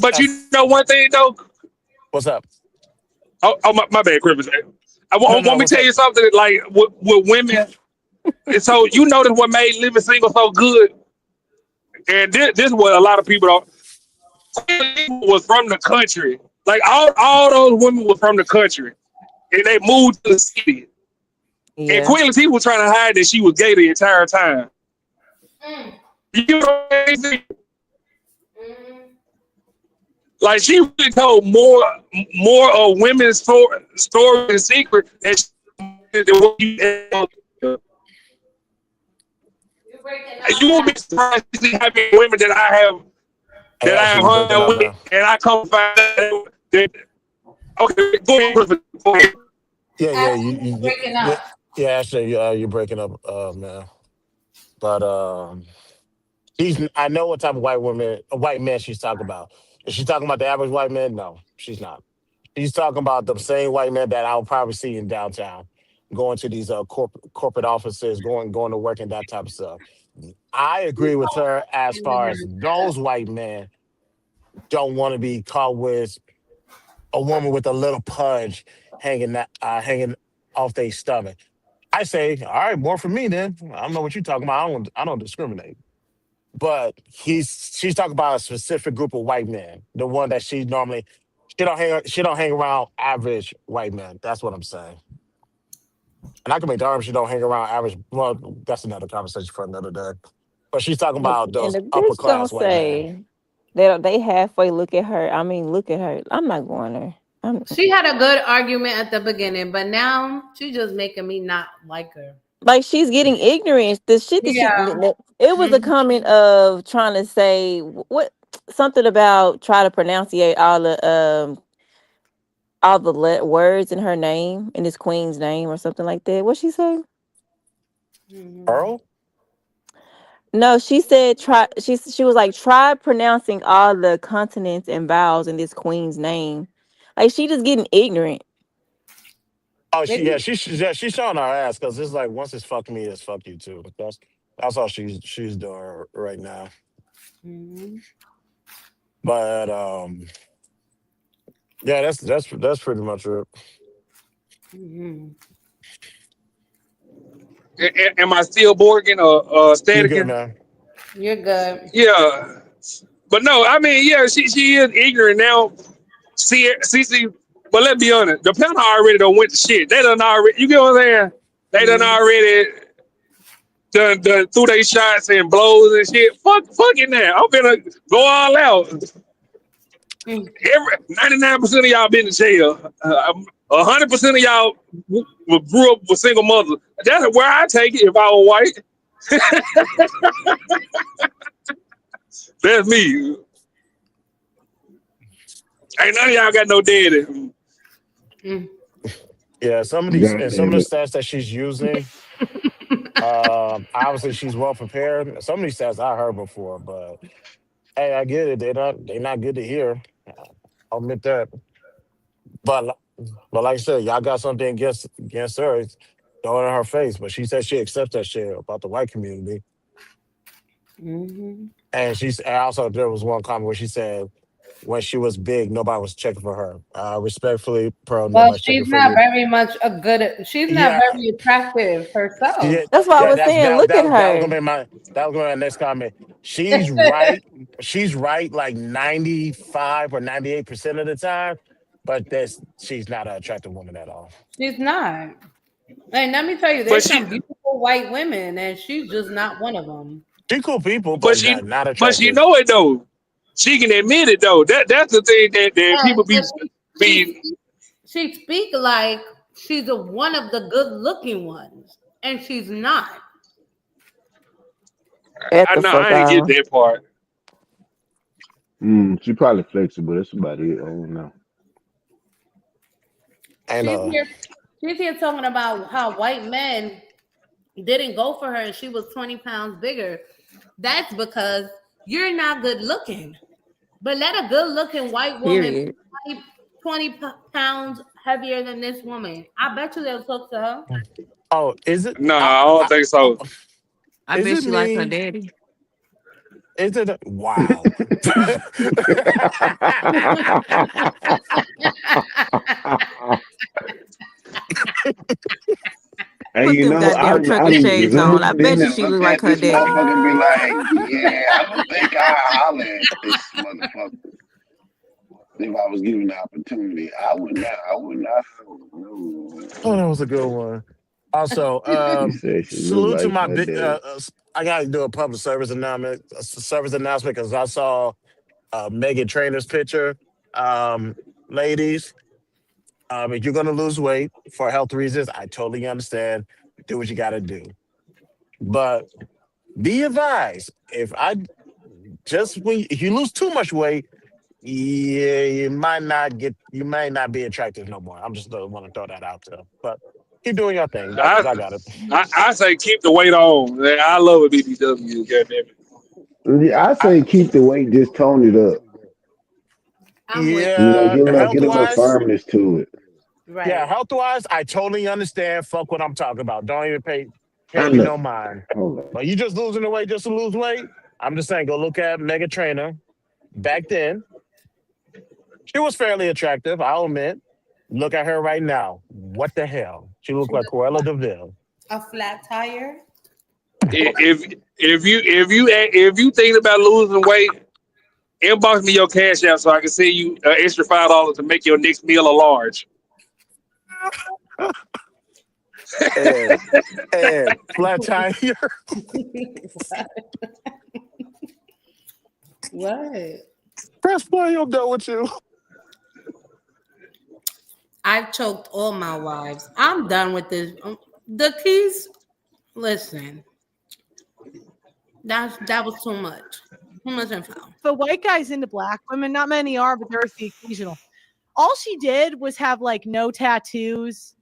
but you know one thing though. What's up? Oh, my bad, Chris. Want me to tell you something? Like with women, and so you notice what made living single so good. And this is what a lot of people don't. Queen was from the country. Like all those women were from the country, and they moved to the city. Yeah. And Queen Latifah was trying to hide that she was gay the entire time. You know what I mean? Like she really told more of women's story and secret than what you. You won't be surprised to see how many women that I have hung out with, and I come find out that. Okay, go ahead. Yeah, you breaking up. Yeah, actually, you're breaking up, man. But I know what type of white man she's talking about. Is she talking about the average white man? No, she's not. She's talking about the same white man that I'll probably see in downtown, going to these corporate offices, going to work and that type of stuff. I agree with her as far as those white men don't want to be caught with a woman with a little pudge hanging off their stomach. I say, all right, more for me then. I don't know what you're talking about. I don't discriminate. But she's talking about a specific group of white men, the one that she don't hang around average white men. That's what I'm saying. And I can make the argument she don't hang around average. Well, that's another conversation for another day. But she's talking about those upper class white men. They halfway look at her. I mean, look at her. I'm not going there. She had a good argument at the beginning, but now she's just making me not like her. Like she's getting ignorant. The shit that she Yeah. it was a comment of trying to say what something about try to pronunciate all the words in her name in this queen's name or something like that. What she say? Pearl? No, she said try. She was like try pronouncing all the consonants and vowels in this queen's name. Like she just getting ignorant. Oh, she's showing her ass because it's like once it's fuck me, it's fuck you too. That's all she's doing right now. But yeah, that's pretty much it. Am I still Borging or You good, staticing? man? You're good. Yeah, but no, I mean, yeah, she is ignorant now. See, but let's be honest, the panel already done went to shit. They done already, you get what I'm saying? They done already done threw their shots and blows and shit. Fuck it now. I'm gonna go all out. 99% of y'all been in jail. 100% of y'all grew up with single mothers. That's where I take it if I was white. That's me. Ain't none of y'all got no daddy. Yeah, some of the stats that she's using, obviously she's well prepared. Some of these stats I heard before, but hey, I get it. They're not good to hear. I'll admit that. But but like I said, y'all got something against her, throw it in her face. But she said she accepts that shit about the white community. And also there was one comment where she said when she was big, nobody was checking for her. Respectfully, Pearl, Well, nobody's checking she's for not you. very much a good. She's not Yeah, very attractive herself. yeah, That's why I was saying, look at that was her. gonna be my next comment. She's right. She's right like 95 or 98% of the time, but she's not an attractive woman at all. She's not. And let me tell you, But there's she, some beautiful white women, and she's just not one of them. She cool people, but but she, not but she attractive. know it though. She can admit it though. That's the thing that people But be. she speak like she's one of the good looking ones, and she's not. At I the know fuck I ain't get on. that part. She probably flexible. That's about it. I don't know. And She's here. She's here talking about how white men didn't go for her, and she was 20 pounds bigger. That's because you're not good looking. But let a good looking white woman Period. be 20 pounds heavier than this woman. I bet you they'll talk to her. oh, is it? No, I don't think so. I Is bet it she like her me? daddy. Is it? Wow. And Put you them know, goddamn trucker I'm shades on. I zoomed bet in you and she look look like at her this daddy. motherfucker and be like, yeah, I don't think I holler at this motherfucker. If I was given the opportunity, I would not. I would not. No. Oh, that was a good one. Also, She said she looked salute to like my her big. daddy. I got to do a public service announcement because I saw Megan Trainor's picture. Ladies, if you're gonna lose weight for health reasons, I totally understand. Do what you got to do, but be advised if you lose too much weight, yeah, you might not be attractive no more. I'm just want to throw that out there, but keep doing your thing. I, I got it. I say keep the weight on. I love a BBW. Goddamn it. Yeah, I say keep the weight, just tone it up. I'm with You know, Yeah, get health a little wise, firmness to it. you. yeah, Right. health wise, I totally understand. Fuck what I'm talking about. Don't even pay I me know. no mind. Hold on. But you just losing the weight just to lose weight. I'm just saying, go look at Mega Trainer. Back then, she was fairly attractive. I'll admit. Look at her right now. What the hell? She looks like Cruella Deville. A flat tire. If you think about losing weight, inbox me your cash app so I can send you an extra $5 to make your next meal a large. And flat tire. What? Press play. I'm done with you. I've choked all my wives. I'm done with this. The keys. Listen, that was too much. Too much info. The white guys into black women, not many are, but there's the occasional. All she did was have like no tattoos,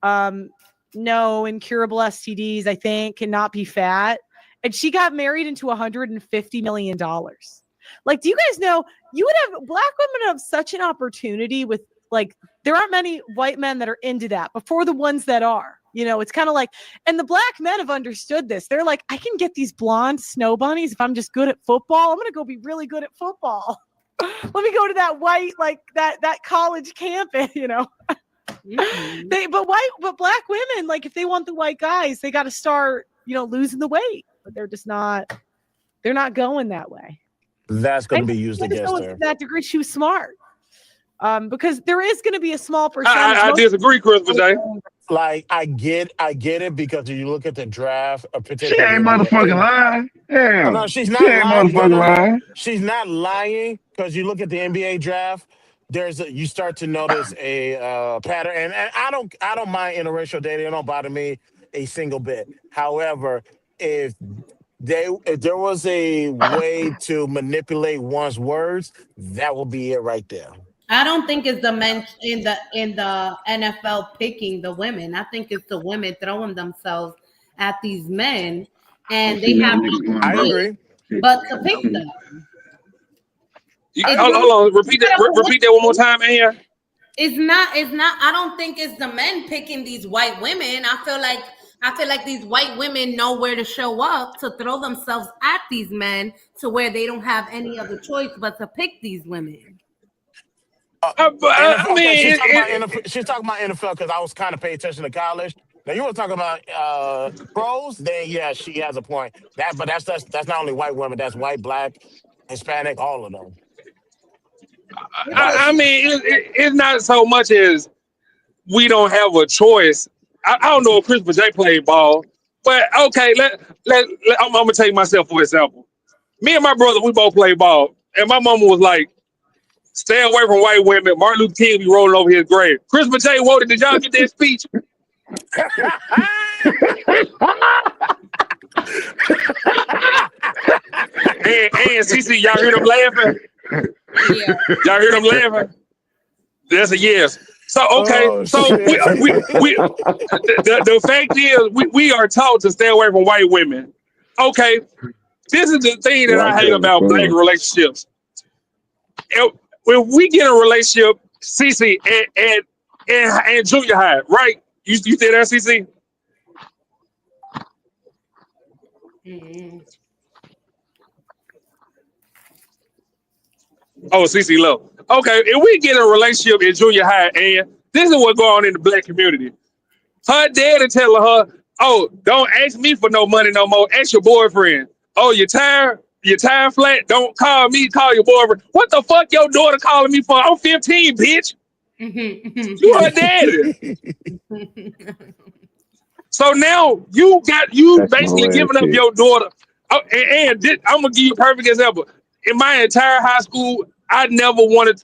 no incurable STDs, I think, cannot be fat. And she got married into $150 million. Like, do you guys know you would have black women have such an opportunity with like, there aren't many white men that are into that, but for the ones that are, you know, it's kind of like, and the black men have understood this. They're like, I can get these blonde snow bunnies if I'm just good at football. I'm going to go be really good at football. Let me go to that white, like that college campus, you know. Mm-hmm. But black women, like if they want the white guys, they got to start, you know, losing the weight. But they're not going that way. That's going to be used against her. To that degree, she was smart. Because there is going to be a small percentage. I disagree, Christopher J. Like I get it because if you look at the draft, she ain't motherfucking lying. Damn. No, she's not she ain't lying. motherfucking lying. She's not lying because you look at the NBA draft. You start to notice a pattern, and I don't mind interracial dating. It don't bother me a single bit. However, if there was a way to manipulate one's words, that will be it right there. I don't think it's the men in the NFL picking the women. I think it's the women throwing themselves at these men, and they have I agree. But to pick them. Hold on. Repeat that one more time, Ann. It's not. I don't think it's the men picking these white women. I feel like these white women know where to show up to throw themselves at these men to where they don't have any other choice but to pick these women. She's talking about NFL because I was kind of paying attention to college. Now you want to talk about pros? Then yeah, she has a point. But that's not only white women. That's white, black, Hispanic, all of them. I mean, it's not so much as we don't have a choice. I don't know if Christopher J played ball, but okay, I'm gonna take myself for example. Me and my brother, we both played ball, and my mama was like, "Stay away from white women." Martin Luther King be rolling over his grave. Christopher J Woden, did y'all get that speech? and CC, y'all hear them laughing? Yeah. Y'all hear them laughing? That's a yes. So okay, the fact is we are taught to stay away from white women. Okay, this is the thing that I hate about black relationships. When we get a relationship, CC, and junior high, right? You say that, CC? Mm-hmm. Oh, CC low. Okay, if we get a relationship in junior high, and this is what's going on in the black community. Her daddy telling her, "Oh, don't ask me for no money no more. Ask your boyfriend. Oh, you're tired? You're tired flat? Don't call me. Call your boyfriend. What the fuck your daughter calling me for? I'm 15, bitch. You her daddy." So now you basically giving up your daughter. Oh, and I'm gonna give you a perfect example. In my entire high school, I never wanted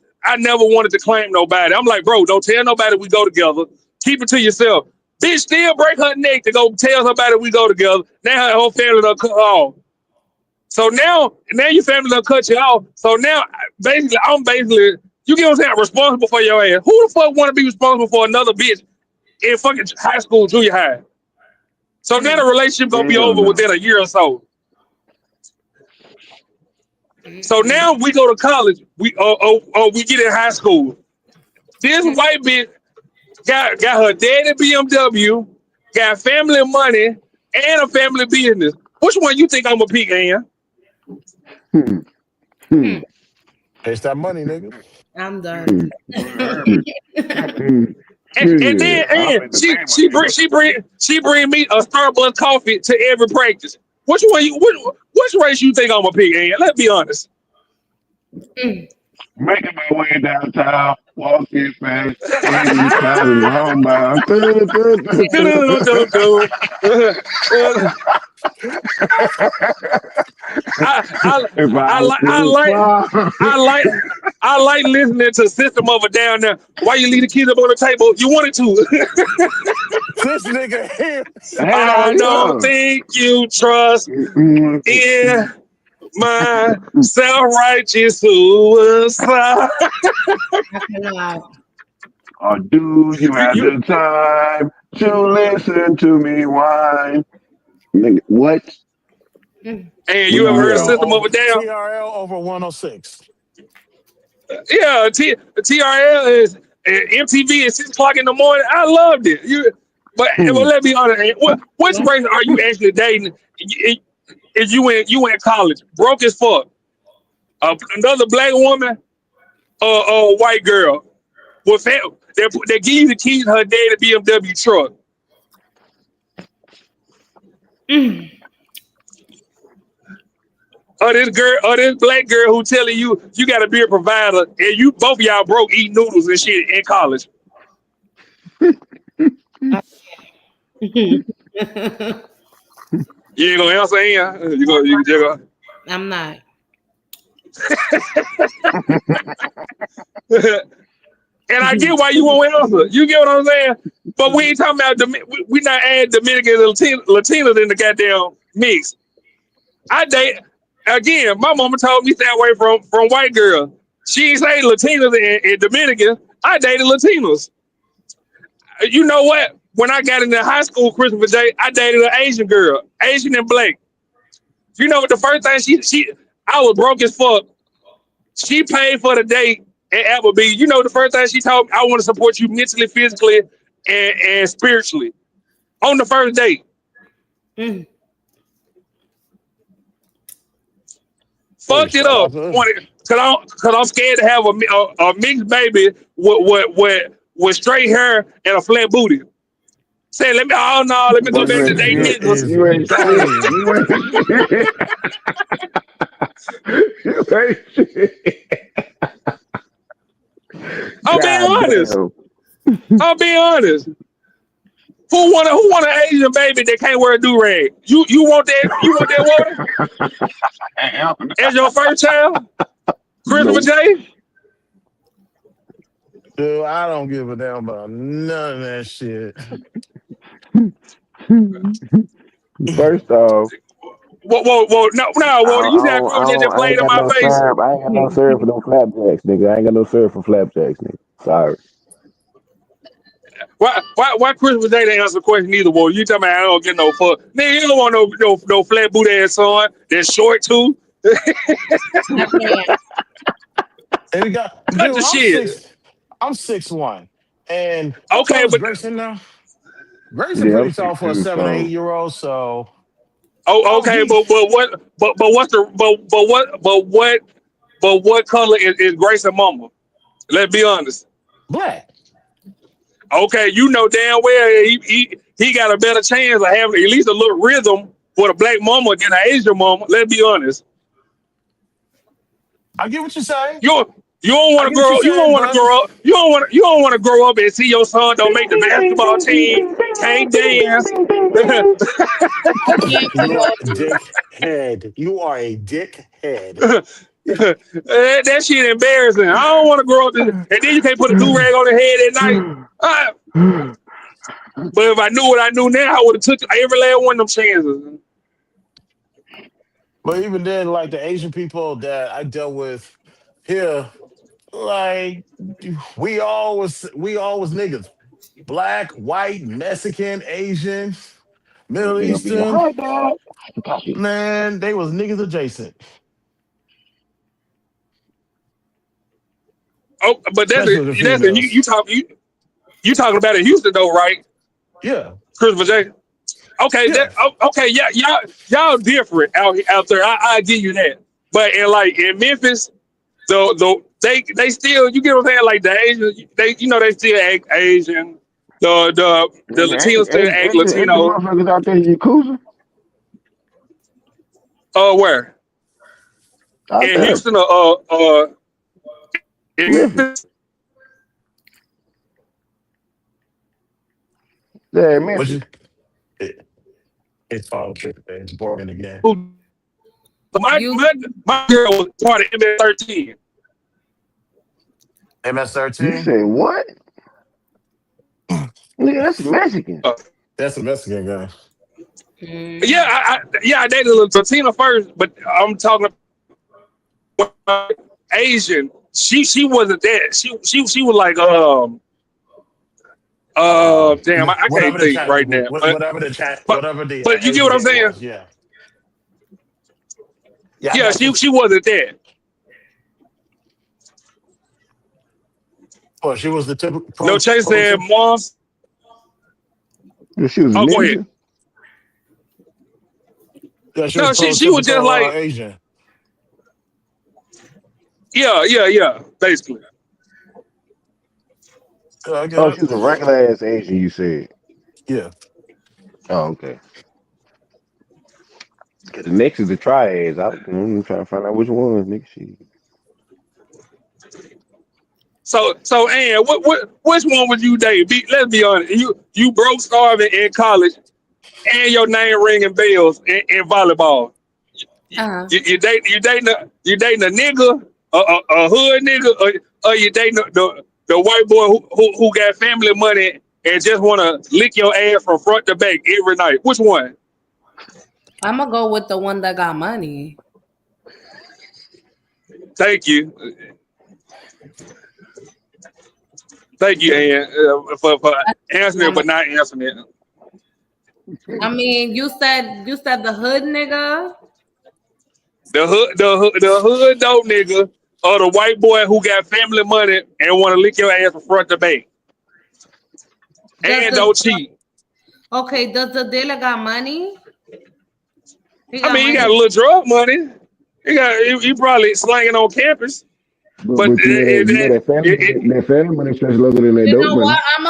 to claim nobody. I'm like, bro, don't tell nobody we go together. Keep it to yourself. Bitch still break her neck to go tell somebody we go together. Now her whole family done cut off. So now your family done cut you off. So now I'm basically, you get what I'm saying, responsible for your ass. Who the fuck want to be responsible for another bitch in fucking high school, junior high? So now the relationship gonna be over within a year or so. So now we go to college. We get in high school. This white bitch got her daddy BMW, got family money, and a family business. Which one you think I'm gonna pick, Ann? It's that money, nigga. I'm done. And then she bring me a Starbucks coffee to every practice. Which race you think I'm gonna pick, Ann? Let's be honest. Making my way downtown, walking fast, in the cloud in the homebound. If I I like I could like fly. I like I like listening to System of a Down there. Why you leave the keys up on the table? You wanted to. This nigga here. I Hell don't yeah. think you trust in my self-righteous suicide. I cannot. Or do you have You, the time to listen to me whine? Nigga, what? Mm. and What you ever you heard of yell? System of a Down? TRL over 106. Yeah, TRL is MTV at 6 o'clock in the morning. I loved it. But let's be honest. Which race are you actually dating? If you in college, broke as fuck, another black woman or a white girl with they give you the keys to her daddy BMW truck. Or this black girl who telling you you got to be a provider, and you both of y'all broke eating noodles and shit in college. You ain't gonna answer, Ian. You just gonna. I'm not. And I get why you won't answer. You get what I'm saying? But we ain't talking about we not adding Dominicans and Latinos in the goddamn mix. I date again. My mama told me stay away from white girls. She ain't say Latinos and Dominicans. I dated Latinos. You know what? When I got into high school, Christopher J, I dated an Asian girl, Asian and black. You know what? The first thing I was broke as fuck. She paid for the date at Applebee's. You know the first thing she told me, I want to support you mentally, physically, and spiritually on the first date. Mm. Fucked it up. Cause I'm scared to have a mixed baby with straight hair and a flat booty. Say, let me go back to You dating ain't niggas. shit. You ain't shit. You ain't shit. I'm being God honest. damn. I'm being honest. Who want an Asian baby that can't wear a do-rag? You want that? You want that woman as your first child? Christopher Nope. J? Dude, I don't give a damn about none of that shit. First off, no. You see how Christopher J just I ain't played in got my no face? syrup. I ain't got no syrup for them flapjacks, nigga. I ain't got no syrup for flapjacks, nigga. Sorry. Why Christopher J didn't answer the question either? Well, you talking about I don't get no fuck. Nigga, you don't want no flat boot ass son that's short too. I can't. And it got, Cut dude, the shit. I'm 6'1". And how Okay, tall is but Grayson now? Grayson Yeah, I'm pretty tall for a 6'2", 7 or 8 so year old, so okay, he's but what color is Grayson mama? Let's be honest. black. Okay, you know damn well he got a better chance of having at least a little rhythm with a black mama than an Asian mama. Let's be honest. I get what you're saying. You don't want I to get what you're grow. You don't saying, want to but grow up. You don't want to grow up and see your son don't make the basketball team, can't dance. I can't you grow are up. a dickhead. You are a dickhead. That shit embarrassing. I don't want to grow up, and then you can't put a do rag on the head at night. But if I knew what I knew now, I would have took every last one of them chances. But even then, like the Asian people that I dealt with here, like we all was niggas. Black, white, Mexican, Asian, Middle nigga be Eastern. hi, dad. Man, they was niggas adjacent. Oh, but Especially the females. you talking about in Houston though, right? Yeah. Christopher J. Okay, Yeah. okay, yeah, y'all different out there. I give you that. But in Memphis, they still, you get what I'm saying? Like the Asian, they still act Asian. The Latinos still act Ain't the Latino. motherfuckers out there in Yakuza? Where? Out In there. Houston or Memphis. Yeah, What's Memphis. you? It's all it's boring again. You My girl was part of MS-13. You MS-13. say what? Nigga, that's Mexican. That's a Mexican guy. I dated Latina first, but I'm talking about Asian. She wasn't that. She was like damn, I can't Whatever the think chat, right now. But whatever the but you get Asian what I'm game saying? was. Yeah, yeah, I Yeah, got you. she wasn't that. Oh, she was the typical No Chase said prototypical. moms. Yeah, she was a Oh, go ahead. ninja. Yeah, she was No, she was just prototypical like Asian. yeah, basically. Yeah, I get Oh, it. she was a regular ass Asian, you said. Yeah. Oh, okay. The next is the triads. I'm trying to find out which one, nigga. She. So Ann, which one would you date? Let's be honest. You broke starving in college and your name ringing bells in volleyball. You dating a nigga, a hood nigga, or you dating the white boy who got family money and just want to lick your ass from front to back every night. Which one? I'm gonna go with the one that got money. Thank you, Ann, for answering it but not answering it. I mean, you said the hood nigga. The hood dope nigga or the white boy who got family money and want to lick your ass from front to back Does and the don't cheat. Okay, does the dealer got money? He I got mean, he got money. a little drug money. He probably slanging on campus, but But that family money stretch longer than that You dope know what? money. I'm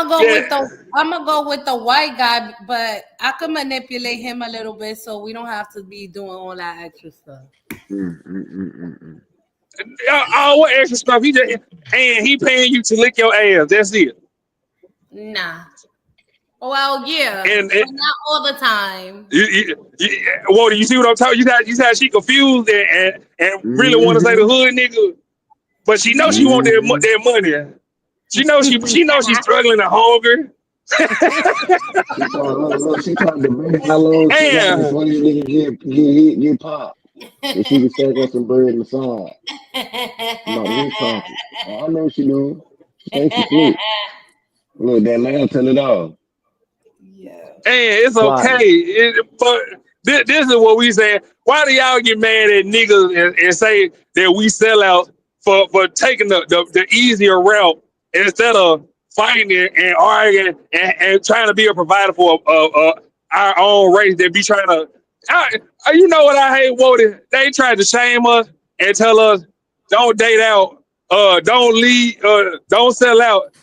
gonna go with the white guy, but I can manipulate him a little bit so we don't have to be doing all that extra stuff. all what extra stuff he paying you to lick your ass. That's it. Nah. Well, yeah, And but not all the time. Well, you see what I'm talking? You got she confused and really want to say the hood nigga, but she knows she want that money. She knows she's struggling to hunger. She trying to debate how long she got And before this nigga get popped. And she can stack up some bread in the side. No, his pocket. I know what she doing. She thinks she slick. Look, that man tell it all. Hey, it's Plotting. okay. But this is what we saying. Why do y'all get mad at niggas and say that we sell out for taking the easier route instead of fighting and arguing and trying to be a provider for our own race that be trying to. You know what I hate, Woody? They tried to shame us and tell us don't date out, don't leave, don't sell out,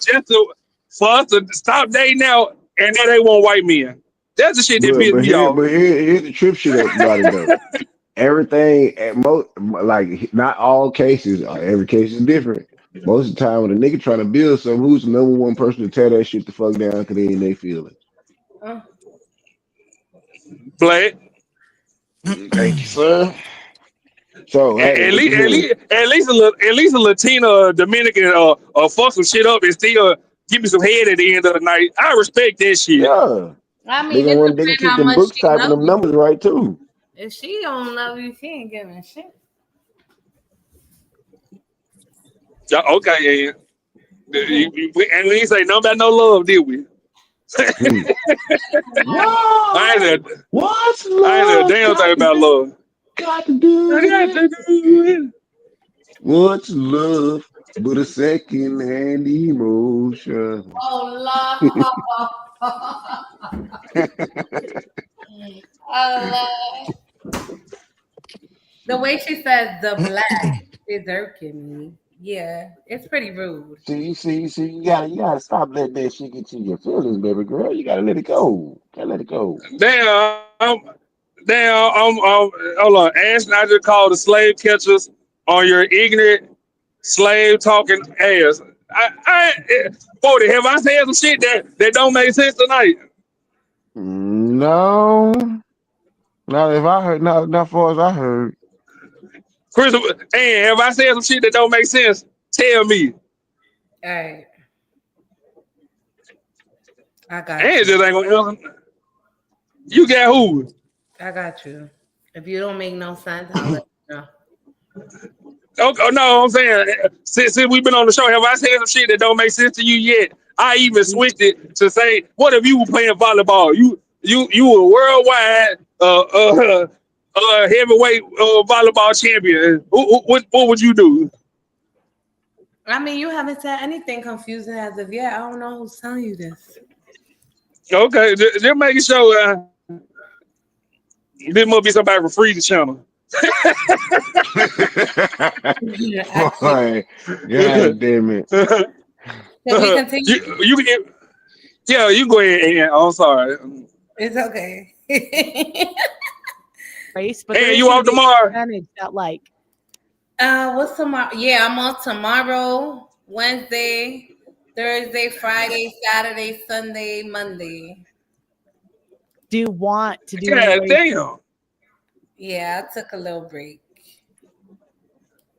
for us to stop dating out, and then they want white men. That's the shit that But pissed but me here off. but here's the trip shit about it though. Everything at most, like not all cases, every case is different. Most of the time when a nigga trying to build something, who's the number one person to tear that shit the fuck down because they ain't they feelings? Black. Thank you, sir. So hey, At look at here. least a Latina, Dominican, fuck some shit up and still give me some head at the end of the night. I respect that shit. Yeah. I They mean, gonna it run, they gonna depends keep how them much books she typing loves them you. numbers right too. If she don't love you, she ain't giving shit. Yeah, okay, and we ain't say nothing about no love, did we? I What? ain't What's a love damn thing about love. got to do I with got it? to do it. What's love but a second-hand emotion? Oh Lord. Oh Lord. The way she says the black is irking me. Yeah, it's pretty rude. See, you gotta stop letting that shit get to your feelings, baby girl. You gotta let it go. Gotta let it go. Damn, hold on. Ash, I just called the slave catchers on your ignorant slave talking ass. Forty, have I said some shit that don't make sense tonight? No, not if I heard, not far as I heard. Christopher, and have I said some shit that don't make sense? Tell me. All right, I got And you. just ain't gonna answer. You got who? I got you. If you don't make no sense, I'll let you know. Oh, no, I'm saying since we've been on the show, have I said some shit that don't make sense to you yet? I even switched it to say, what if you were playing volleyball? You were worldwide heavyweight volleyball champion. What would you do? I mean, you haven't said anything confusing as of yet. I don't know who's telling you this. Okay, just making sure. This must be somebody from Freedom Channel. Boy, God damn it. Can we continue? You can, yeah, you go ahead. And I'm sorry. It's okay. Race, but And you off tomorrow? That like. What's tomorrow? Yeah, I'm off tomorrow, Wednesday, Thursday, Friday, Saturday, Sunday, Monday. Do you want to do? God damn. Yeah, I took a little break.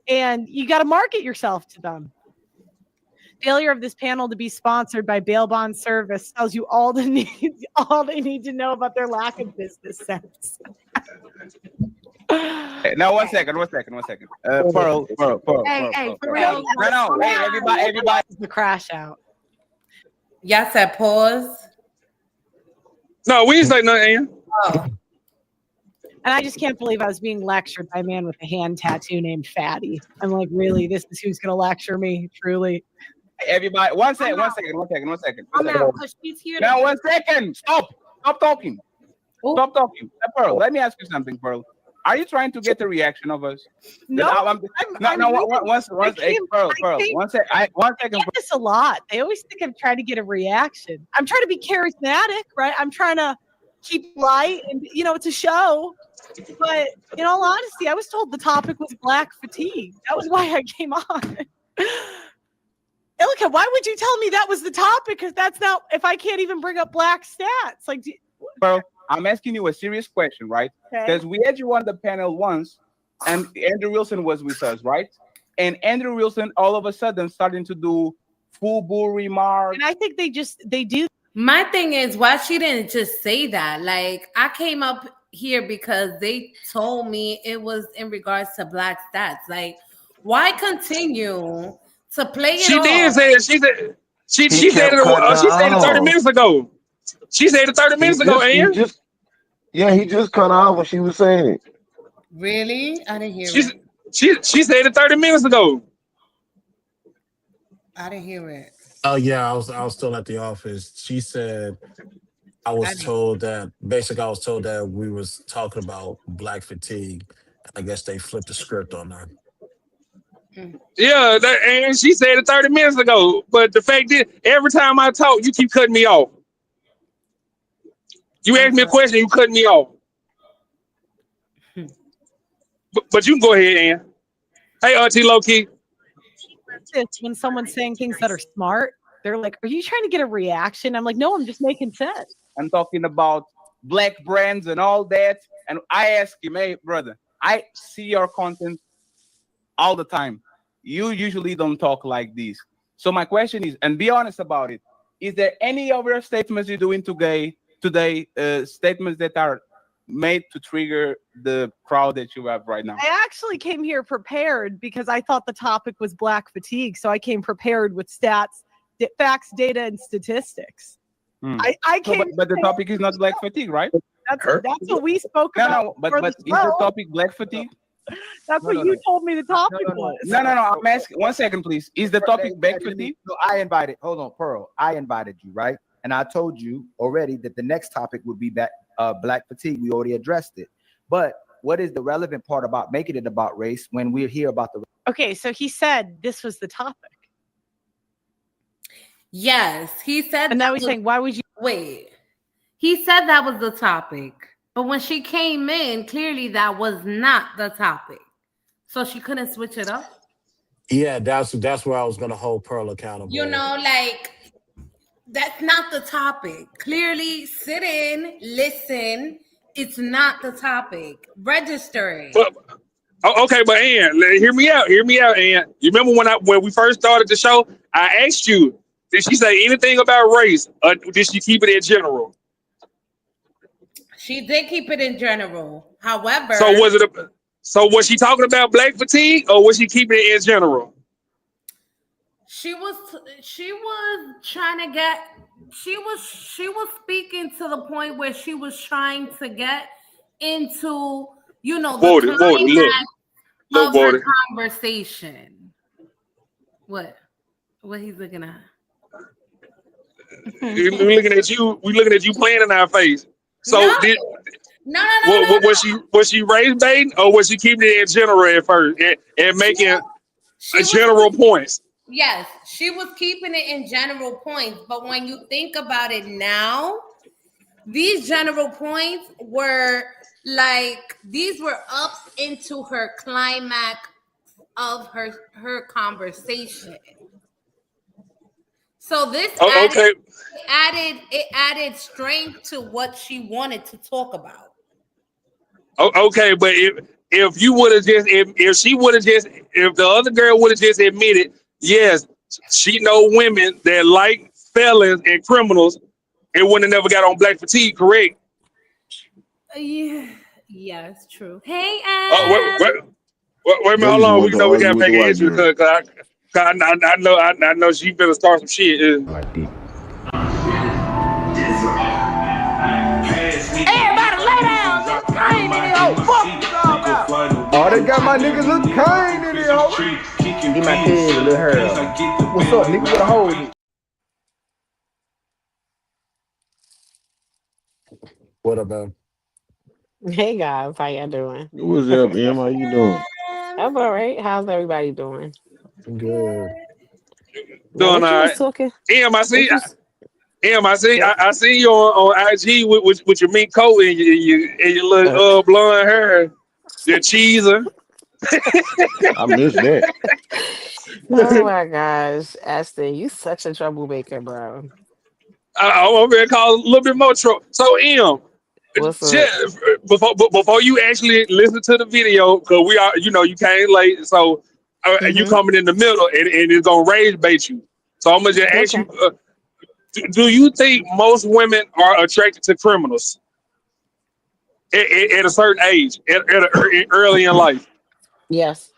And you got to market yourself to them. Failure of this panel to be sponsored by Bail Bond Service tells you all they need to know about their lack of business sense. Hey, now, one second. Pearl. Hey, for real. No, hey, everybody. The crash out. Y'all said pause. No, we didn't say nothing. Oh. And I just can't believe I was being lectured by a man with a hand tattoo named Fatty. I'm like, really? This is who's going to lecture me? Truly? Everybody, one second. I'm out, 'cause she's here. Now, 1 second. Stop talking. Ooh. Stop talking. Pearl, let me ask you something, Pearl. Are you trying to get the reaction of us? No. Pearl. One second. I get this a lot. They always think I'm trying to get a reaction. I'm trying to be charismatic, right? I'm trying to keep light, and it's a show. But in all honesty, I was told the topic was black fatigue. That was why I came on. Ilka, why would you tell me that was the topic? Because that's not, if I can't even bring up black stats. Like, Pearl, I'm asking you a serious question, right? Because Okay. we had you on the panel once, and Andrew Wilson was with us, right? And Andrew Wilson all of a sudden starting to do full bull remarks. And I think they do. My thing is, why she didn't just say that? Like, I came up here because they told me it was in regards to black stats. Like, why continue to play it She off? did say it. She said it 30 minutes ago. She said it 30 minutes ago, and he just cut off when she was saying it. Really? I didn't hear it. She said it 30 minutes ago. I didn't hear it. Oh yeah, I was still at the office. She said I was told that we was talking about black fatigue. I guess they flipped the script on that. Yeah, and she said it 30 minutes ago. But the fact is, every time I talk, you keep cutting me off. You ask me a question, you cut me off. But you can go ahead, Ann. Hey, Auntie Low-Key. When someone's saying things that are smart, they're like, are you trying to get a reaction? I'm like, no, I'm just making sense. I'm talking about black brands and all that. And I ask him, hey, brother, I see your content all the time. You usually don't talk like this. So my question is, and be honest about it, is there any other statements you're doing today, statements that are made to trigger the crowd that you have right now? I actually came here prepared because I thought the topic was black fatigue. So I came prepared with stats, facts, data, and statistics. I came, but the topic is not black fatigue, right? That's what we spoke about. No, but is the topic black fatigue? That's what you told me the topic was. No. I'm asking. 1 second, please. Is the topic black fatigue? So I invited. Hold on, Pearl. I invited you, right? And I told you already that the next topic would be black fatigue. We already addressed it. But what is the relevant part about making it about race when we're here about the? Okay, so he said this was the topic. Yes, he said. And now he's saying, why would you wait? He said that was the topic, but when she came in, clearly that was not the topic, so she couldn't switch it up. Yeah, that's where I was gonna hold Pearl accountable. You know, like that's not the topic. Clearly, sit in, listen. It's not the topic. Register it. But, okay, but Ann, hear me out. Hear me out, Ann. You remember when we first started the show? I asked you, did she say anything about race, or did she keep it in general? She did keep it in general. However, So was she talking about black fatigue, or was she keeping it in general? she was trying to get she was speaking to the point where she was trying to get into the climax of her conversation. What he's looking at? We looking at you playing in our face. So No. was she race baiting, or was she keeping it in general at first and making general points? Yes, she was keeping it in general points, but when you think about it now, these general points were these were up into her climax of her conversation. So this added strength to what she wanted to talk about. Okay, but if you would have just if the other girl would have just admitted, yes, she know women that like felons and criminals, it wouldn't have never got on black fatigue, correct? Yeah, it's true. Hey, wait a minute, hold on. We gotta make an entry because I know she better start some shit. Everybody lay down, look Kane in here, oh, fuck you all about. Oh, they got my niggas look Kane in here, oh. Get my kid a little hair. What's up, nigga? What a hold it? What about? Hey guys, how y'all doing? What's up, Em? How you doing? I'm all right. How's everybody doing? Good. Now, Doing what you all was right. talking? I see you on IG with your mink coat and your little blonde hair, your cheeser. I missed that. Oh my gosh, Aston, you such a troublemaker, bro. I'm gonna call a little bit more trouble. So, What's up? just before you actually listen to the video, because we are, you came late, so you Mm-hmm. coming in the middle, and it's gonna rage bait you. So I'm gonna just ask Okay. you: do you think most women are attracted to criminals at a certain age, early in life? Yes.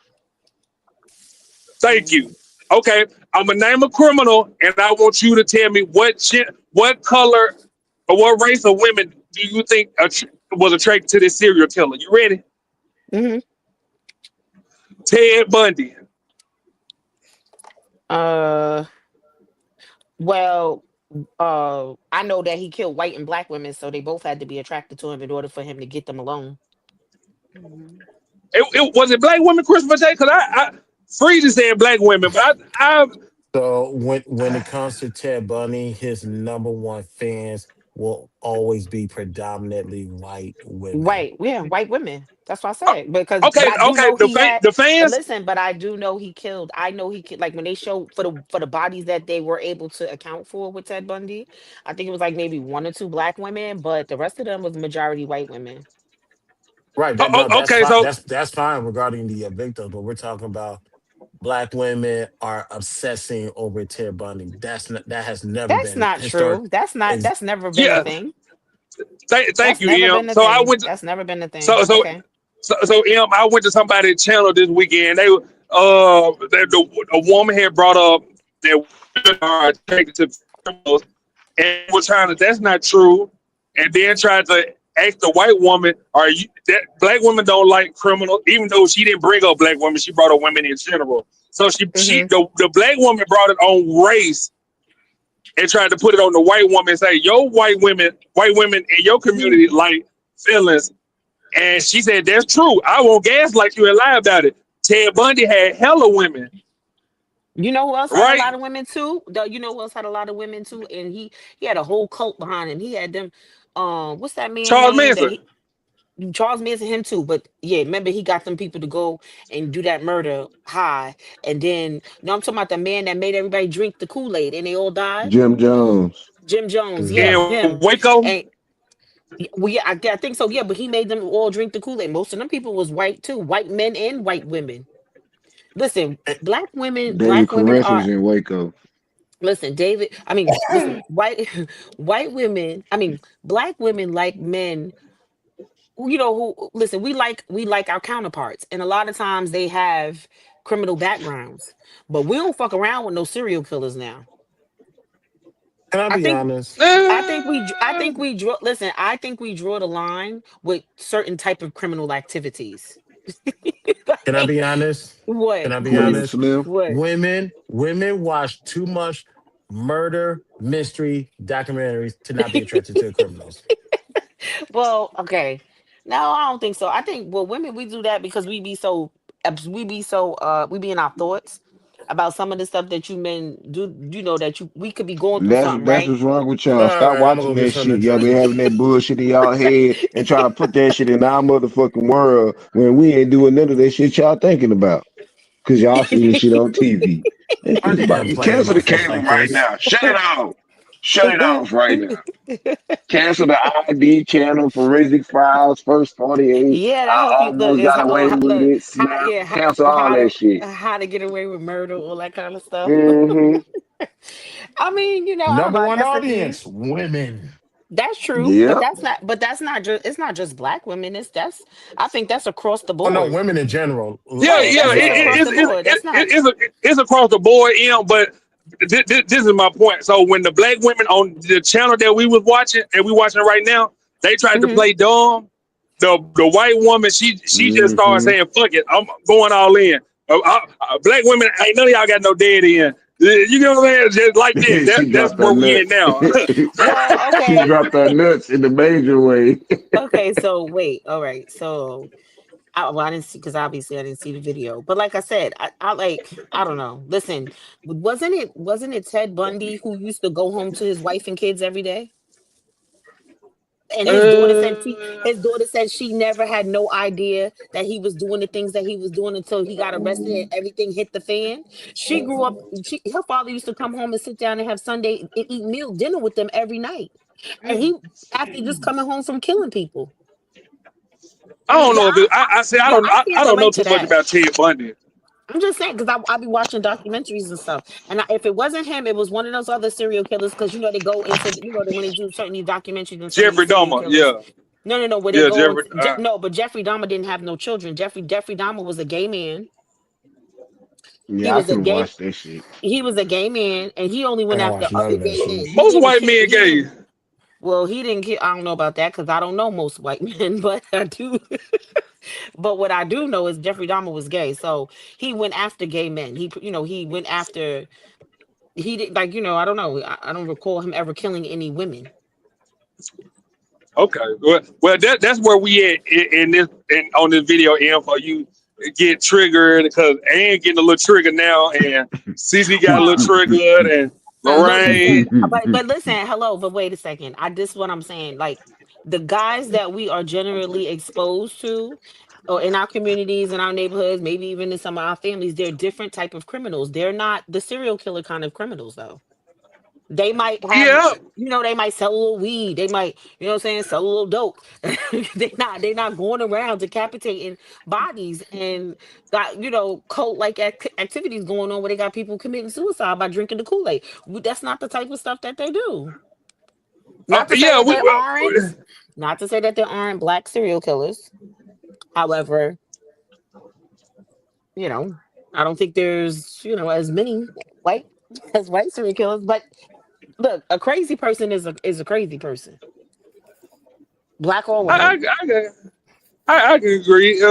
Thank you. Okay, I'm gonna name a criminal, and I want you to tell me what color or what race of women do you think was attracted to this serial killer? You ready? Mm-hmm. Ted Bundy. Uh, well, I know that he killed white and black women, so they both had to be attracted to him in order for him to get them alone. It was it black women Christopher J? Because I Freezy said black women, but I So when it comes to Ted Bundy, his number one fans will always be predominantly white women. Right, yeah, white women. That's what I said. But okay, I do know he had. the But fans. listen, but I do know he killed. I know he killed. Like when they showed for the bodies that they were able to account for with Ted Bundy, I think it was like maybe one or two black women, but the rest of them was majority white women. Right. That no, that's Okay, fine. so That's fine regarding the victims, but we're talking about black women are obsessing over Ted Bundy. That has never That's been not historic. true. That's not. Ex- that's never been a yeah, thing. thank That's you, never Em. been a So I thing. went to, That's never been a thing. so so Okay. so Em, I went to somebody's channel this weekend. The woman had brought up that women are attracted to criminals, and was trying to that's not true, and then tried to ask the white woman, "Are you that black women don't like criminals?" Even though she didn't bring up black women, she brought up women in general. So Mm-hmm. the black woman brought it on race and tried to put it on the white woman and say, "Your white women in your community like feelings." And she said, "That's true. I won't gaslight you and lie about it. Ted Bundy had hella women, You know who else had a right? lot of women too? You know who else had a lot of women too? And he had a whole cult behind him. He had them. What's that man Charles name that Manson. he? Charles Manson, him too. But yeah, remember he got them people to go and do that murder high, and then no, I'm talking about the man that made everybody drink the Kool-Aid and they all died. Jim Jones. Jim Jones, yeah, Mhm. In him. Waco. And well, yeah, I think so. Yeah, but he made them all drink the Kool-Aid. Most of them people was white too, white men and white women. Listen, David black women Caress was are. in Waco. Listen, David. I mean, listen, white, white women. I mean, black women like men. Who listen. We like our counterparts, and a lot of times they have criminal backgrounds, but we don't fuck around with no serial killers now. Can I I be think. honest? I think we draw. Listen, I think we draw the line with certain type of criminal activities. Can I be honest? Can What? I be What Flavor is honest? Slim. what? Women watch too much murder mystery documentaries to not be attracted to criminals. Well, okay. No, I don't think so. I think well, women we do that because we be in our thoughts about some of the stuff that you men do. That we could be going through something, That's right? what's wrong with All y'all. Stop right, I'm gonna watching go get that something shit. to Y'all drink. be having that bullshit in y'all head and trying to put that shit in our motherfucking world when we ain't doing none of that shit y'all thinking about. Cause y'all seeing shit on TV. That I shit about can't to play in cancel my the face cable like right this. now. Shut it off. Shut it off right now. Cancel the ID channel, Forensic Files, First 48. Yeah, that I help you look. almost got away with Look, it. how, Snap. yeah, Cancel all how that to shit. how to get away with murder, all that kind of stuff. Mm-hmm. I mean, I don't Number know. I one guess if you audience, women. that's true, but Yep. that's not just it's not just black women. I think that's across the Oh no, board. women in general. Yeah, Yeah, yeah, that's Love across the women. board. That's not. it's across the board, but this is my point. So when the black women on the channel that we was watching and we watching right now, they tried to Mhm. play dumb. The white woman, she just started Mm-hmm. saying, "Fuck it, I'm going all in." Black women, ain't none of y'all got no dead in. You know what I'm saying? Just like that. She That's dropped her where we in nuts. now. Well, She okay, dropped her nuts in the major way. okay. So wait, all right. So I didn't see because obviously I didn't see the video. But like I said, I don't know. Listen, wasn't it Ted Bundy who used to go home to his wife and kids every day? And his daughter said she never had no idea that he was doing the things that he was doing until he got arrested and everything hit the fan. She grew up. Her father used to come home and sit down and have Sunday and eat meal dinner with them every night. And he after just coming home from killing people. I don't Yeah, know if I say yeah, I I can't don't know relate too to much that. about Ted Bundy. I'm just saying because I be watching documentaries and stuff, and if it wasn't him, it was one of those other serial killers. Because they go into when they do certain these documentaries and some of Jeffrey these serial Dahmer, killers. yeah, No, where they yeah, go on. Jeffrey. No, but Jeffrey Dahmer didn't have no children. Jeffrey Dahmer was a gay man. He Yeah, I was a couldn't gay watch that shit. he was a gay man, and he only I went don't after watch none other of that gay shit. men. He Most didn't white kill. men He gay. didn't. Well, he didn't kill. I don't know about that because I don't know most white men, but I do. But what I do know is Jeffrey Dahmer was gay, so he went after gay men. He went after. He did I don't know. I don't recall him ever killing any women. Okay, well that's where we at in this on this video info. You get triggered because Ann getting a little triggered now, and Cece got a little Well, triggered, and but listen, Lorraine. but listen, hello, but wait a second. This is what I'm saying. Like the guys that we are generally exposed to, or in our communities, in our neighborhoods, maybe even in some of our families, they're different type of criminals. They're not the serial killer kind of criminals, though. They might have, Yeah, they might sell a little weed. They might, what I'm saying, sell a little dope. They're not going around decapitating bodies and got, cult like activities going on where they got people committing suicide by drinking the Kool-Aid. That's not the type of stuff that they do. Not to say yeah. that there aren't, not to say that there aren't black serial killers. However, you know, I don't think there's, as many white as white serial killers. But look, a crazy person is a crazy person, black or I white. I can agree.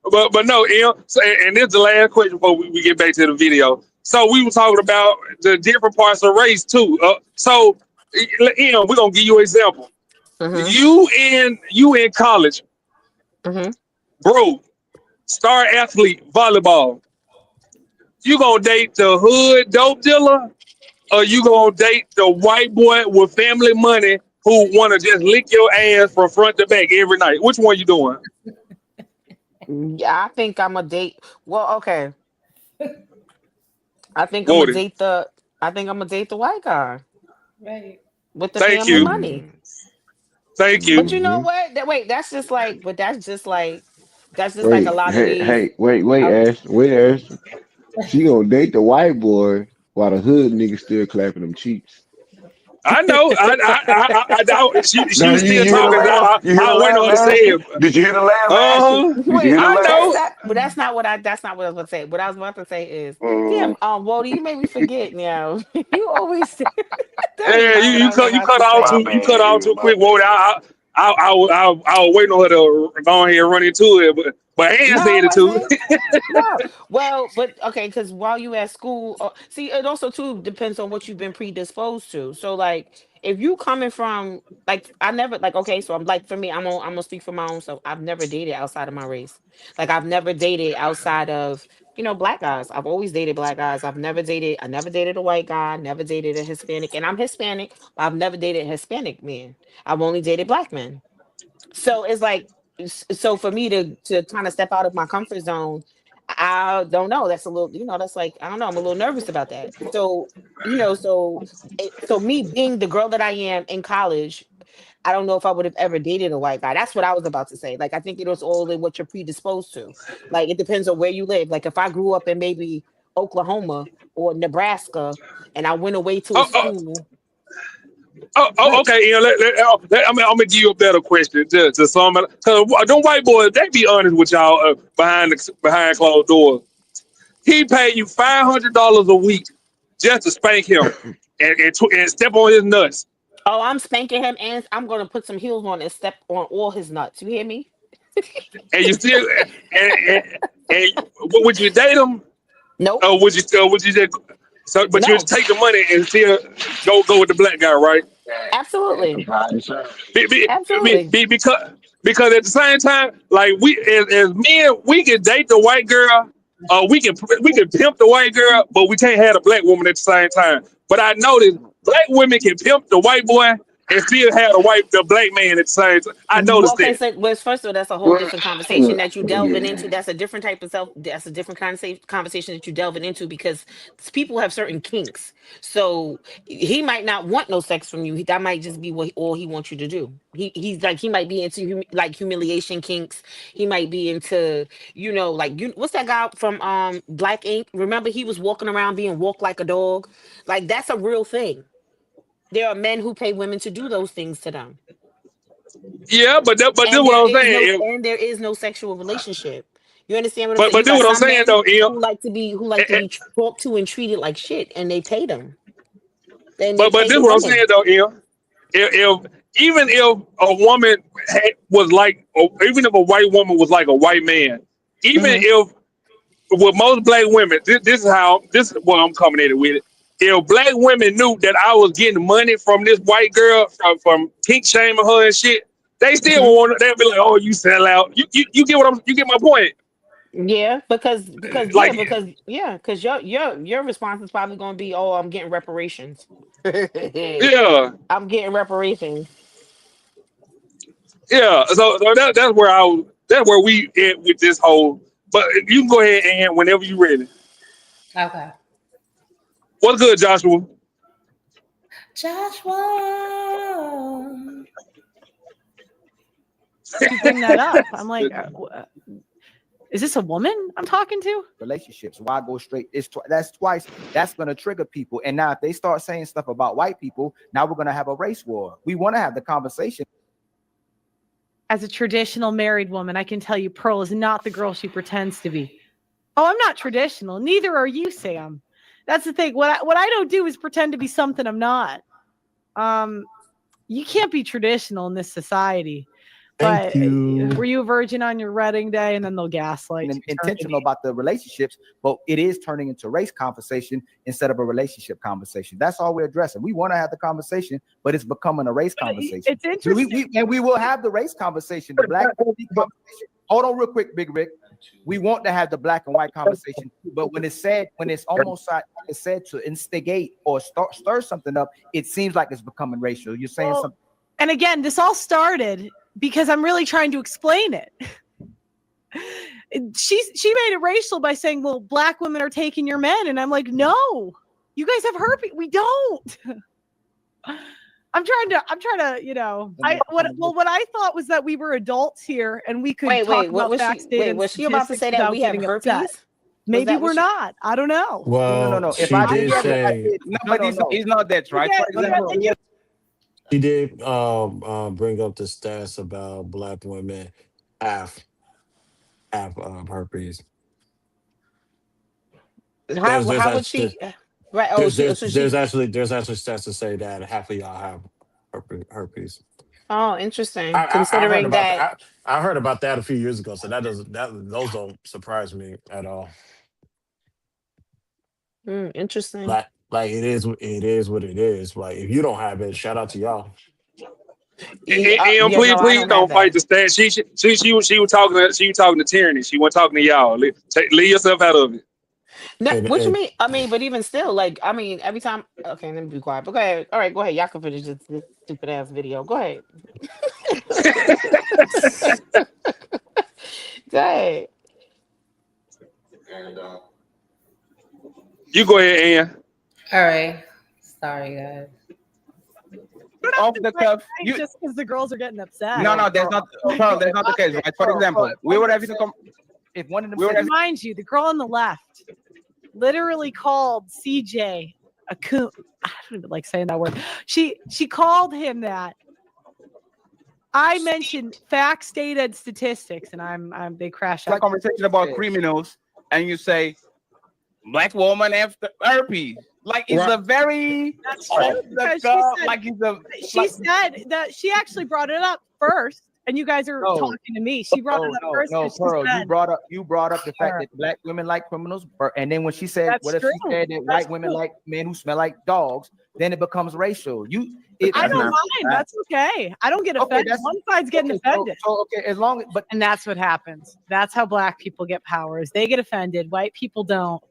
But no, so, and this is the last question before we get back to the video. So we were talking about the different parts of race too. So we're gonna give you an example. Mm-hmm. You in college, Mm-hmm. bro, star athlete, volleyball. You gonna date the hood dope dealer, or you gonna date the white boy with family money who want to just lick your ass from front to back every night? Which one you doing? Yeah, I think I'm a date. Well, okay. I think I'm gonna Woody. date the. I think I'm gonna date the white guy Right. with the Thank family you. money. Thank But you. you know Mm-hmm. what? Wait, that's just like. But that's just like a Wait, lot of hey, these. hey, wait, Uh, Ash, wait, Ash. She gonna date the white boy while the hood nigga still clapping them cheeks. I know. She Now was still you hear the talking. laugh? You hear I the was waiting laugh, on her to say Ashton? it. Did you hear the laugh, Ashton? Uh huh. Did you Wait, hear the I laugh? know. but that's not what I. That's not what I was about to say. What I was about to say is, Mm. damn, Wody, you made me forget now. You always. That is Yeah, not what I was you about cut to off say. My too bad, too my quick, bad. Woody. I was waiting on her to go ahead and run into it, but Ann No, I said it too. wasn't. No. Well, but okay, because while you at school, see, it also too depends on what you've been predisposed to. So, like, if you coming from, like, I never, like, okay, so I'm like, for me, I'm gonna speak for my own self. I've never dated outside of my race. Like, I've never dated outside of, black guys. I've always dated black guys. I never dated a white guy, never dated a Hispanic, and I'm Hispanic, but I've never dated a Hispanic man. I've only dated black men. So it's like, so for me to kind of step out of my comfort zone, I don't know, that's a little, that's like, I don't know, I'm a little nervous about that. So so me being the girl that I am in college, I don't know if I would have ever dated a white guy. That's what I was about to say. Like, I think it was all in what you're predisposed to. Like, it depends on where you live. Like, if I grew up in maybe Oklahoma or Nebraska and I went away to a Oh, oh, school. oh, Wait, okay, Ian. I'm gonna give you a better question to some. Cause them white boys, they be honest with y'all behind closed doors. He paid you $500 a week just to spank him and step on his nuts. oh, I'm spanking him and I'm gonna put some heels on and step on all his nuts. You hear me? And you still and would you date him? Nope. Or would you just but you No. just take the money and still go with the black guy, right? Absolutely. Be, Absolutely. because at the same time, like we as men, we can date the white girl, we can pimp the white girl, but we can't have a black woman at the same time. But I noticed black women can pimp the white boy and still have the black man at the same time. I Well, noticed okay, that. so first of all, that's a whole Well, different conversation that you delving yeah. into. That's a different type of That's a different kind of conversation that you delving into because people have certain kinks. So he might not want no sex from you. That might just be all he wants you to do. He might be into like humiliation kinks. He might be into like what's that guy from Black Ink? Remember he was walking around being walked like a dog. Like that's a real thing. There are men who pay women to do those things to them. Yeah, but this and what there I'm is no saying. and there is no sexual relationship. You understand what I'm saying? But You this got what I'm some saying men though, Em. who like to be talked to and treated like shit, and they pay them. Then they But pay this the what I'm saying women. though, Em. If even if a woman was like, or even if a white woman was like a white man, even Hmm. if with most black women, this is what I'm coming at it with it. If black women knew that I was getting money from this white girl from kink shaming her and shit, they still Hmm. want. They'll be like, "Oh, you sell out." You get you get my point. Yeah, Like, because your response is probably going to be, "Oh, I'm getting reparations. yeah, I'm getting reparations." yeah. So that's where that's where we at with this whole. But you can go ahead and whenever you ready. Okay. What's good, Joshua? Joshua. You bring that up. I'm like, is this a woman I'm talking to? Relationships. Why go straight? That's twice. That's gonna trigger people. And now if they start saying stuff about white people, now we're gonna have a race war. We want to have the conversation. As a traditional married woman, I can tell you Pearl is not the girl she pretends to be. Oh, I'm not traditional. Neither are you, Sam. That's the thing. What I don't do is pretend to be something I'm not. You can't be traditional in this society. Thank But you. were you a virgin on your wedding day? And then they'll gaslight you. Intentional about the relationships, but it is turning into race conversation instead of a relationship conversation. That's all we're addressing. We want to have the conversation, but it's becoming a race conversation. It's interesting. And we will have the race conversation, the black conversation. Hold on real quick, Big Rick. We want to have the black and white conversation, but when it's almost like it's said to instigate or stir something up, it seems like it's becoming racial. You're saying something. And again, this all started because I'm really trying to explain it. She made it racial by saying, well, black women are taking your men. And I'm like, no, you guys have herpes. We don't. I'm trying to, what I thought was that we were adults here and we could talk about facts, data, was she about to say that we have herpes? Upset. Maybe we're not. I don't know. Well, no. she did say no, but it's not that, right? For example, she did bring up the stats about black women have herpes. How would she? Right. Oh, there's actually stats to say that half of y'all have herpes. Oh, interesting. I Considering that. I heard about that a few years ago, so those don't surprise me at all. Interesting. Like it is what it is. Like if you don't have it, shout out to y'all. And please don't fight the stats. She was talking to tyranny. She wasn't talking to y'all. Leave yourself out of it. No, what you mean? I mean, but even still, like, I mean, every time. Okay, let me be quiet. But go ahead. All right, go ahead. Y'all can finish this stupid ass video. Go ahead. Go ahead. You go ahead, Ann. All right. Sorry, guys. Off the cuff. Just because the girls are getting upset. No, that's not. Pearl, that's not the case, right? For example, we were having to come. If one of them, remind you, the girl on the left literally called CJ a coon. I don't even like saying that word. She called him that. I mentioned facts, data, and statistics, and they crash out. It's a conversation about criminals, and you say black woman have herpes. Like it's a very she said that she actually brought it up first, and you guys are talking to me. She brought it up first. No, Pearl, you brought up the fact that black women like criminals, and then when she said, what if she said that white women like men who smell like dogs? Then it becomes racial. I don't mind. That's okay. I don't get offended. One side's getting offended. And that's what happens. That's how black people get powers. They get offended. White people don't.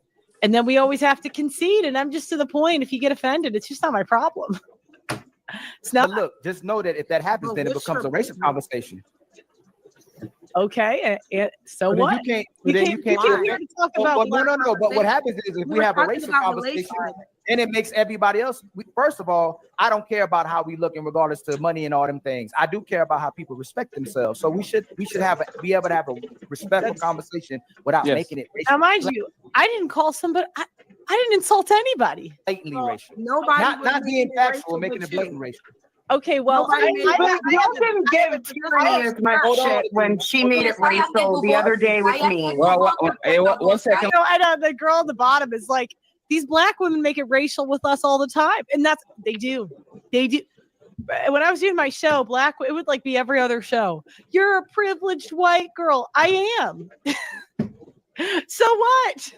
And then we always have to concede. And I'm just to the point. If you get offended, it's just not my problem. It's not. But look, just know that if that happens, then it becomes a racial conversation. Okay. So but what? You can't talk about. No. But what happens is if we have a racial conversation, then it makes everybody else. First of all, I don't care about how we look in regards to money and all them things. I do care about how people respect themselves. So we should be able to have a respectful conversation without making it racial. Now, mind you, I didn't call somebody. I didn't insult anybody. Blatantly racial. Nobody. Not being factual, making it blatant racial. Okay, well, y'all didn't give tyranny as much shit when she made it racial the other day with me. Well, one second. I know the girl at the bottom is like, these black women make it racial with us all the time, and they do. When I was doing my show, it would like be every other show. You're a privileged white girl. I am. So what?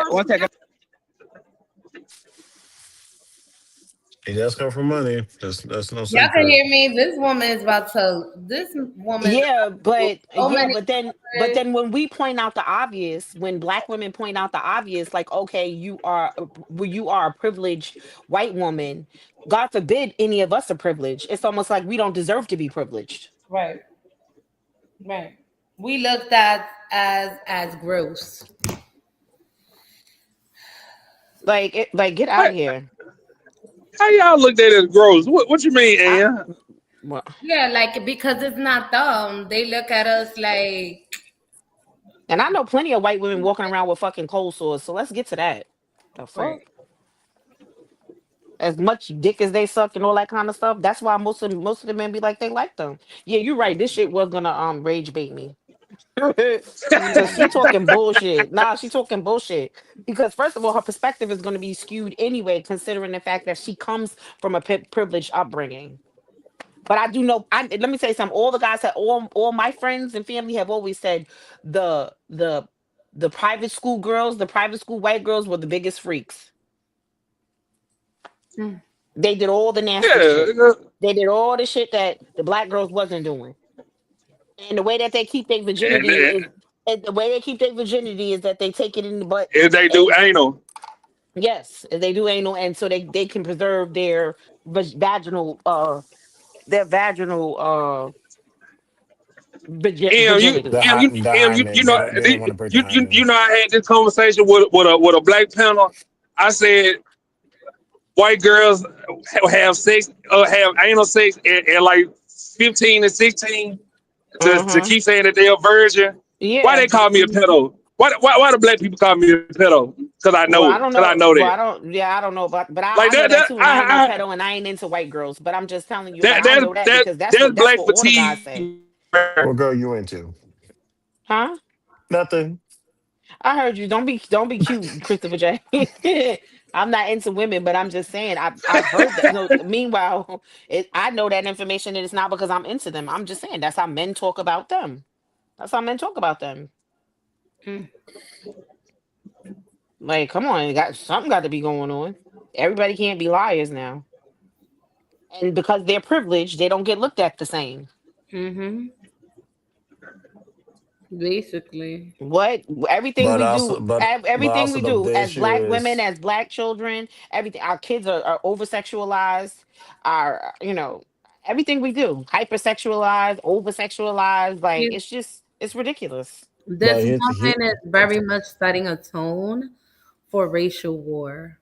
One second. It does come from money. That's no secret. Y'all can hear me. This woman. Yeah, but then when we point out the obvious, when black women point out the obvious, like, okay, you are a privileged white woman. God forbid any of us are privileged. It's almost like we don't deserve to be privileged. Right. We looked at as gross. Like get out of here. How y'all looked at it as gross? What you mean, Ann? Yeah, like because it's not them. They look at us like. And I know plenty of white women walking around with fucking cold sores. So let's get to that. The fuck? Right. As much dick as they suck and all that kind of stuff. That's why most of the men be like they like them. Yeah, you're right. This shit was gonna rage bait me. So she talking bullshit. Nah, she talking bullshit. Because first of all, her perspective is going to be skewed anyway, considering the fact that she comes from a privileged upbringing. But I do know. Let me say something. All the guys all my friends and family have always said the private school girls, the private school white girls were the biggest freaks. They did all the nasty shit. They did all the shit that the black girls wasn't doing. And the way that they keep their virginity is that they take it in the butt. If they do anal. Yes, if they do anal, and so they can preserve their vaginal their vaginal And virginity. you know, They don't want to break the hymen. you know, I had this conversation with a black panel. I said white girls have sex, have anal sex at like 15 and 16 to Mm-hmm. keep saying that they're a virgin. Why Yeah. they call me a pedo? Why do black people call me a pedo? Because I Well, know I it. don't Because I know. know Well, that. I don't. Yeah, I don't know about. But Like I know that too, and I ain't no I pedo, and I ain't into white girls. But I'm just telling you. But that I that know that that because that's that's black what all the guys fatigue. say. What girl you into? Huh? Nothing. I heard you. Don't be cute, Christopher J. I'm not into women, but I'm just saying I've heard that. No, meanwhile, I know that information, and it's not because I'm into them. I'm just saying that's how men talk about them. That's how men talk about them. Mm. Like, come on, something got to be going on. Everybody can't be liars now, and because they're privileged, they don't get looked at the same. Mm-hmm. Basically. What everything But we do, also, but everything also we do the as issue black women, is, as black children, everything. Our kids are over sexualized. Our everything we do hypersexualized, over sexualized. Like it's ridiculous. This but woman is I'm very sorry. much setting a tone for racial war.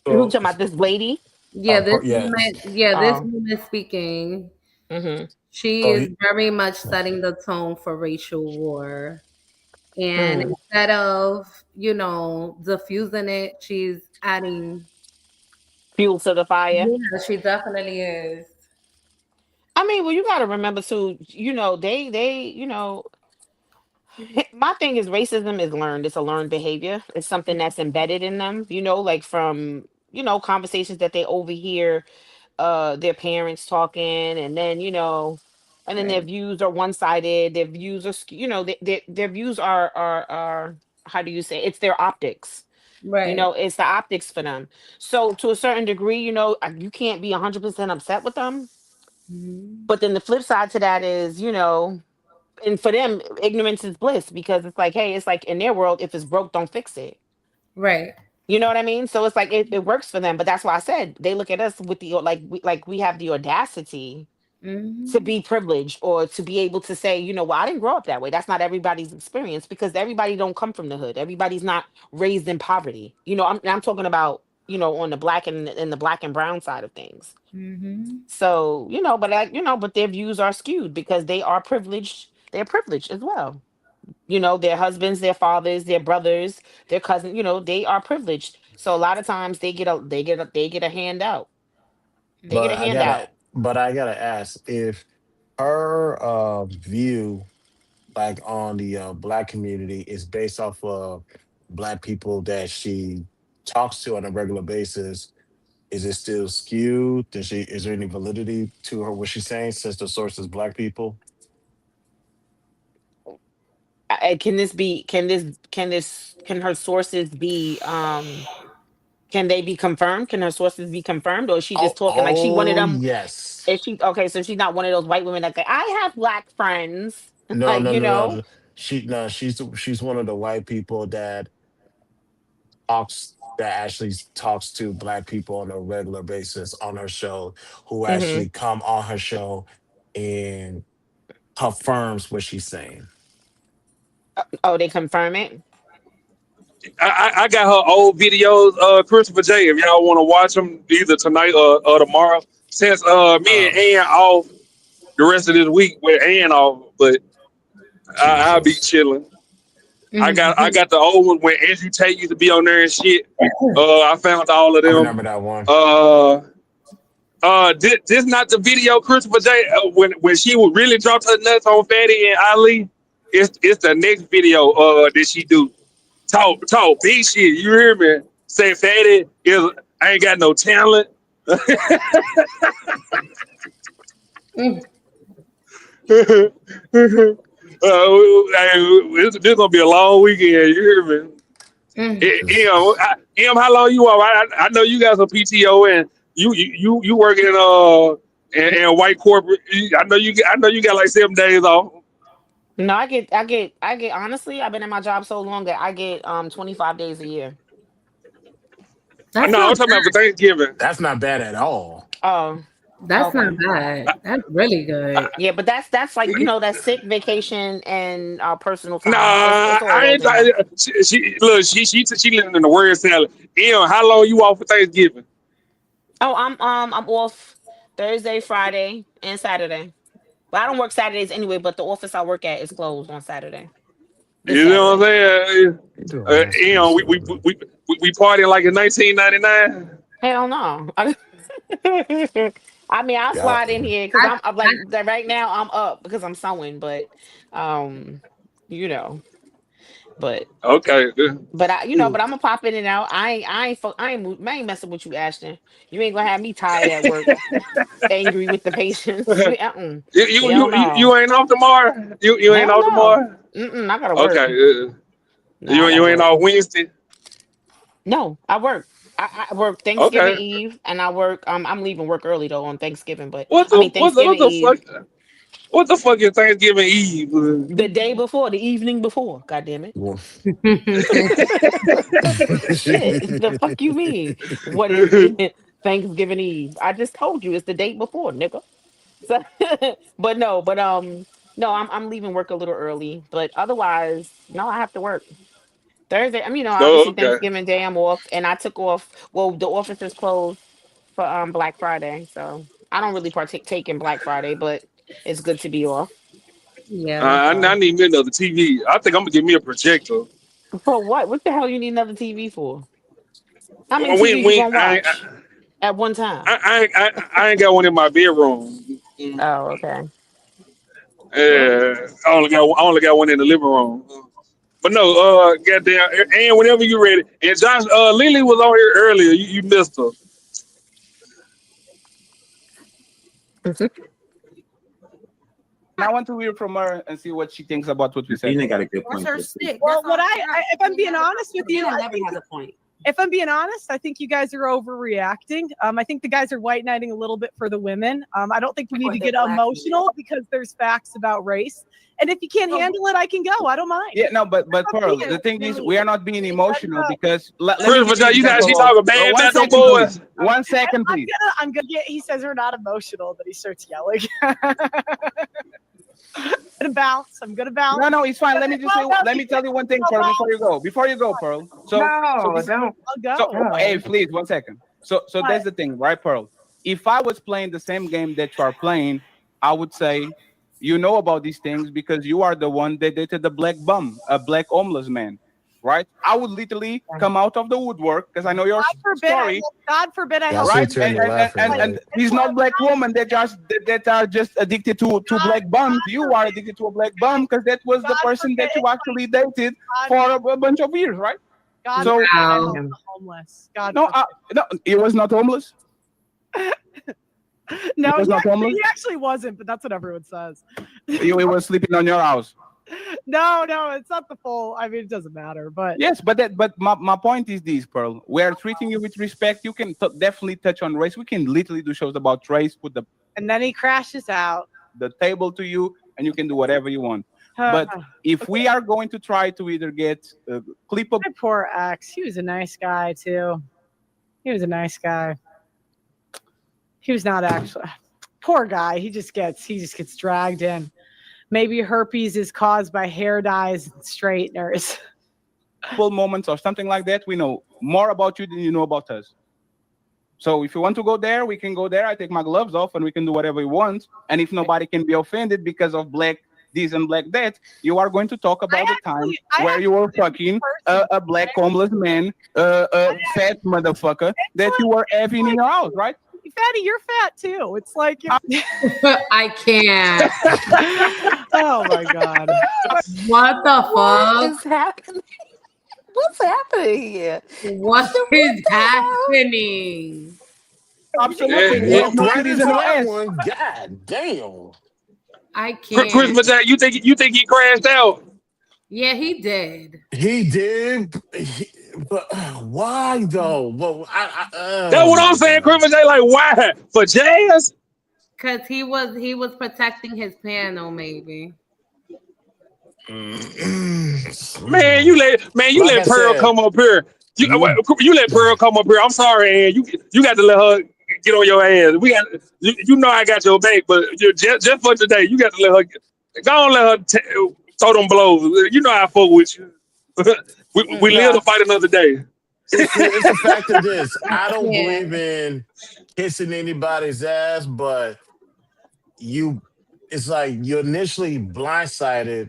Who So, talking about this lady? yes. This Um. woman speaking, Mm-hmm. she So is very much setting the tone for racial war. And Mm. instead of, diffusing it, she's adding. Fuel to the fire. Yeah, she definitely is. I mean, well, you got to remember too. They my thing is racism is learned. It's a learned behavior. It's something that's embedded in them, like from, conversations that they overhear their parents talking, and then, their Right. views are one-sided. Their views are their views are how do you say, it's their optics. Right. It's the optics for them. So to a certain degree, you can't be 100% upset with them. Mhm. But then the flip side to that is, and for them, ignorance is bliss, because it's like, hey, it's like in their world, if it's broke, don't fix it. Right. You know what I mean? So it's like it works for them. But that's why I said they look at us with the we have the audacity to Mhm. be privileged, or to be able to say, well, I didn't grow up that way. That's not everybody's experience, because everybody don't come from the hood. Everybody's not raised in poverty. I'm talking about, on the black and the black and brown side of things. Mhm. So, but their views are skewed because they are privileged. They're privileged as well. Their husbands, their fathers, their brothers, their cousins, they are privileged. So a lot of times they get a handout. They get a But handout. I gotta ask if her view, like on the black community, is based off of black people that she talks to on a regular basis. Is it still skewed? Is there any validity to her what she's saying, since the source is black people? Can this be? Can her sources be? Can they be confirmed? Can her sources be confirmed, or is she just talking like she one of Oh them? yes. Is she okay? So she's not one of those white women that say, "I have black friends," No, like no, no, no. She's one of the white people that actually talks to black people on a regular basis on her show, who hmm actually come on her show and confirms what she's saying. Oh, they confirm it. I got her old videos, Christopher J. If y'all want to watch them, either tonight or tomorrow. Since me Oh and Ann off the rest of this week with Ann off, but I'll be Jesus. chilling. I Mhm. got the old one when Andrew Tate used to be on there and shit. I found all of I them. remember that one. This not the video, Christopher J. When she would really drop her nuts on Fatty and Ali. It's the next video that she do. Talk big shit. You hear me? Say Fatty is I ain't got no talent. Mm. This gonna be a long weekend. You hear me? Mm. How long you are? I know you got some PTO and you work in white corporate. I know you got like 7 days off. No, I get. Honestly, I've been in my job so long that I get 25 days a year. That's No, not I'm talking about for Thanksgiving. That's not bad at all. Oh. That's Okay. not bad. That's really good. Yeah, but that's like that's sick vacation and personal Nah, time. It's all I rolled ain't. in one. She living in the word salad. How long you off for Thanksgiving? Oh, I'm off Thursday, Friday, and Saturday. But I don't work Saturdays anyway. But the office I work at is closed on Saturday. This You know what Saturday. I'm saying? You doing that stupid We stuff, we man. we partying like in 1999. Hell no. I mean, I'll God, slide in here because I, I'm like right now I'm up because I'm sewing, but um, you know, but Okay. but I'm gonna pop in and out. I ain't messing with you, Ashton. You ain't gonna have me tired at work, angry with the patients. Hell no, You ain't off tomorrow. You ain't hell off no. tomorrow. I gotta work. Okay. No, I You gotta ain't work. off Wednesday. No, I work. I work Thanksgiving Okay. Eve, and I work. I'm leaving work early though on Thanksgiving, but What I the mean Thanksgiving what the Eve. fuck? What the fuck is Thanksgiving Eve? The day before, the evening before. God damn it. Well, Shit. The fuck you mean? What is Thanksgiving Eve? I just told you it's the day before, nigga. So, no, I'm leaving work a little early, but otherwise, no, I have to work. Thursday, Oh, obviously okay. Thanksgiving Day I'm off, and I took off. Well, the office is closed for Black Friday, so I don't really partake in Black Friday, but it's good to be off. yeah. I need me another TV. I think I'm gonna get me a projector. For what? What the hell you need another TV for? How many TVs you We gonna watch at one time? I ain't got one in my bedroom. Oh, okay. Well, Yeah, I only got one in the living room. But no, goddamn, and whenever you ready. And Josh, Lily was on here earlier. You missed her. And I want to hear from her and see what she thinks about what we said. Tina got a good What's point. her Too. stick? Well, That's all. if I'm being honest with you, Tina I never think has a point. if I'm being honest, I think you guys are overreacting. I think the guys are white knighting a little bit for the women. I don't think we need For to the get black emotional because there's facts about race. And if you can't handle it, I can go. I don't mind. Yeah, no, but Up to Pearl, you. the thing is, we are not being Let's emotional go. because let me Chris, give you an but you got she example of talking bad one about them second, please. boys. 1 second, please. I'm gonna get. He says we're not emotional, but he starts yelling. Gonna bounce. I'm gonna bounce. No, it's fine. Let me just say. Well, Let me tell you one thing, Pearl, before you go. Before you go, Pearl. So No, don't. I'll So, go. hey, please, 1 second. So that's the thing, right, Pearl? If I was playing the same game that you are playing, I would say, you know about these things because you are the one that dated the black bum, a black homeless man, right? I would literally come out of the woodwork because I know your story, God forbid I I help. see right? turn you laughing, And right? these not black women that are just addicted to black bums. You are addicted to a black bum because that was the person that you actually dated for a bunch of years, right? God So forbid I Wow. help the homeless. God no, forbid. no, he was not homeless. No, was not homeless? he actually wasn't, but that's what everyone says. He was sleeping on your house. No, it's not the full. I mean, it doesn't matter, but Yes, but my point is this, Pearl. We are treating you with respect. You can definitely touch on race. We can literally do shows about race, put and then he crashes out. the table to you, and you can do whatever you want. But if we are going to try to either get a clip of My poor ex, he was a nice guy too. He was a nice guy. He was not actually poor guy. He just gets dragged in. Maybe herpes is caused by hair dyes and straighteners. full moments or something like that, we know more about you than you know about us. So if you want to go there, we can go there. I take my gloves off and we can do whatever we want. And if nobody can be offended because of black this and black that, you are going to talk about the time where you were fucking a black homeless man, a fat motherfucker that you were having in your house, right? Fatty, you're fat too. It's like I can't. Oh my god. What the what fuck? is happening? What's happening here? What is happening? Absolutely. You We walked have no right titties into in our that ass. one. God damn. I Chris, can't. but you think he crashed out? Yeah, he did. He did, but why though? Well, That's oh what my I'm saying, Chris. god. Like, why? For jazz? Cause he was protecting his piano, maybe. Man, you Like let I Pearl said, come up here. you You let Pearl come up here. I'm sorry, and you got to let her get on your ass. We got you know I got your back, but just for today, you got to let her go on, let her throw them blows. You know I fuck with you. we live Yeah. to fight another day. It's the fact of this. I don't Yeah. believe in kissing anybody's ass, but it's like you initially blindsided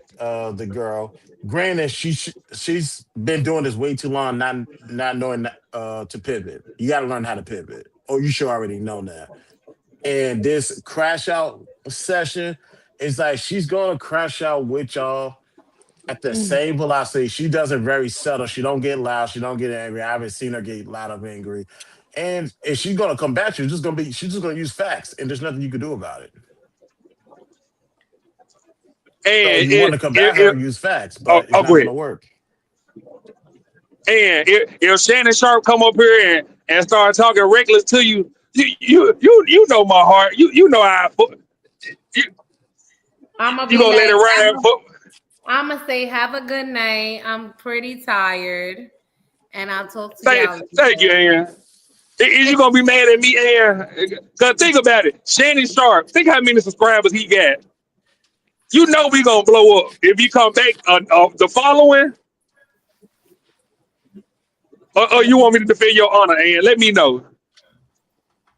the girl. Granted, she's been doing this way too long, not knowing to pivot. You got to learn how to pivot, or you should already know that. And this crash out session is like she's going to crash out with y'all at the same velocity. She does it very subtle. She don't get loud. She don't get angry. I haven't seen her get loud or angry. And if she's gonna come back, she's just gonna use facts, and there's nothing you can do about it. So And you want to combat her, use facts, but it's not gonna work. And if Shannon Sharp come up here and start talking reckless to you, you know my heart. You know I'm gonna you be gonna let it ride. I'm gonna say have a good night. I'm pretty tired, and I'll talk to y'all later. Thank you, Aaron. Is you gonna be mad at me, Aaron? Cause think about it, Shannon Sharp. Think how many subscribers he got. You know we gonna blow up if you come back the following. Or you want me to defend your honor, Aaron? Let me know.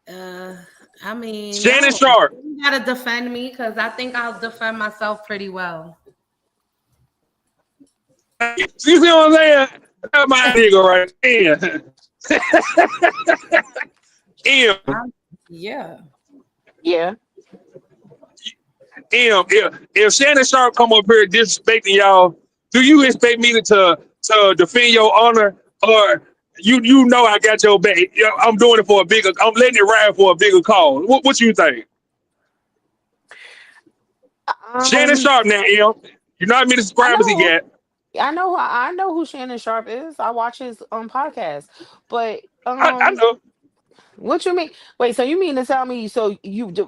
I mean, Shannon Sharp. You gotta defend me because I think I'll defend myself pretty well. You see what I'm saying? That's my nigga right there. Yeah. Yeah. If Shannon Sharp come up here disrespecting y'all, do you expect me to defend your honor, or you know I got your back? I'm doing it for a bigger. I'm letting it ride for a bigger cause. What you think? Shannon Sharp now, you know how many subscribers he got? I know who Shannon Sharp is. I watch his podcast. But I know. What you mean? Wait, so you mean to tell me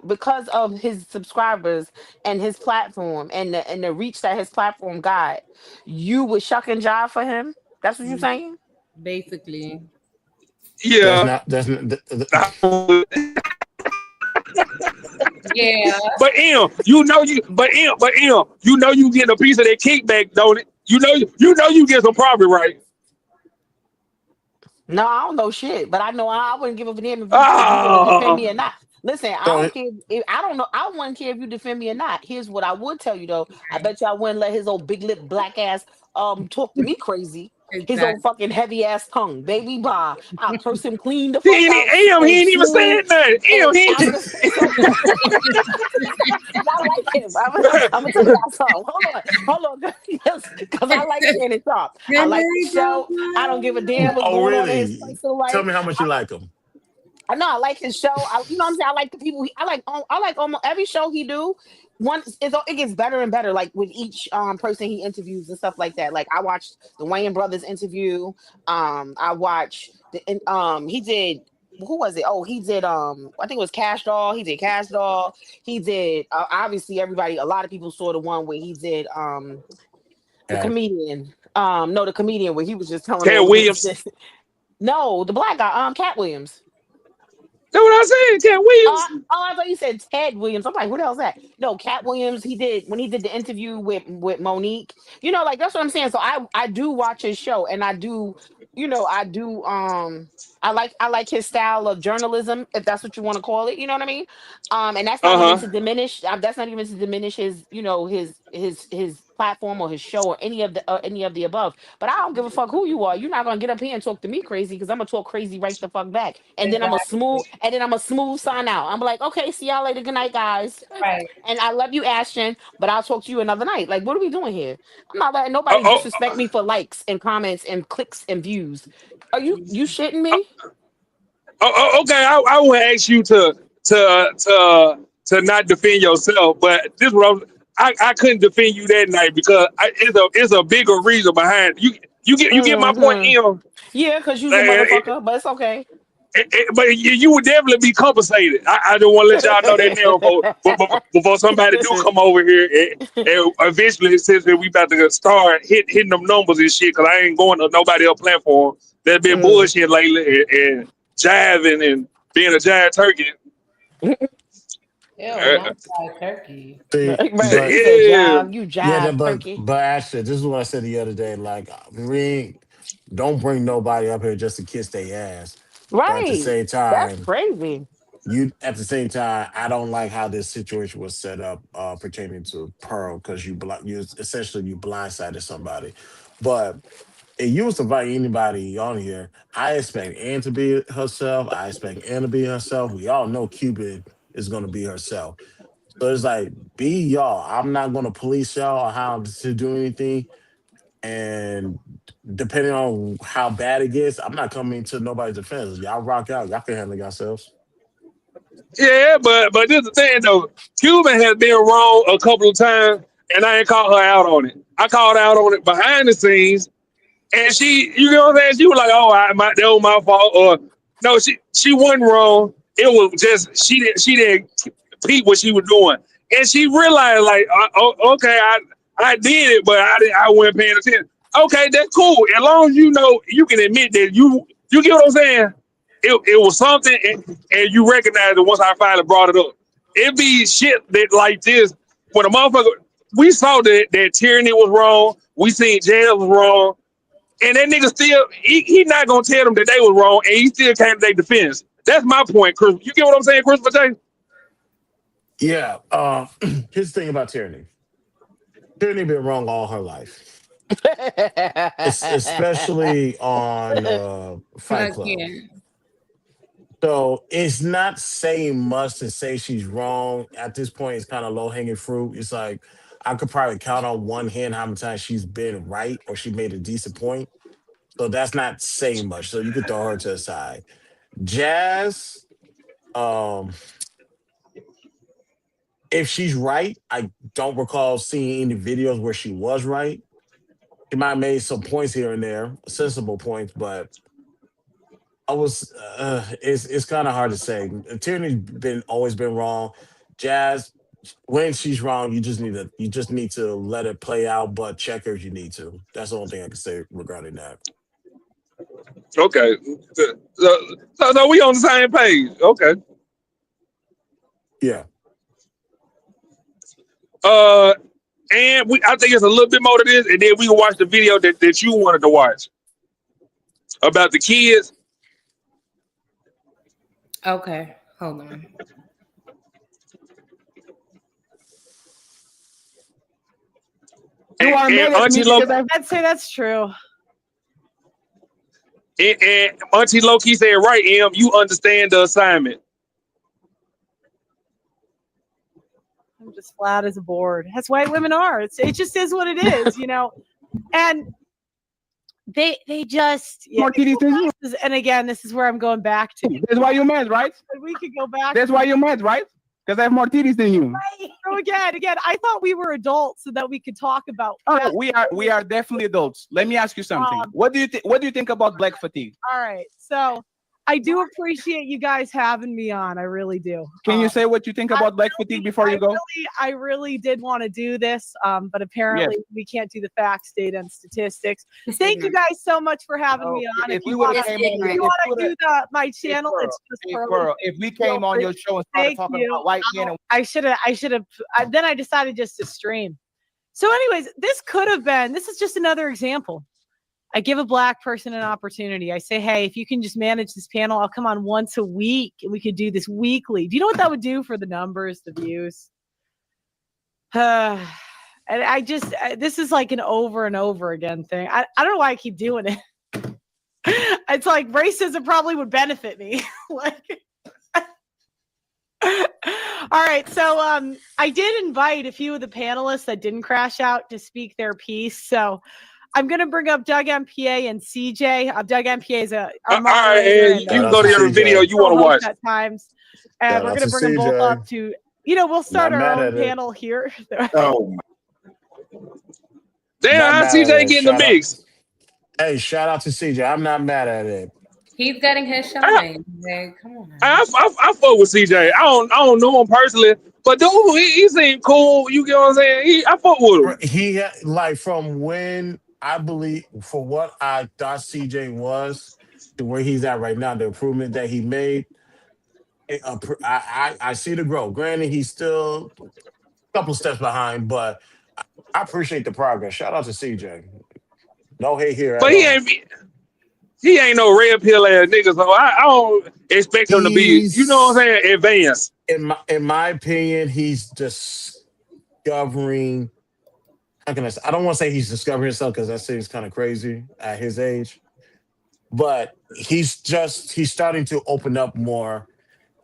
because of his subscribers and his platform and the reach that his platform got, you would shuck and jive for him? That's what you're saying? Basically. Yeah. Yeah. But you know you getting a piece of that kickback, don't it? You know you get some profit, right? No, I don't know shit, but I know I wouldn't give a damn if you want to defend me or not. Listen, I don't care. I don't know. I wouldn't care if you defend me or not. Here's what I would tell you though. I bet you I wouldn't let his old big lip black ass talk to me crazy. Exactly. His old fucking heavy ass tongue, baby. Blah. I'll curse him clean the He fuck out. ain't even saying nothing. I like him. I'm gonna tell you something. Hold on, because I like Shannon Sharp. I like the show. I don't give a damn what's going on in his personal life. Tell me how much you like him. I know I like his show. You know what I'm saying? I like the people. I like almost every show he do. It gets better and better. Like with each person he interviews and stuff like that. Like I watched the Wayans brothers interview. I watched he did. Who was it? Oh, he did. I think it was Cash Doll. He did Cash Doll. He did. Obviously, a lot of people saw the one where he did. The comedian. No, the comedian where he was just telling. Cat Williams. No, the black guy. Cat Williams. That's what I said, Cat Williams. I thought you said Ted Williams. I'm like, who the hell's that? No, Cat Williams. He did when he did the interview with Monique. You know, like that's what I'm saying. So I do watch his show, and I do. I like his style of journalism, if that's what you want to call it. You know what I mean? And that's not even to diminish. That's not even to diminish his, his platform or his show or any of the above. But I don't give a fuck who you are. You're not gonna get up here and talk to me crazy because I'm gonna talk crazy right the fuck back. And then I'm a smooth sign out. I'm like, okay, see y'all later. Good night, guys. Right. And I love you, Ashton, but I'll talk to you another night. Like, what are we doing here? I'm not letting nobody disrespect me for likes and comments and clicks and views. Are you shitting me? Okay, I would ask you to not defend yourself, but this one I couldn't defend you that night because it's a bigger reason behind you. You get my point, Yeah, because you're a motherfucker, but it's okay. But you would definitely be compensated. I don't want to let y'all know that now before somebody do come over here and eventually since we about to start hitting them numbers and shit because I ain't going to nobody else's platform that's been bullshit lately and jiving and being a giant turkey. Ew, Uh, not fried turkey. See, Right. but He said, yeah, "Jive, you yeah, jive, turkey." but actually, this is what I said the other day. Like, don't bring nobody up here just to kiss their ass. But Right. That's crazy. I don't like how this situation was set up pertaining to Pearl because you essentially you blindsided somebody. But if you was to invite anybody on here, I expect Ann to be herself. I expect Ann to be herself. We all know Cupid is going to be herself. So it's like, be y'all. I'm not going to police y'all or how to do anything. And depending on how bad it gets, I'm not coming to nobody's defense. Y'all rock out. Y'all can handle yourselves. yeah, but this is the thing though. Cuban has been wrong a couple of times, and I ain't called her out on it. I called out on it behind the scenes, and you know what I'm saying? She was like, "Oh, that was my fault," or no, she wasn't wrong. It was just she didn't peep what she was doing, and she realized like, okay, I did it, but I wasn't paying attention. Okay, that's cool. As long as you know you can admit that you get what I'm saying. It was something, and you recognize it once I finally brought it up. It be shit that like this when a motherfucker. We saw that tyranny was wrong. We seen jail was wrong. And that nigga still, he not gonna tell them that they was wrong, and he still came to their defense. That's my point, Chris. You get what I'm saying, Christopher J? Yeah. Here's the thing about Tyranny. Tyranny been wrong all her life. Especially on Fight Club. Again. So it's not saying much to say she's wrong. At this point, it's kind of low hanging fruit. It's like I could probably count on one hand how many times she's been right or she made a decent point. So that's not saying much. So you could throw her to the side. Jazz, um, if she's right, I don't recall seeing any videos where she was right. She might have made some points here and there, sensible points, but it's kind of hard to say. Tierney's been always been wrong. Jazz, when she's wrong, you just need to let it play out, but check her if you need to. That's the only thing I can say regarding that. Okay. So we on the same page. Okay. Yeah. And I think it's a little bit more to this, and then we can watch the video that you wanted to watch about the kids. Okay, hold on. You are mad at me because I'd say that's true. And Auntie Loki said, right, Em, you understand the assignment. I'm just flat as a board. That's white women are. It just is what it is, you know. And they just and again, this is where I'm going back to. That's why you're mad, right? We could go back. That's why you're mad, right? Because I have more titties than you. Right. So again, I thought we were adults so that we could talk about. Oh, we are definitely adults. Let me ask you something. What do you think about black fatigue? All right, so I do appreciate you guys having me on. I really do. Can you say what you think about black fatigue before you go? I really did want to do this, but apparently we can't do the facts, data, and statistics. Thank you guys so much for having me on. If you want to do my channel, it's just Pearl, if we came on your show and started talking about white men, I should have. Then I decided just to stream. So, anyways, this is just another example. I give a black person an opportunity. I say, hey, if you can just manage this panel, I'll come on once a week and we could do this weekly. Do you know what that would do for the numbers, the views? And this is like an over and over again thing. I don't know why I keep doing it. It's like racism probably would benefit me. All right. So I did invite a few of the panelists that didn't crash out to speak their piece. So I'm going to bring up Doug MPA and CJ. Doug MPA is our moderator. You can go to your video you want to watch. At times. And we're going to bring them both up to, we'll start our own panel here. Oh, damn, CJ getting the mix. Hey, shout out to CJ. I'm not mad at it. He's getting his shine. Come on. I fuck with CJ. I don't know him personally, but dude, he seemed cool. You get what I'm saying? I fuck with him. He like from when I believe for what I thought CJ was to where he's at right now, the improvement that he made. I see the growth. Granted, he's still a couple steps behind, but I appreciate the progress. Shout out to CJ. No hate here But at all. he ain't no red pill ass nigga, so I don't expect him to be, you know what I'm He's saying, advanced. in my opinion, he's discovering. How can I say? I don't want to say he's discovering himself because that seems kind of crazy at his age, but he's starting to open up more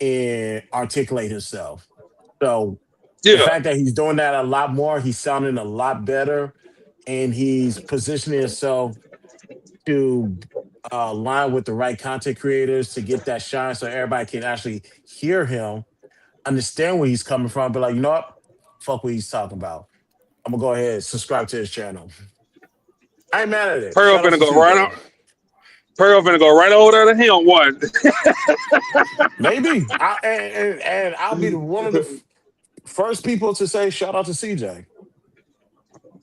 and articulate himself. So the Yeah. fact that he's doing that a lot more, he's sounding a lot better, and he's positioning himself to align with the right content creators to get that shine, so everybody can actually hear him, understand where he's coming from, be like, you know what, fuck what he's talking about. I'm gonna go ahead and subscribe to his channel. I ain't mad at it. Pearl Shout out finna to go right CJ. on. Pearl finna go right over there to him one. Maybe and I'll be one of the first people to say shout out to CJ.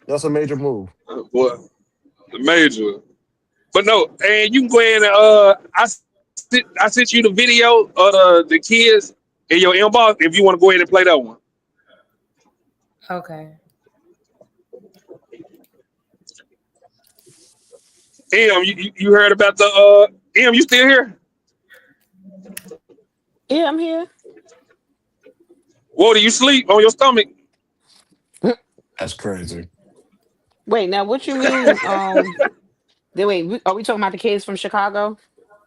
That's a major move. Boy, the major. But no, and you can go ahead and I sent you the video of the kids in your inbox if you want to go ahead and play that one. Okay. You heard about the you still here? Yeah, I'm here. What, do you sleep on your stomach? That's crazy. Wait, now what you mean? Are we talking about the kids from Chicago?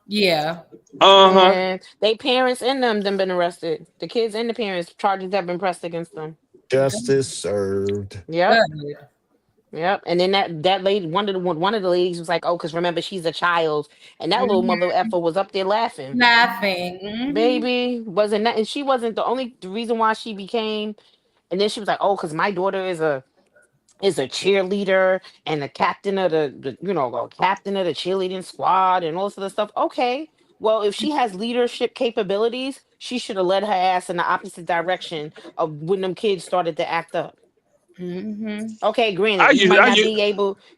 Yeah. Uh-huh. And they parents and them been arrested. The kids and the parents charges have been pressed against them. Justice served. Yep. Good. Yep. And then that lady, one of the ladies was like, "Oh, because remember she's a child," and that little Mhm. mother effer was up there laughing. Laughing. Mhm. Baby wasn't that, and she wasn't the reason why she became. And then she was like, "Oh, because my daughter is a cheerleader and the captain of the captain of the cheerleading squad and all this other stuff." Okay, well, if she has leadership capabilities, she should have led her ass in the opposite direction of when them kids started to act up. Mhm. Okay, I granted, use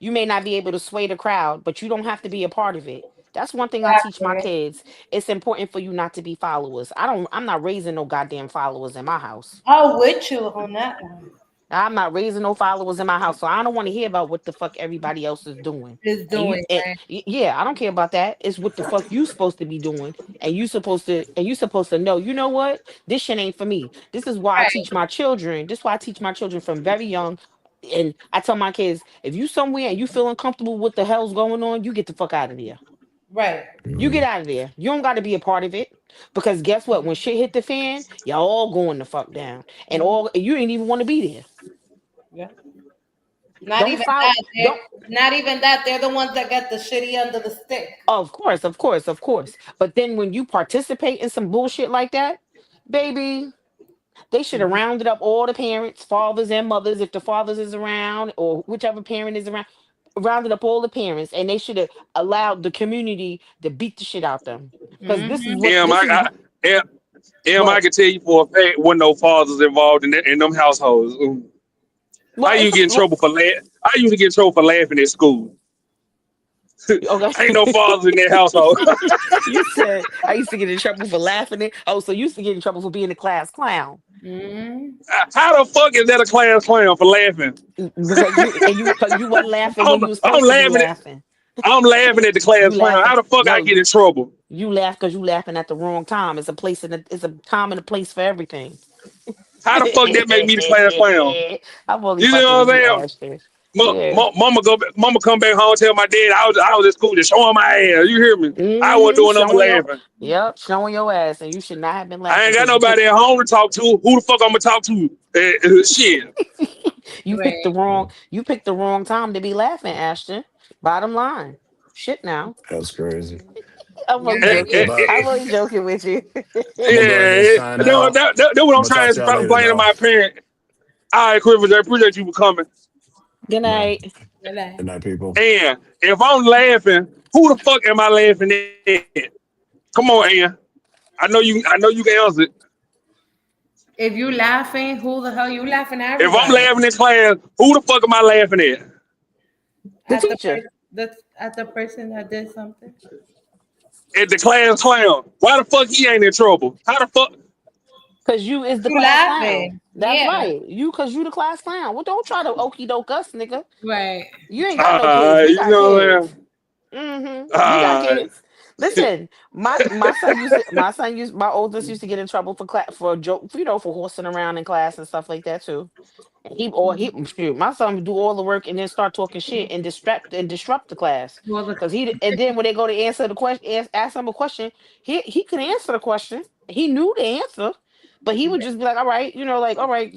you may not be able to sway the crowd, but you don't have to be a part of it. That's one thing I teach my Exactly. kids. It's important for you not to be followers. I'm not raising no goddamn followers in my house. Oh, with you on that one. I'm not raising no followers in my house, so I don't want to hear about what the fuck everybody else is doing. Is And doing right. yeah, I don't care about that. It's what the fuck you supposed to be doing, and you supposed to know. You know what? This shit ain't for me. This is why I Right. teach my children. This is why I teach my children from very young. And I tell my kids, if you somewhere and you feel uncomfortable with the hell's going on, you get the fuck out of there. Right. You get Mhm. out of there. You don't got to be a part of it, because guess what? When shit hit the fan, y'all all going the fuck down, and all you ain't even want to be there. Yeah. Not Don't even follow. that. Don't. Not even that. They're the ones that get the shitty under the stick. Of course, of course, of course. But then when you participate in some bullshit like that, baby, they should have rounded up all the parents, fathers and mothers, if the fathers is around or whichever parent is around, rounded up all the parents, and they should have allowed the community to beat the shit out them. Because this is Mhm. what this is. Em, I What? can tell you for a fact wasn't no fathers involved in them households. I Well, used it's to get in trouble for I used to get in trouble for laughing at school. Ain't no okay. fathers in that household. You said I used to get in trouble for laughing at. Oh, so you used to get in trouble for being a class clown. Mhm. How the fuck is that a class clown for laughing? Because you wasn't laughing when I'm, you were I'm supposed to be laughing at laughing. I'm laughing at the You class clown. laughing. How the fuck I No, get in trouble? you laugh because you laughing at the wrong time. It's a time and a place for everything. How the fuck that make me the class clown? I'm only You fucking know with what you, I'm saying? Ashton. Yeah. Mama come back home, tell my dad I was at school just showing my ass. You hear me? I wasn't doing nothing but laughing. Showing your ass, and you should not have been I laughing ain't got because you nobody picked at home to talk to. Who the fuck I'm gonna talk to? Shit. Right. you picked the wrong time to be laughing, Ashton. Bottom line, shit. Now That's crazy. I'm only Eh, joking. eh, But I'm eh, only joking with you. I'm gonna go ahead and yeah, sign that, out. that, that, that what I'm I'm gonna talk trying to to y'all later, explain to though. my parent. All right, Christmas, I appreciate you for coming. Good No, night. Good night. good night, people. And if I'm laughing, who the fuck am I laughing at? Come on, Ann. I know you can answer it. If you laughing, who the hell you laughing at? If I'm Everybody. laughing in class, who the fuck am I laughing at? The At the teacher. person. At the person that did something. at the class clown. Why the fuck he ain't in trouble? How the fuck? Cause you is the You class clown. laughing? That's Yeah. right. Cause you the class clown. Well, don't try to okey doke us, nigga. Right. You ain't got no kids. We You got know what I'm kids. saying? We got Uh, kids. Listen, my oldest used to get in trouble for for joke, for horsing around in class and stuff like that too. And shoot, my son would do all the work and then start talking shit and disrupt the class. Well, the, And then when they go to answer the question, ask him a question, he could answer the question. He knew the answer, but he would just be like, all right, like, all right,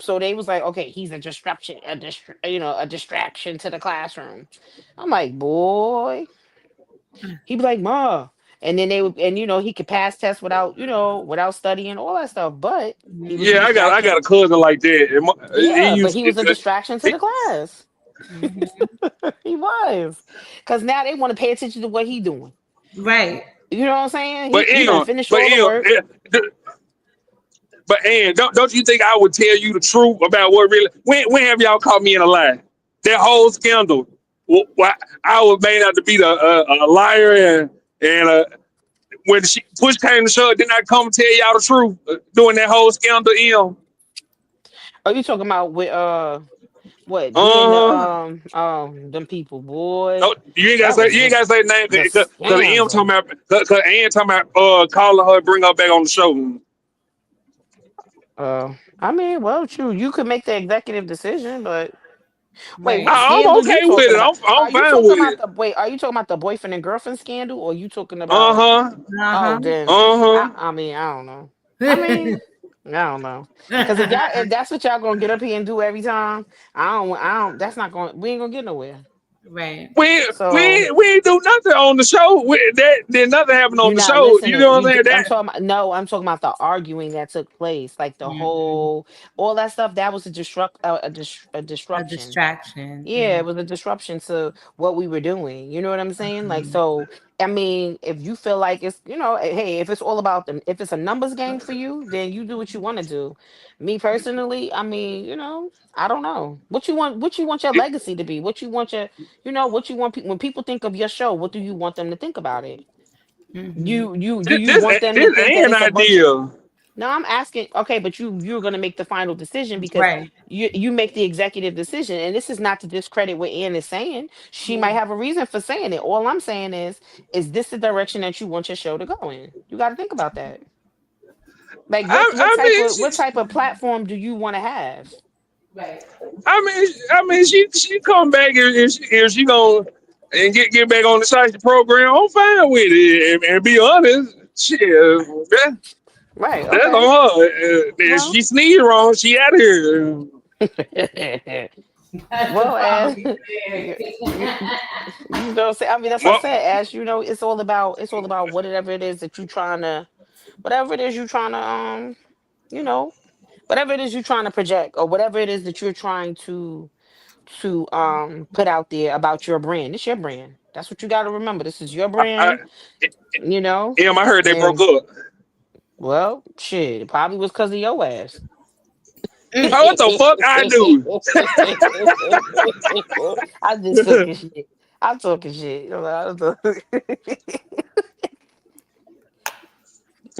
so they was like, okay, he's a disruption, a distraction to the classroom. I'm like, boy, he'd be like, Ma. And then they would, and he could pass tests without studying, all that stuff. But he was a yeah, I got distraction. a cousin like that. He Yeah, but used he was a to, distraction to the class. He was. Because now they want to pay attention to what he doing. right. You know what I'm saying? but He done Em, finished but all the Em, work. but don't you think I would tell you the truth about what really? When have y'all caught me in a lie? That whole scandal. I was made out to be a liar and when push came to shove, didn't I come tell y'all the truth during that whole scandal? Are you talking about with what me and the Uh, them people, boy? no, you ain't That gotta say was you ain't gotta say the name the because Em talking scandal. about because Ann talking about calling her, bring her back on the show. I mean, well, true. You could make the executive decision, but wait, Right. what I'm scandal you okay with talking it. about? I'm Are you fine talking with about it. the wait? Are you talking about the boyfriend and girlfriend scandal, or you talking Uh about? huh. Oh, Uh then Uh huh. I mean, I don't know. I huh. mean, I don't know. Because if that's what y'all gonna get up here and do every time, I don't. That's not going. We ain't gonna get nowhere. right. So We ain't do nothing on the show. That did nothing happen on you're the not show. You listening. know what I'm saying? I'm That talking about, no, I'm talking about the arguing that took place, like the Mhm. whole, all that stuff. That was a A disruption. distraction. Yeah, Yeah. it was a disruption to what we were doing. You know what I'm saying? Like, Mhm. so, I mean, if you feel like it's, hey, if it's all about them, if it's a numbers game for you, then you do what you want to do. Me personally, I mean, I don't know what you want your legacy to be, what you want what you want when people think of your show, what do you want them to think about it? Mhm. You do you this want them to this think that an it's a bunch of idea. no, I'm asking. Okay, but you're gonna make the final decision because Right. you make the executive decision, and this is not to discredit what Ann is saying. She might have a reason for saying it. All I'm saying is this the direction that you want your show to go in? You got to think about that. Like, I mean, what type of platform do you want to have? Right. she come back and she gonna and get back on the site program. I'm fine with it and be honest. Shit, Right. that's Okay. on her. If Well. she sneeze wrong, she out of here. That's the Well, as problem you, there. say, I mean, that's what I Well, said. As it's all about whatever it is that you trying to, whatever it is you trying to, you know, whatever it is you're trying to project, or whatever it is that you're trying to put out there about your brand. It's your brand. That's what you got to remember. This is your I, brand. You know, I heard they broke and up. well, shit, it probably was because of your ass. Oh, what the fuck I do? I'm just talking shit. I'm talking shit.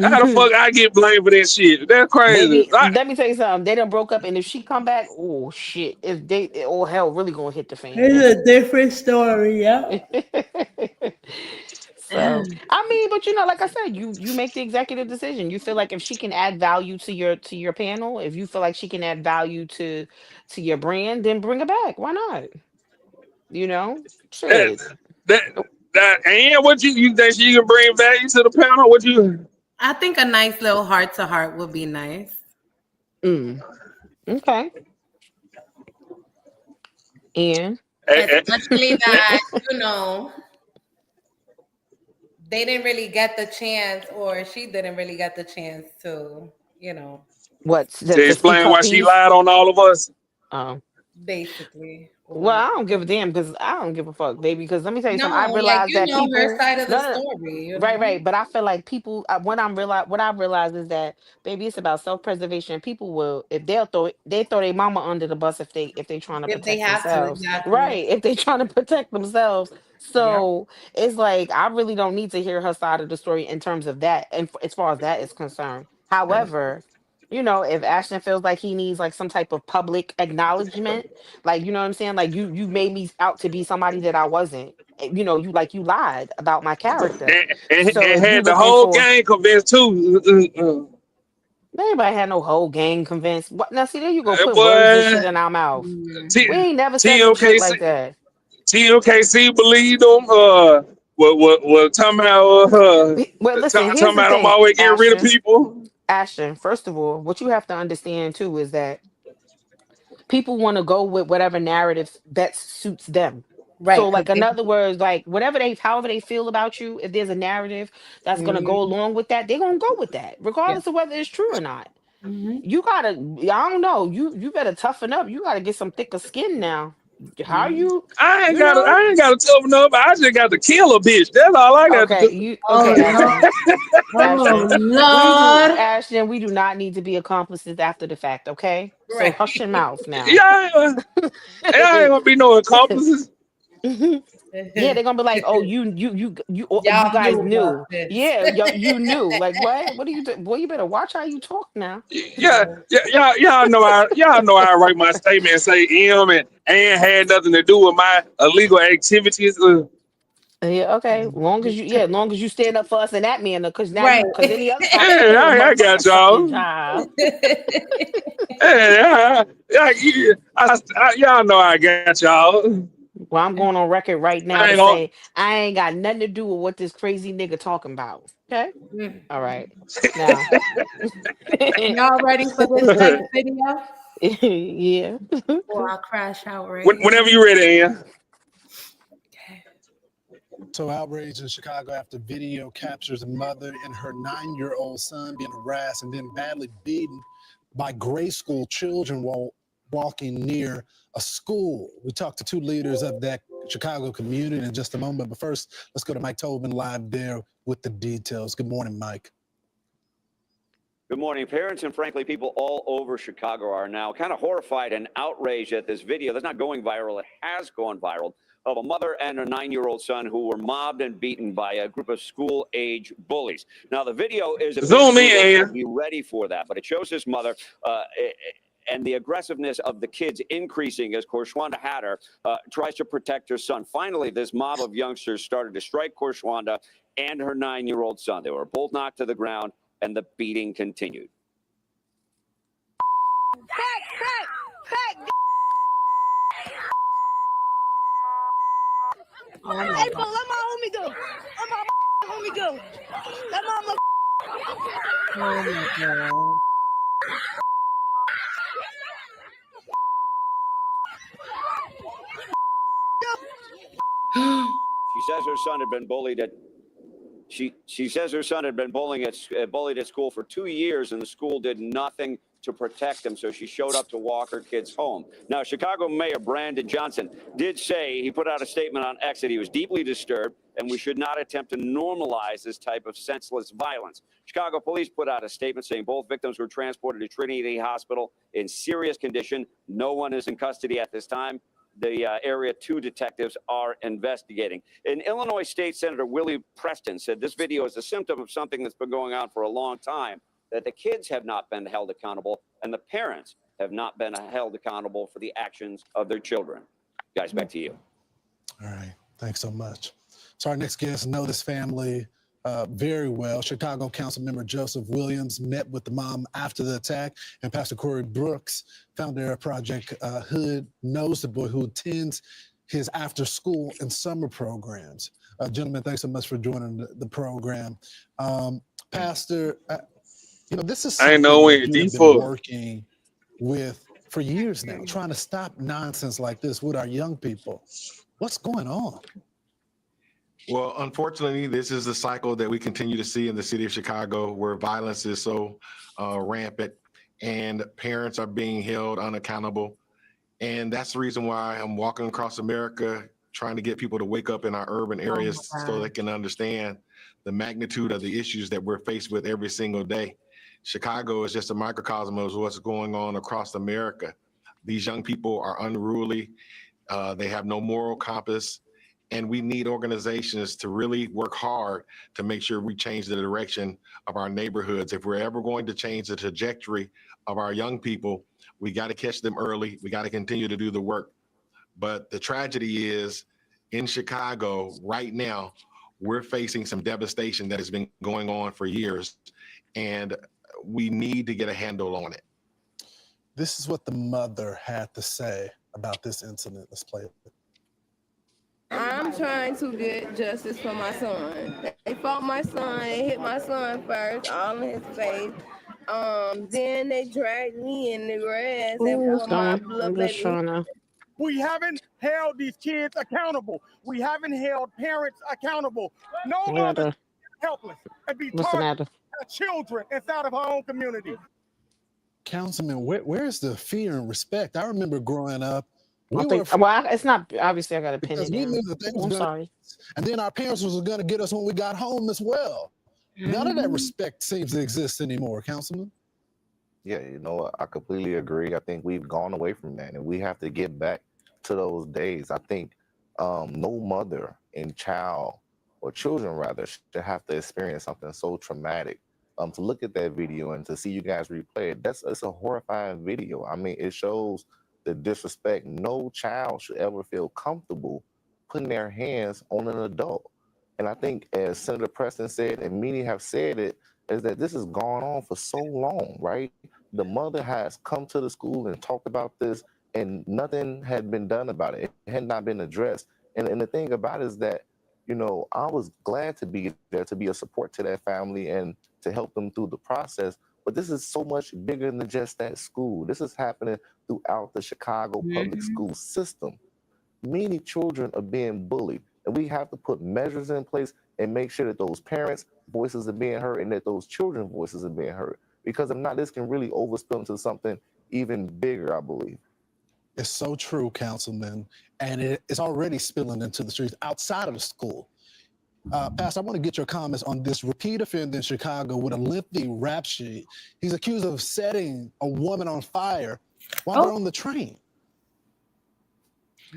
How the fuck I get blamed for that shit? That's crazy. Baby, let me tell you something. They done broke up, and if she come back, oh shit, all hell really gonna hit the fan. It's a different story. Yeah. So I mean, but like I said, you make the executive decision. You feel like if she can add value to your panel, if you feel like she can add value to your brand, then bring her back. Why not? that Shit. that and what you think she can bring value to the panel? What you? I think a nice little heart to heart would be nice. Mm, okay. And Especially Eh, that, they didn't really get the chance, or she didn't really get the chance to, what to to speak explain her why she piece? lied on all of us. Um. basically, Well, or I don't give a damn because I don't give a fuck, baby. Because let me tell you something. I no, like realized that her people, side of the no, no, no, story. right, right. But I feel like people, what I realize is that, baby, it's about self preservation. People will, if they throw their mama under the bus if they trying to If they protect have to, themselves, exactly. right? If they trying to protect themselves, So it's like I really don't need to hear her side of the story in terms of that, and as far as that is concerned. However, you know, if Ashton feels like he needs like some type of public acknowledgement, like you know what I'm saying, like you made me out to be somebody that I wasn't. You know, you lied about my character. So And if you had the looking whole for gang convinced too. anybody had no whole gang convinced. What now? See, there you go, put words and Boy, shit in our mouth. T- We ain't never said no shit TOKC like that. TOKC believed them. What talking about? Well, listen, here's Talking the about I'm thing, always getting rid of Ashton. people. Ashton, first of all, what you have to understand too is that people want to go with whatever narrative best suits them. So, Right. like, in other words, like whatever however they feel about you, if there's a narrative that's gonna go along with that, they're gonna go with that, Yeah. regardless of whether it's true or not. Mm-hmm. You gotta, I don't know, you better toughen up. You gotta get some thicker skin now. How you, you know? I ain't got to toughen up. I just got to kill a bitch. That's all I got to Okay, do. you Oh okay, Lord. Ashton? Oh Ashton, Lord. Ashton, we do not need to be accomplices after the fact, okay? So Right. hush your mouth now. Yeah, I ain't gonna be no accomplices. Yeah, they're gonna be like, "Oh, you Y'all guys knew about knew, this. yeah, you knew." Like, what? What do you do? Boy, you better watch how you talk now. Y'all know I write my statement and say M and had nothing to do with my illegal activities. Yeah, okay. Long as you stand up for us in that manner, because now Right. because any other time, Yeah, oh, I got motherfucker, suck your y'all. job. Y'all know I got y'all. Well, I'm going on record right now I to ain't gonna. say I ain't got nothing to do with what this crazy nigga talking about. Okay, all right, now. Y'all ready for this next video? Yeah. Or I'll crash out right here. Whenever you ready, Ian. So outrage in Chicago after video captures a mother and her 9-year-old son being harassed and then badly beaten by grade school children while walking near a school. We talked to two leaders of that Chicago community in just a moment, but first, let's go to Mike Tobin live there with the details. Good morning, Mike. Good morning. Parents and frankly, people all over Chicago are now kind of horrified and outraged at this video that's not going viral. It has gone viral of a mother and her 9-year-old son who were mobbed and beaten by a group of school-age bullies. Now, the video is a bit Zoom brutal, in, so Ian. be ready for that. But it shows this mother and the aggressiveness of the kids increasing as Korshwanda Hatter tries to protect her son. Finally, this mob of youngsters started to strike Korshwanda and her 9-year-old son. They were both knocked to the ground, and the beating continued. Oh hey, bro, let my homie go. Let my homie go. Let my Oh my God. She says her son had been bullied at she says her son had been bullied at school for 2 years, and the school did nothing to protect him. So she showed up to walk her kids home. Now, Chicago Mayor Brandon Johnson did say, he put out a statement on X that he was deeply disturbed and we should not attempt to normalize this type of senseless violence. Chicago police put out a statement saying both victims were transported to Trinity Hospital in serious condition. No one is in custody at this time. The Area 2 detectives are investigating. And Illinois State Senator Willie Preston said this video is a symptom of something that's been going on for a long time, that the kids have not been held accountable and the parents have not been held accountable for the actions of their children. Guys, back to you. All right. Thanks so much. So our next guest know this family very well. Chicago Councilmember Joseph Williams met with the mom after the attack, and Pastor Corey Brooks, founder of Project Hood, knows the boy who attends his after-school and summer programs. Gentlemen, thanks so much for joining the program. Pastor, you know, this is I ain't something know that when you have been D4. working with for years now, trying to stop nonsense like this with our young people. What's going on? Well, unfortunately, this is the cycle that we continue to see in the city of Chicago, where violence is so rampant and parents are being held unaccountable. And that's the reason why I'm walking across America, trying to get people to wake up in our urban areas so they can understand the magnitude of the issues that we're faced with every single day. Chicago is just a microcosm of what's going on across America. These young people are unruly. They have no moral compass. And we need organizations to really work hard to make sure we change the direction of our neighborhoods. If we're ever going to change the trajectory of our young people, we got to catch them early. We got to continue to do the work. But the tragedy is in Chicago right now, we're facing some devastation that has been going on for years, and we need to get a handle on it. This is what the mother had to say about this incident. Let's play it. I'm trying to get justice for my son. They fought my son. They hit my son first, all in his face. Then they dragged me in the grass and What's pulled my going? blood I'm just baby. trying to. We haven't held these kids accountable. We haven't held parents accountable. No I mother gotta. helpless and be What's the targeted matter? by children inside of her own community. Councilman, where's the fear and respect? I remember growing up, I we were think. Well, it's not obviously. I gotta pin because it we down. knew that they was I'm gonna, sorry. and then our parents was gonna get us when we got home as well. None of that respect seems to exist anymore, Councilman. Yeah, you know what? I completely agree. I think we've gone away from that, and we have to get back to those days. I think no mother and child, or children rather, should have to experience something so traumatic. To look at that video and to see you guys replay it, it's a horrifying video. I mean, it shows the disrespect. No child should ever feel comfortable putting their hands on an adult. And I think, as Senator Preston said, and many have said it, is that this has gone on for so long, right? The mother has come to the school and talked about this, and nothing had been done about it. It had not been addressed. And the thing about it is that, you know, I was glad to be there to be a support to that family and to help them through the process. But this is so much bigger than just that school. This is happening throughout the Chicago public school system. Many children are being bullied, and we have to put measures in place and make sure that those parents' voices are being heard and that those children's voices are being heard. Because if not, this can really overspill into something even bigger, I believe. It's so true, Councilman, and it's already spilling into the streets outside of the school. Pastor, I want to get your comments on this repeat offender in Chicago with a lengthy rap sheet. He's accused of setting a woman on fire while they're on the train.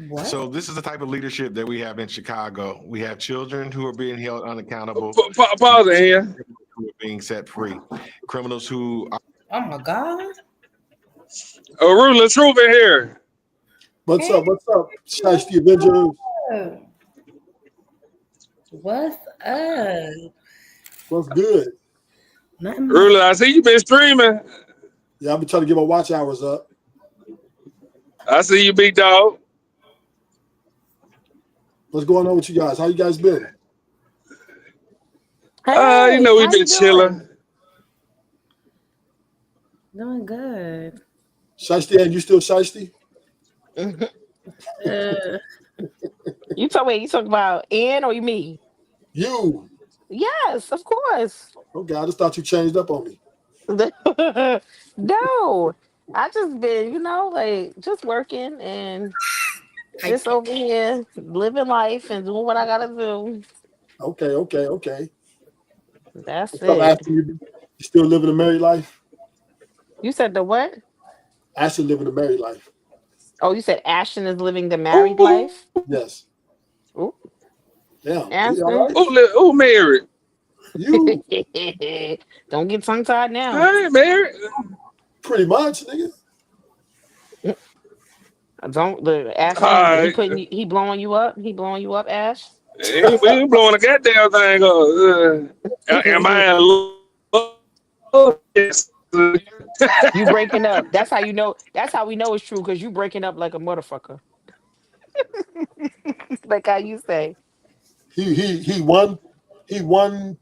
What? So this is the type of leadership that we have in Chicago. We have children who are being held unaccountable. Pause it here. Who are being set free. Criminals who are. Oh my God. Ruthless Truth in here. What's up? What's up? Shiesty Avengers. What's up? What's good? Ruthless, I see you been streaming. Yeah, I've been trying to get my watch hours up. I see you, big dog. What's going on with you guys? How you guys been? You know, we've been chilling. Doing good. Shiesty, and you still Shiesty? You talk about Ann or you me? You. Yes, of course. Okay, I just thought you changed up on me. No, I just been, like just working and just over here living life and doing what I gotta do. Okay. That's What's up, it. Ashton? You still living a married life? You said the what? Ashton living a married life. Oh, you said Ashton is living the married life? Yes. Ooh. Yeah. Ashton. Who married? You. Don't get tongue tied now. I ain't married. Pretty much, nigga. Don't the Ashton. Right. He blowing you up. He blowing you up, Ash. We ain't blowing a goddamn thing up. Am I in love? You breaking up. That's how you know. That's how we know it's true, because you breaking up like a motherfucker. Like how you say. He won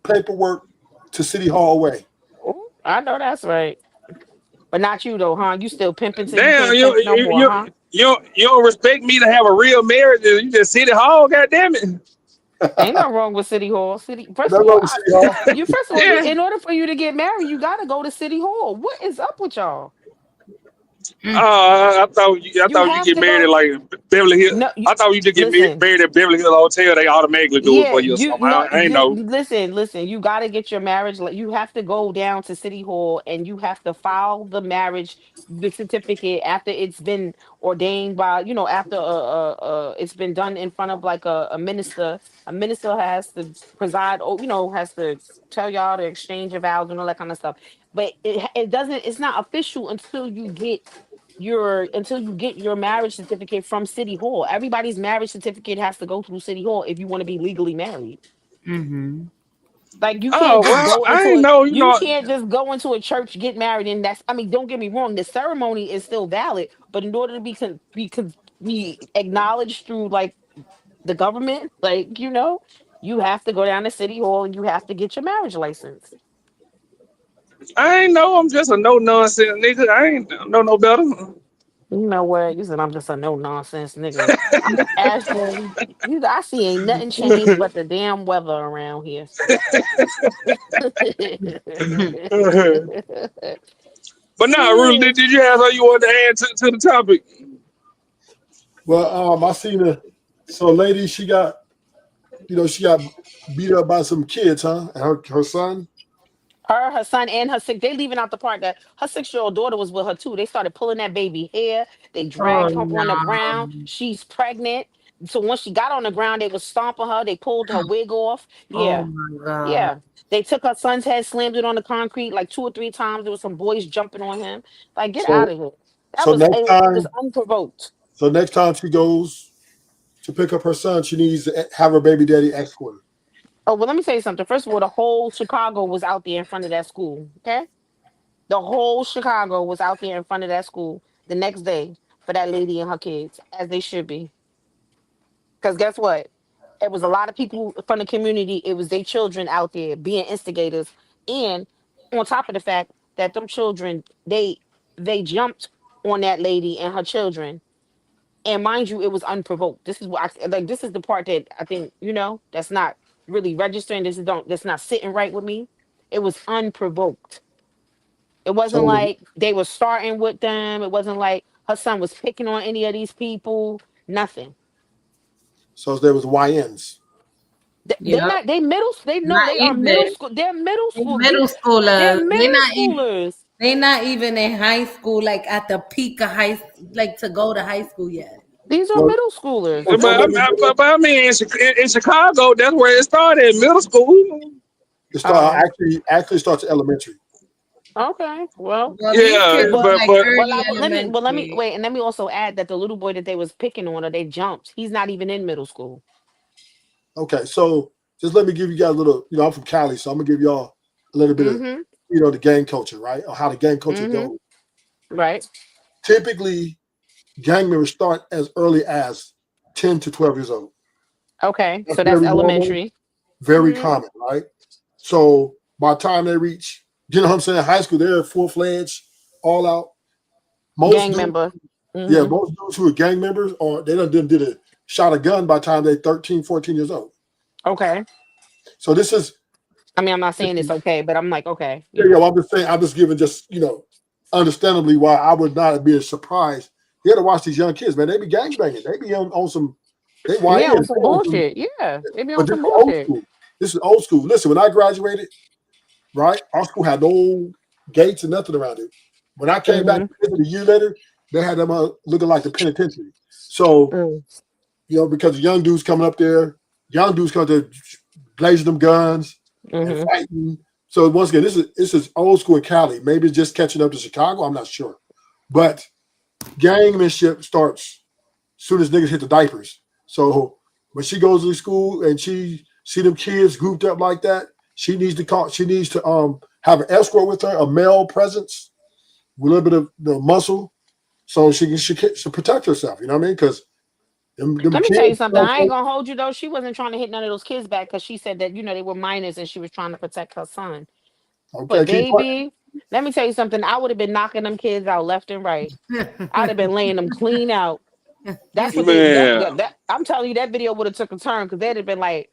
paperwork to City Hall away. Ooh, I know that's right. But not you though, huh? You still pimping till Damn, you can't pimp no more, huh? you don't respect me to have a real marriage. You just City Hall, goddamn it. Ain't nothing wrong with City Hall. First of all, in order for you to get married, you gotta go to City Hall. What is up with y'all? I thought You you have get to married go. at like Beverly Hills. No, I thought you just get listen. married at Beverly Hills Hotel. They automatically do it Yeah, for you or you something. no, I ain't know. listen. You got to get your marriage. You have to go down to City Hall and you have to file the certificate after it's been ordained by, after it's been done in front of like a minister. A minister has to preside, or has to tell y'all to exchange your vows and all that kind of stuff. But it doesn't. It's not official until you get your marriage certificate from City Hall. Everybody's marriage certificate has to go through City Hall if you want to be legally married. Mm-hmm. Like you Oh can't just well, go I into ain't a know. you can't just go into a church, get married, and don't get me wrong, the ceremony is still valid, but in order to be acknowledged through like the government, like you have to go down to City Hall and you have to get your marriage license. I ain't know. I'm just a no nonsense nigga. I ain't know no better. You know what? You said I'm just a no nonsense nigga. Ashton, I see ain't nothing changed but the damn weather around here. But nah, Ruth, did you have something you wanted to add to the topic? Well, I seen a lady. She got beat up by some kids, huh? And her son. Her son, and they leaving out the part that her 6-year-old daughter was with her too. They started pulling that baby hair. They Oh dragged her on the ground. no. She's pregnant. So once she got on the ground, they was stomping her. They pulled her wig off. Oh Yeah. my God. Yeah. They took her son's head, slammed it on the concrete like 2 or 3 times. There was some boys jumping on him. Like, get out So of here. so next It was time, unprovoked. she goes to pick up her son, she needs to have her baby daddy escort her. Oh, well, let me say something. First of all, the whole Chicago was out there in front of that school. Okay. The whole Chicago was out there in front of that school the next day for that lady and her kids, as they should be. Because guess what? It was a lot of people from the community. It was their children out there being instigators, and on top of the fact that them children they jumped on that lady and her children, and mind you, it was unprovoked. This is what I like. This is the part that I think that's not really registering. That's not sitting right with me. It was unprovoked. It wasn't So like they were starting with them. It wasn't like her son was picking on any of these people. Nothing. there was YNs. They Yep. not they middle. They know Not they are middle even. school. They're middle They school. middle They're schoolers. They middle not even. schoolers. They not even in high school. Like at the peak of like to go to high school yet. These are Well, middle schoolers. so let me But I mean, in Chicago, that's where it started. Middle school. it start Um. actually starts elementary. Okay. Well. Well, these Yeah, kids But is like well, early let me elementary. wait, and let me also add that the little boy that they was picking on or they jumped. He's not even in middle school. Okay, so just let me give you guys a little. I'm from Cali, so I'm gonna give y'all a little bit of Mm-hmm. the gang culture, right? Or how the gang culture Mm-hmm. goes. Right. Typically, gang members start as early as 10 to 12 years old. Okay. That's So that's very normal, elementary. very Mm-hmm. common, right? So by the time they reach, what I'm saying, high school, they're full fledged, all out. Most Gang dudes, member. yeah, Mm-hmm. most dudes who are gang members, or they did a shot a gun by the time they're 13, 14 years old. Okay. So this is, I mean, I'm not saying it's okay, but I'm like, okay. yeah, I'm just saying, I'm just giving understandably why I would not be surprised. You got to watch these young kids, man. They be gang banging. They be on some, they Yeah, on YN. some bullshit. Yeah, they be on But this some is old bullshit. school. This is old school. Listen, when I graduated, right, our school had no gates and nothing around it. When I came back Mm-hmm. a year later, they had them looking like the penitentiary. So, because the young dudes coming up there, blazing them guns and Mm-hmm. fighting. So once again, this is old school in Cali. Maybe it's just catching up to Chicago. I'm not sure. But gangmanship starts soon as niggas hit the diapers. So when she goes to school and she see them kids grouped up like that, she needs to have an escort with her, a male presence with a little bit of the muscle, so she can protect herself. You know what I mean? Because them Let me tell you kids. something. I ain't gonna hold you though. She wasn't trying to hit none of those kids back because she said that they were minors and she was trying to protect her son. Okay, But keep quiet. baby, let me tell you something. I would have been knocking them kids out left and right. I'd have been laying them clean out. That's what Man, I'm telling you, that video would have took a turn because they'd have been like,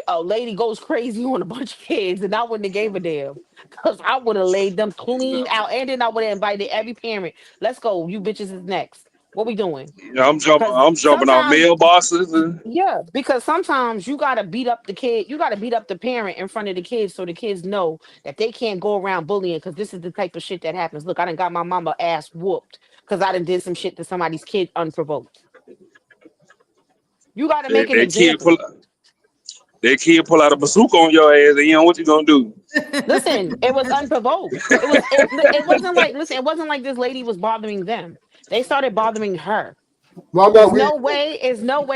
a lady goes crazy on a bunch of kids, and I wouldn't have gave a damn because I would have laid them clean out, and then I would have invited every parent. Let's go, you bitches is next. What we doing? Yeah, Because I'm jumping on sometimes, mailboxes and yeah, because sometimes you gotta beat up the kid, you gotta beat up the parent in front of the kids so the kids know that they can't go around bullying because this is the type of shit that happens. Look, I done got my mama ass whooped because I done did some shit to somebody's kid unprovoked. You gotta make an that kid pull example. out a bazooka on your ass, and you know what you gonna do? Listen, it was unprovoked. It wasn't like, listen, it wasn't like this lady was bothering them. They started bothering her. Well, There's no way,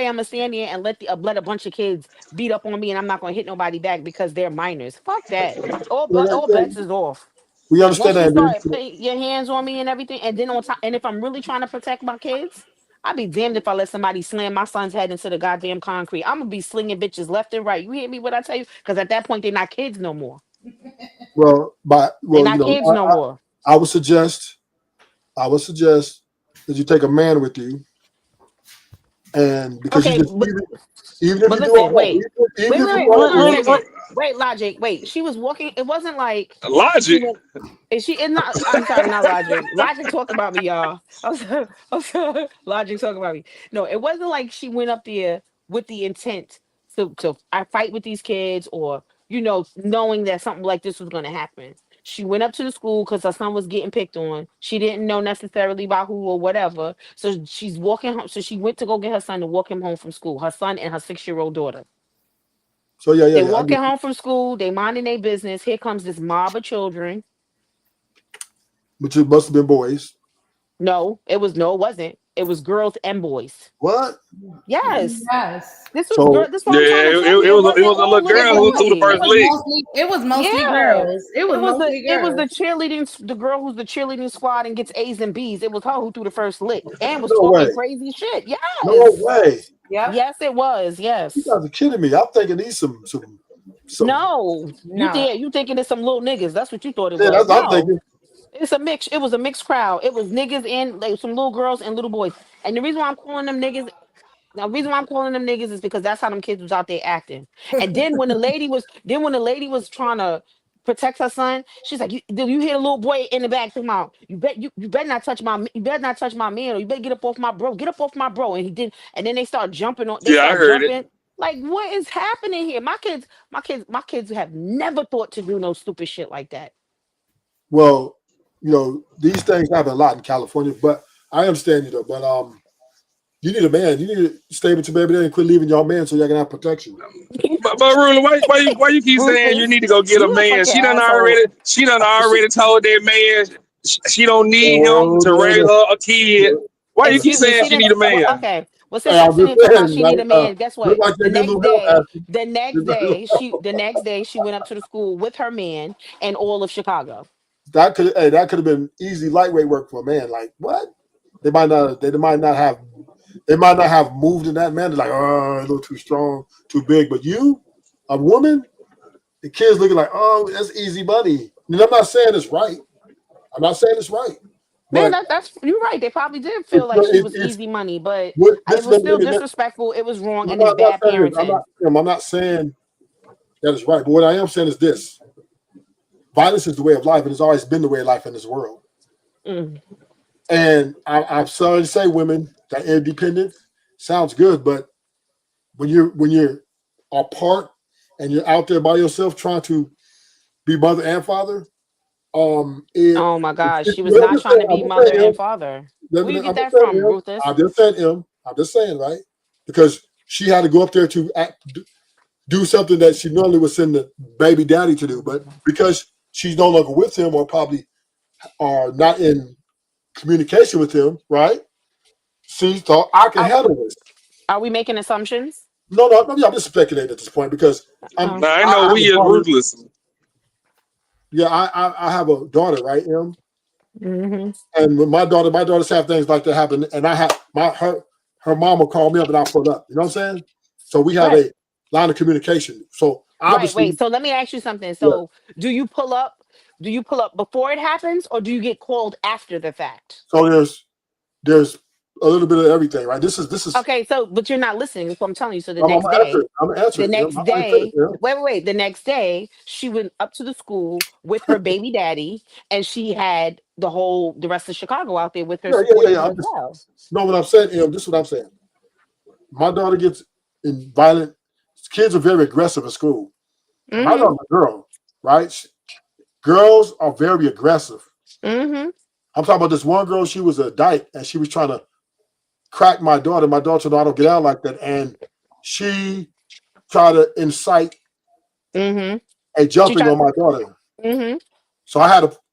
I'm gonna stand here and let a bunch of kids beat up on me and I'm not gonna hit nobody back because they're minors. Fuck that. All bets is off. we understand Once you that. start putting your hands on me and everything, and then on top, and if I'm really trying to protect my kids, I'd be damned if I let somebody slam my son's head into the goddamn concrete. I'm gonna be slinging bitches left and right. You hear me? What I tell you? Because at that point, they're not kids no more. Well, They're you not know, kids no more. I would suggest that you take a man with you, and because you Okay, just even if but you do all listen, that, wait, even if you do wait, all hold on a that, second. Wait, Logic. Wait, she was walking. It wasn't like she Logic. went. Is she? It's not. I'm sorry, not Logic. Logic talking about me, y'all. I'm sorry. Logic talking about me. No, it wasn't like she went up there with the intent to I fight with these kids or knowing that something like this was going to happen. She went up to the school because her son was getting picked on. She didn't know necessarily by who or whatever. So she's walking home. So she went to go get her son to walk him home from school. Her son and her 6-year-old daughter. so yeah, They I walking get home from school. They minding their business. Here comes this mob of children. but it must have been boys. No, it wasn't. It was girls and boys. What? Yes. Yes. This was So girl. This is Yeah, what I'm trying to tell you. It it wasn't was a little all little girl who threw the first boys. lick. It was mostly Yeah. girls. It was mostly It was girls. the cheerleading, the girl who's the cheerleading squad and gets A's and B's. It was her who threw the first lick and was no way, talking crazy shit. no Yes. way. Yep. Yes, it was. You Yes. guys are kidding me. I'm thinking these some. No. No. You thinking it's some little niggas. That's what you thought it Yeah, was. that's what I'm No. thinking. It's a mix. It was a mixed crowd. It was niggas and like some little girls and little boys. And the reason why I'm calling them niggas, the reason why I'm calling them niggas is because that's how them kids was out there acting. And then when the lady was trying to protect her son, she's like, you hear the little boy in the back talking about, you better not touch my man, or you better get up off my bro, get up off my bro. And he did, and then they start jumping on, they Yeah, I start heard it. jumping. Like, what is happening here? My kids have never thought to do no stupid shit like that. Well, these things happen a lot in California, but I understand you though. But you need a man. You need to stay with your baby daddy and quit leaving your man so y'all can have protection. But Ruler, why you keep saying you Ruthless, need to go get a you a man? fucking asshole. She done She, already told that man she don't need him No, to no, raise no. her a kid. Why you keep excuse me, saying she she didn't. need a man? Okay, well, Hey, since y'all I'm sitting just here talking about saying, she need a man, guess look what? like they need a little help, Ashley. The next day, she went up to the school with her man and all of Chicago. That could have been easy lightweight work for a man. Like what? They might not have moved in that manner. Like a little too strong, too big. But you, a woman, the kids looking like, oh, that's easy money. And I'm not saying it's right. I'm not saying it's right. Man, But that's you're right. They probably did feel it's like she was it's easy money, but what it this was doesn't still make it. disrespectful. It was wrong, I'm and it's not bad saying parenting. I'm not saying that is right. But what I am saying is this: violence is the way of life, and it's always been the way of life in this world. Mm. And I'm sorry to say, women, that independence sounds good, but when you're apart and you're out there by yourself trying to be mother and father, Oh my gosh, she was I'm not just trying saying, to I'm be just mother saying and him. father. Where you get I'm just that saying from, him. Ruthless? I'm just saying, right? Because she had to go up there to do something that she normally would send the baby daddy to do, but because she's no longer with him or probably are not in communication with him, right? She thought I can Are, handle this. are we making assumptions? No, I'm just speculating at this point because Oh. Now I I know have we a is daughter. ruthless. Yeah, I have a daughter, right, Em? Mm-hmm. And when my daughters have things like that happen, and I have her mom will call me up and I'll pull up. You know what I'm saying? So we have Right. a line of communication. So Right. obviously, Wait. So let me ask you something. yeah. So do you pull up? Do you pull up before it happens, or do you get called after the fact? So there's a little bit of everything, right? This is. Okay, so but you're not listening. That's what I'm telling you. So the I'm next day, answering. the next I'm day, yeah. wait. The next day, she went up to the school with her baby daddy, and she had the rest of Chicago out there with her supporting her as well. No, what I'm saying, this is what I'm saying. My daughter gets in violent. Kids are very aggressive in school. My daughter's a girl, right? Girls are very aggressive. I'm talking about this one girl. She was a dyke, and she was trying to crack my daughter. My daughter said, "No, I don't get out like that," and she tried to incite a jumping on my daughter. So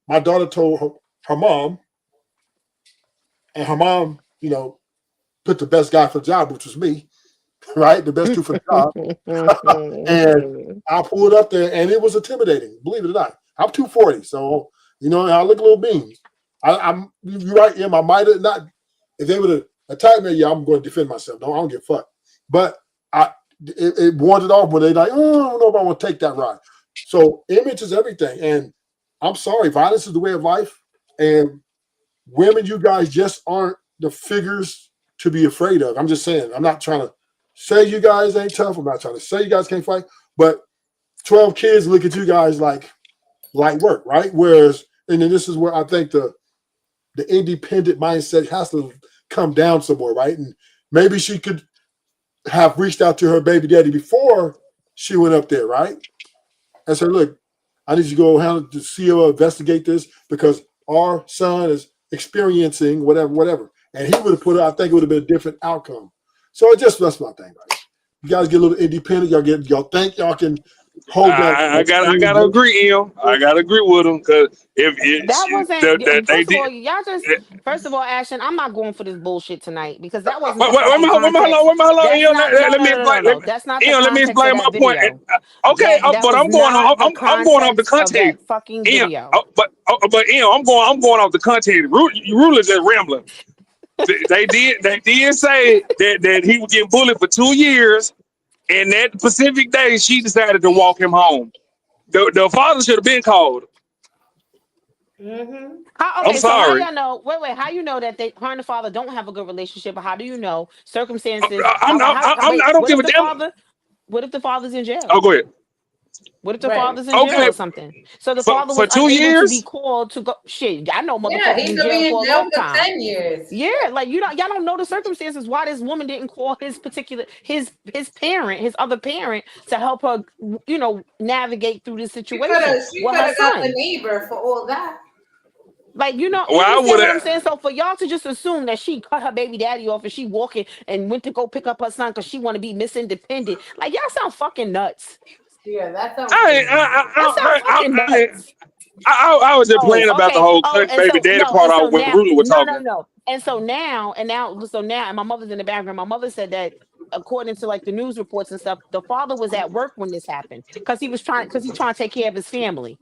my daughter told her mom, and her mom, put the best guy for the job, which was me, right? The best dude for the job. And I pulled up there, and it was intimidating, believe it or not. I'm 240, so I look a little beans. You're right, Em. I might have not. If they would have attacked me, I'm going to defend myself. No, I don't give a fuck. But it wanted off when they like, oh, I don't know if I want to take that ride. So image is everything, and I'm sorry, violence is the way of life. And women, you guys just aren't the figures to be afraid of. I'm just saying. I'm not trying to say you guys ain't tough. I'm not trying to say you guys can't fight. But 12 kids look at you guys like light work, right? Whereas, and then this is where I think the independent mindset has to come down somewhere, right? And maybe she could have reached out to her baby daddy before she went up there, right? And said, look, I need you to go handle the CEO, investigate this because our son is experiencing whatever. And he would have put it, I think it would have been a different outcome. So that's my thing, right? You guys get a little independent. Y'all think y'all can hold that. I gotta agree, Em. I gotta agree with him because That wasn't. they First of all, did. y'all just. First of all, Ashton, I'm not going for this bullshit tonight because that wasn't Wait, the fucking hold on, context. Em. That's not. Let me explain. No. That's not the Em, let me context of explain my that point. video. Okay, That but was I'm going not on. the I'm going off the context of content. that fucking Em, video. but Em, I'm going off the content. Rule is just rambling. They did say that he was getting bullied for 2 years, and that specific day she decided to walk him home. The father should have been called. I'm So how sorry. y'all know? Wait. How you know that her and the father don't have a good relationship? Or how do you know circumstances? Wait. I don't give a damn. What if the father's in jail? Oh, go ahead. What if the father's in jail Okay, or something? So the father for was 2 unable to be years. called to go. Shit, I know Yeah, motherfuckers he in could jail be for in a jail long for time. 10 years. Yeah, like y'all don't know the circumstances why this woman didn't call his parent, his other parent, to help her, navigate through this situation She with could her have got the son. neighbor for all that. Like, you Well, I understand would what I'm have. saying? So for y'all to just assume that she cut her baby daddy off and she walking and went to go pick up her son because she want to be Miss Independent, like y'all sound fucking nuts. Yeah, that sounds I, crazy. That sound fucking nuts. I was just Oh, playing about the okay. whole Oh, cut and baby so daddy no, part and out so when now, Ruler was talking. no, and my mother's in the background. My mother said that according to like the news reports and stuff, the father was at work when this happened because he's trying to take care of his family.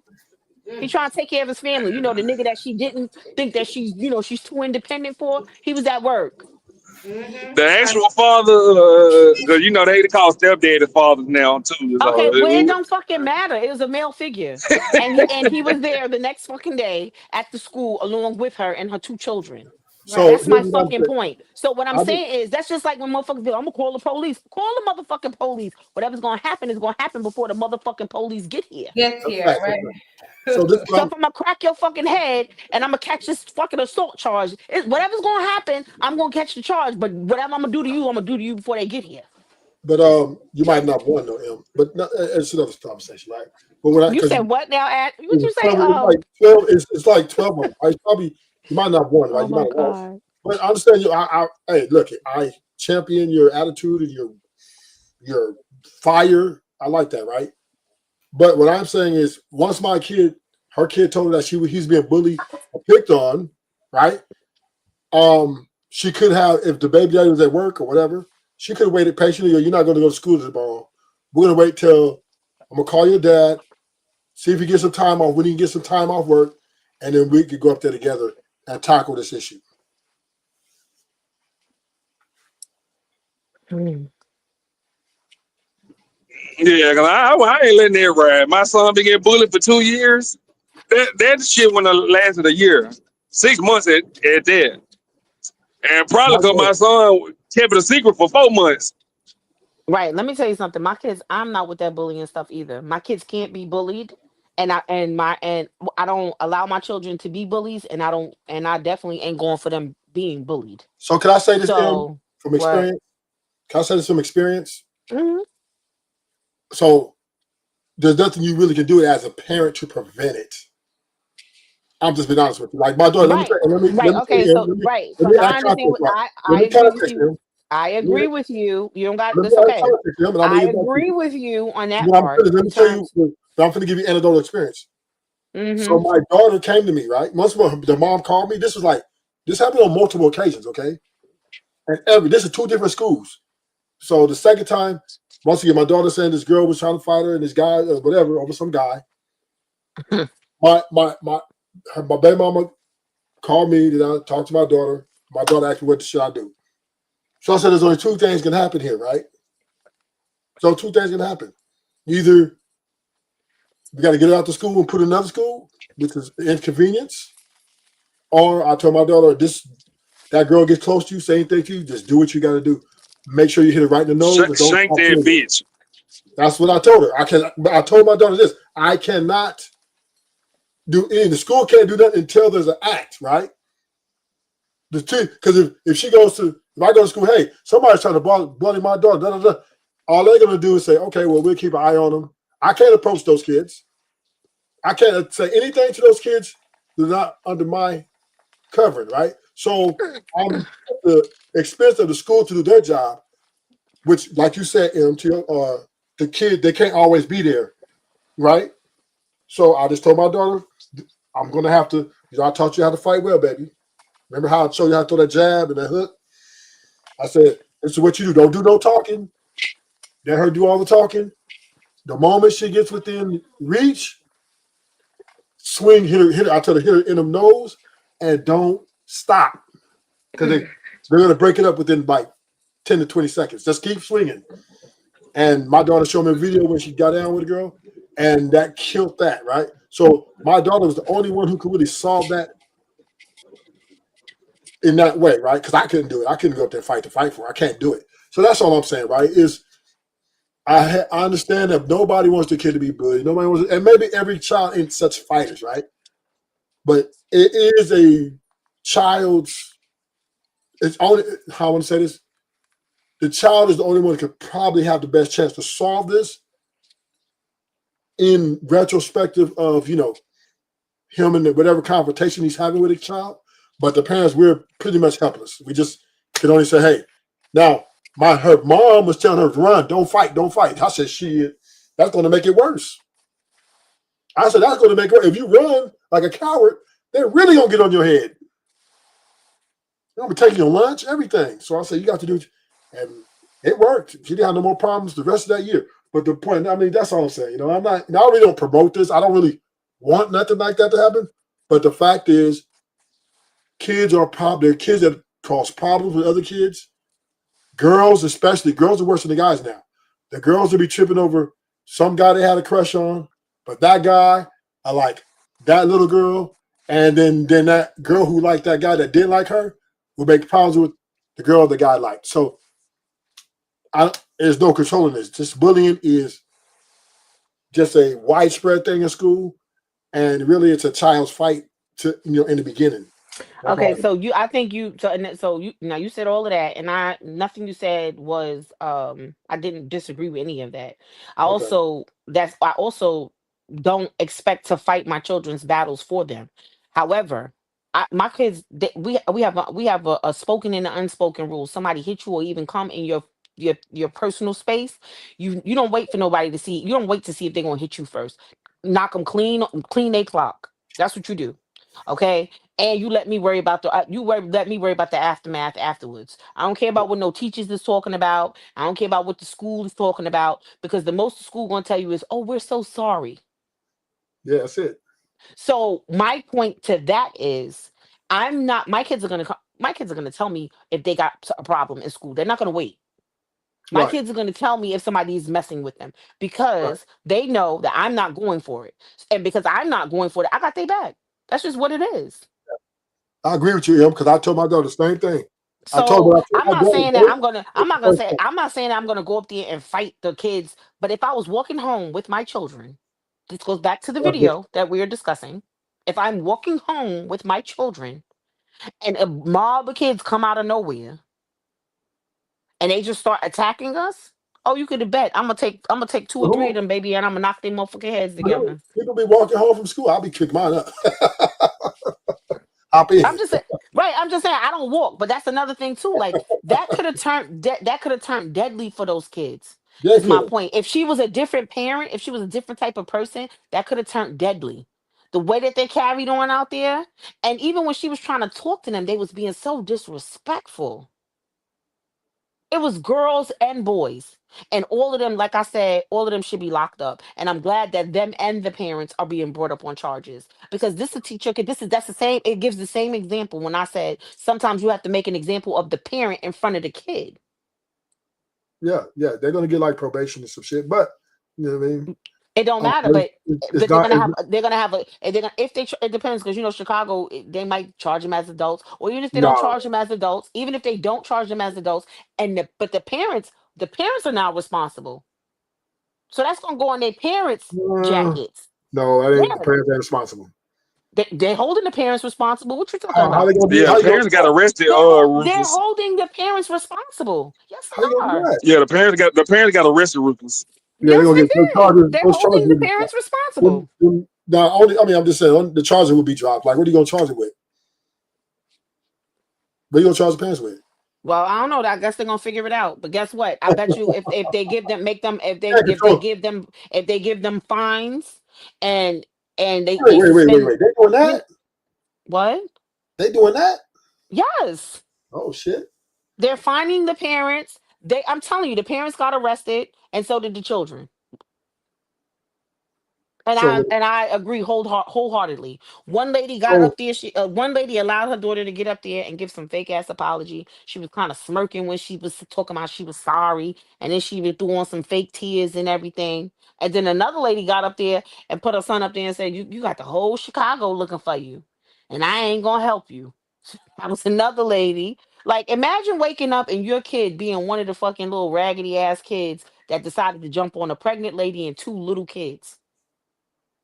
He trying to take care of his family. The nigga that she didn't think that she's too independent for. He was at work. The actual father, cause they call stepdaddy fathers now too. Okay, well, it So don't fucking matter. It was a male figure, and he was there the next fucking day at the school along with her and her 2 children. So That's my here's what I'm fucking saying. point. So what I'm saying is that's just like when motherfuckers be, I'm gonna call the police. Call the motherfucking police. Whatever's gonna happen is gonna happen before the motherfucking police get here. Get here, right? So this So if I'm gonna crack your fucking head and I'm gonna catch this fucking assault charge, whatever's gonna happen, I'm gonna catch the charge. But whatever I'm gonna do to you, I'm gonna do to you before they get here. But you might not want no M. But it's another conversation, right? But when You because said what now, Ad? What you say? it's like 12. It's like 12 of them. It's probably you might not want, right? Oh You my might want. god. But I understand you. Hey, look, I champion your attitude and your fire. I like that, right? But what I'm saying is, once her kid told her that he's being bullied or picked on, right? She could have, if the baby daddy was at work or whatever, she could have waited patiently. Or you're not going to go to school tomorrow. We're going to wait till I'm going to call your dad, see if he gets some time off. When he can get some time off work, and then we could go up there together and tackle this issue. yeah, cause I ain't letting that ride. My son been getting bullied for 2 years. That shit wouldn't have lasted a year, 6 months at that. And probably My because daughter, my son kept it a secret for 4 months. Right. Let me tell you something. My kids, I'm not with that bullying stuff either. My kids can't be bullied. I don't allow my children to be bullies, and I definitely ain't going for them being bullied. So can I say this, So from what? experience? Can I say this from experience? Mhm. So there's nothing you really can do as a parent to prevent it. I'm just being honest with you. Like my daughter, let me Right. say, let me Right. say, Okay. So right. let So me now add I understand context, what right? I Let me agree with context you. him. I Let me, agree with you. You don't got let me this. add Okay. context him, and I'm gonna I get back to agree you. with you on that When I'm part finished, let in me tell you. terms. I'm going to give you anecdotal experience. Mm-hmm. So my daughter came to me, right? Once the mom called me. This happened on multiple occasions, okay? And this is two different schools. So the second time, once again, my daughter saying this girl was trying to fight her, and this guy, whatever, over some guy. My baby mama called me. Then I talked to my daughter. My daughter asked me what should I do. So I said, there's only two things can happen here, right? So two things can happen. Either we got to get her out to school and put her in another school, which is inconvenience, or I told my daughter, that girl gets close to you, say anything to you, just do what you got to do. Make sure you hit her right in the nose and don't Shank talk to that her. bitch. That's what I told her. I told my daughter this. I cannot do anything. The school can't do nothing until there's an act, right? Because if I go to school, hey, somebody's trying to bully my daughter, da, da, da, all they're gonna do is say, okay, well, we'll keep an eye on them. I can't approach those kids. I can't say anything to those kids that are not under my covering, right? So I'm at the expense of the school to do their job, which, like you said, the kid, they can't always be there, right? So I just told my daughter, I'm gonna have to, I taught you how to fight well, baby. Remember how I showed you how to throw that jab and that hook? I said, this is what you do. Don't do no talking. Let her do all the talking. The moment she gets within reach, swing, hit her. I tell her, hit her in the nose and don't stop. Because they're going to break it up within like 10 to 20 seconds. Just keep swinging. And my daughter showed me a video when she got down with a girl, and that killed that, right? So my daughter was the only one who could really solve that in that way, right? Because I couldn't do it. I couldn't go up there and fight for her. I can't do it. So that's all I'm saying, right? Is I understand that nobody wants their kid to be bullied. Nobody wants, and maybe every child ain't such fighters, right? But it is a child's. It's only how I want to say this. The child is the only one that could probably have the best chance to solve this in retrospective of him and whatever confrontation he's having with a child. But the parents, we're pretty much helpless. We just can only say, hey, now her mom was telling her to run, don't fight, don't fight. I said, shit, that's going to make it worse. I said, that's going to make it worse. If you run like a coward, they're really going to get on your head. They're going to be taking your lunch, everything. So I said, you got to do it. And it worked. She didn't have no more problems the rest of that year. But the point, I mean, that's all I'm saying. I'm not, I really don't promote this. I don't really want nothing like that to happen. But the fact is, kids are probably kids that cause problems with other kids. Girls, especially, girls are worse than the guys now. The girls will be tripping over some guy they had a crush on, but that guy, I like that little girl, and then that girl who liked that guy that didn't like her will make problems with the girl the guy liked. So there's no controlling this. Just bullying is just a widespread thing in school, and really it's a child's fight in the beginning. That's Okay, all. so I think you said all of that, and nothing you said was I didn't disagree with any of that. Okay. I also don't expect to fight my children's battles for them. However, my kids we have a spoken and an unspoken rule. Somebody hit you or even come in your personal space, you don't wait for nobody to see. You don't wait to see if they're gonna hit you first. Knock them clean they clock. That's what you do. Okay, and you let me worry about let me worry about the aftermath afterwards. I don't care about what no teachers is talking about. I don't care about what the school is talking about, because the most the school gonna tell you is, oh, we're so sorry. Yeah, that's it. So my point to that is, I'm not my kids are gonna tell me if they got a problem in school. They're not gonna wait. My Right. kids are going to tell me if somebody's messing with them, Right. because they know that I'm not going for it. And because I'm not going for it, I got their back. That's just what it is. I agree with you, Em, because I told my daughter the same thing. I told her. So I'm I not told saying that her. I'm not saying that I'm gonna go up there and fight the kids. But if I was walking home with my children, this goes back to the video that we are discussing. If I'm walking home with my children and a mob of kids come out of nowhere and they just start attacking us, oh, you could have bet I'm gonna take two or three of them, baby, and I'm gonna knock their motherfucking heads together. People be walking home from school. I'll be kicking mine up. Hop in. I'm just saying, right? I'm just saying I don't walk, but that's another thing too. Like that could have that could have turned deadly for those kids. Yeah, Is my could. point. If she was a different parent, if she was a different type of person, that could have turned deadly. The way that they carried on out there, and even when she was trying to talk to them, they was being so disrespectful. It was girls and boys. And all of them, like I said, all of them should be locked up. And I'm glad that them and the parents are being brought up on charges. Because this is teacher that's the same, it gives the same example when I said sometimes you have to make an example of the parent in front of the kid. Yeah, they're gonna get like probation and some shit, but you know what I mean. It don't matter, but it's they're not. gonna have if they're gonna if they it depends because Chicago they might charge them as adults or even if they don't No, charge them as adults, even if they don't charge them as adults, and but the parents are now responsible. So that's gonna go on their parents' jackets. no, that ain't the Yeah, parents ain't responsible. they're holding the parents responsible. What you talking How about? they gonna do? Yeah, How you gonna parents got arrested. They're Rufus. holding the parents responsible. Yes, How you they gonna do are. that? Yeah, the parents got arrested. Rufus. Yeah, they're Yes, gonna they get those did. charges. They're Those holding charges the will be parents dropped. responsible. Now, only I mean, I'm just saying the charges will be dropped. Like, what are you gonna charge it with? What are you gonna charge the parents with? Well, I don't know. I guess they're gonna figure it out. But guess what? I bet you if they give them make them Hey, control. if they give them fines and they Wait, wait, wait, wait, suspend wait. They doing you that? what? They doing that? Yes. Oh shit! They're fining the parents. I'm telling you, the parents got arrested, and so did the children. So, And I agree wholeheartedly. One lady got so up there. One lady allowed her daughter to get up there and give some fake ass apology. She was kind of smirking when she was talking about she was sorry, and then she threw on some fake tears and everything. And then another lady got up there and put her son up there and said, "You got the whole Chicago looking for you, and I ain't gonna help you." That was another lady. Like, imagine waking up and your kid being one of the fucking little raggedy ass kids that decided to jump on a pregnant lady and two little kids.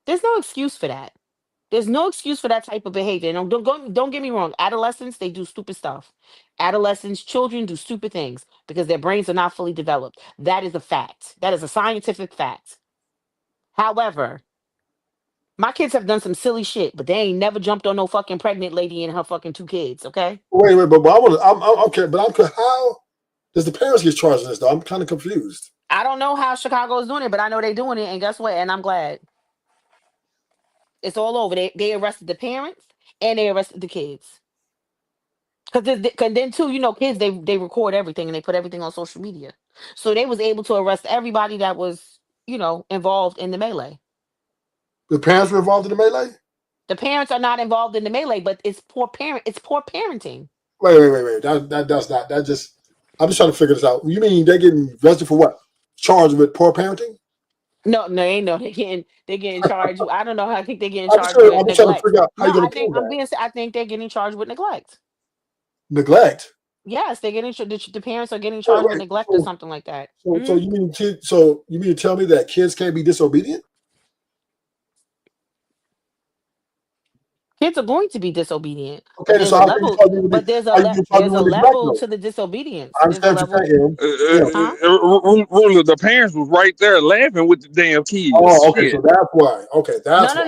There's no excuse for that. There's no excuse for that type of behavior. And don't get me wrong. Adolescents, they do stupid stuff. Adolescents, children do stupid things because their brains are not fully developed. That is a fact. That is a scientific fact. However, my kids have done some silly shit, but they ain't never jumped on no fucking pregnant lady and her fucking two kids. Okay. wait, but I want to. I'm okay, but how does the parents get charged in this though? I'm kind of confused. I don't know how Chicago is doing it, but I know they're doing it. And guess what? And I'm glad. It's all over. They arrested the parents and they arrested the kids. Because then too, kids they record everything and they put everything on social media. So they was able to arrest everybody that was, involved in the melee. The parents were involved in the melee. The parents are not involved in the melee, but it's poor parenting. Wait. That does not. That just. I'm just trying to figure this out. You mean they're getting arrested for what? Charged with poor parenting? No, ain't no. They're getting charged. I don't know how I think they're getting I'm just charged with trying to neglect. figure out how No, you're going to prove that. I think they're getting charged with neglect. Neglect. Yes, they're getting the parents are getting charged with neglect or something like that. So you mean to tell me that kids can't be disobedient? Kids are going to be disobedient. Okay, But there's so a how can you level. charge me with But there's how you charge me there's a with neglect level though? to the disobedience. I There's a understand what level. you're saying. Huh? Ruler, the parents was right there laughing with the damn kids. Oh, okay, Shit. so that's why. Okay, that's why.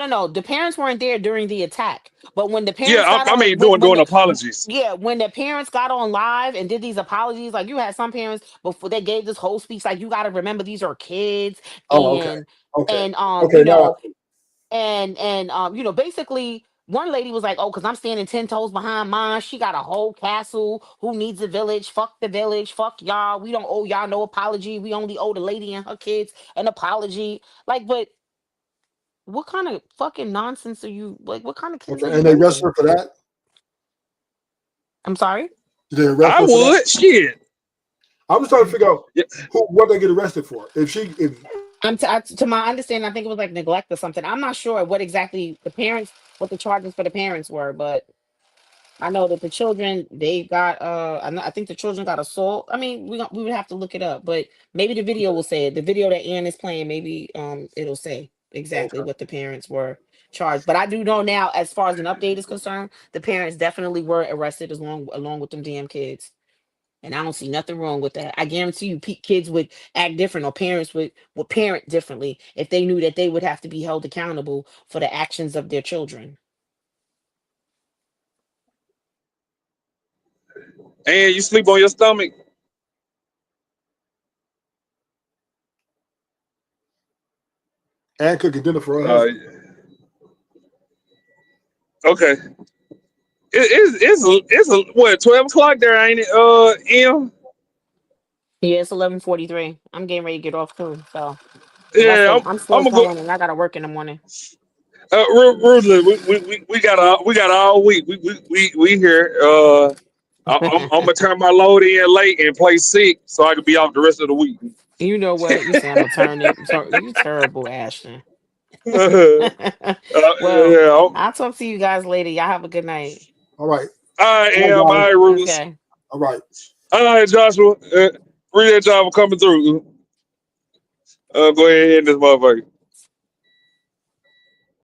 No. The parents weren't there during the attack. But when the Yeah, parents got I on, mean doing apologies. when the parents got on live and did these apologies, like you had some parents before they gave this whole speech, like you got to remember these are kids, Oh, okay, and okay, and okay. Now I see. basically one lady was like, "Oh, because I'm standing 10 toes behind mine. She got a whole castle. Who needs a village? Fuck the village. Fuck y'all. We don't owe y'all no apology. We only owe the lady and her kids an apology." Like, but what kind of fucking nonsense are you like? What kind of kids are Okay, you and they arrest raising? her for that. I'm sorry. Did they arrest I her for that? would. Shit. I'm just trying to figure out Yeah. what they get arrested for. If To my understanding, I think it was like neglect or something. I'm not sure what exactly what the charges for the parents were, but I know that the children they got I think the children got assault. I mean, we would have to look it up, but maybe the video will say it. The video that Ann is playing, maybe it'll say exactly Okay. what the parents were charged. But I do know now, as far as an update is concerned, the parents definitely were arrested along with them damn kids. And I don't see nothing wrong with that. I guarantee you, kids would act different, or parents would parent differently if they knew that they would have to be held accountable for the actions of their children. And you sleep on your stomach. And cooking dinner for her Uh, husband. okay. It's what 12 o'clock there, ain't it? M. Yeah, it's 11:43. I'm getting ready to get off too. So, cause Yeah, I'm still I'm gonna go. sewing and I gotta work in the morning. Ruthless, we got all week. We here. I'm gonna turn my load in late and play sick so I can be off the rest of the week. You know what? You say I'm gonna turn it. You terrible, Ashton. Well, Yeah. I'll talk to you guys later. Y'all have a good night. All right. I All am. right, I guys. Ruthless. Okay. All right. All right, Joshua. Appreciate y'all for coming through. Go ahead and hit this motherfucker.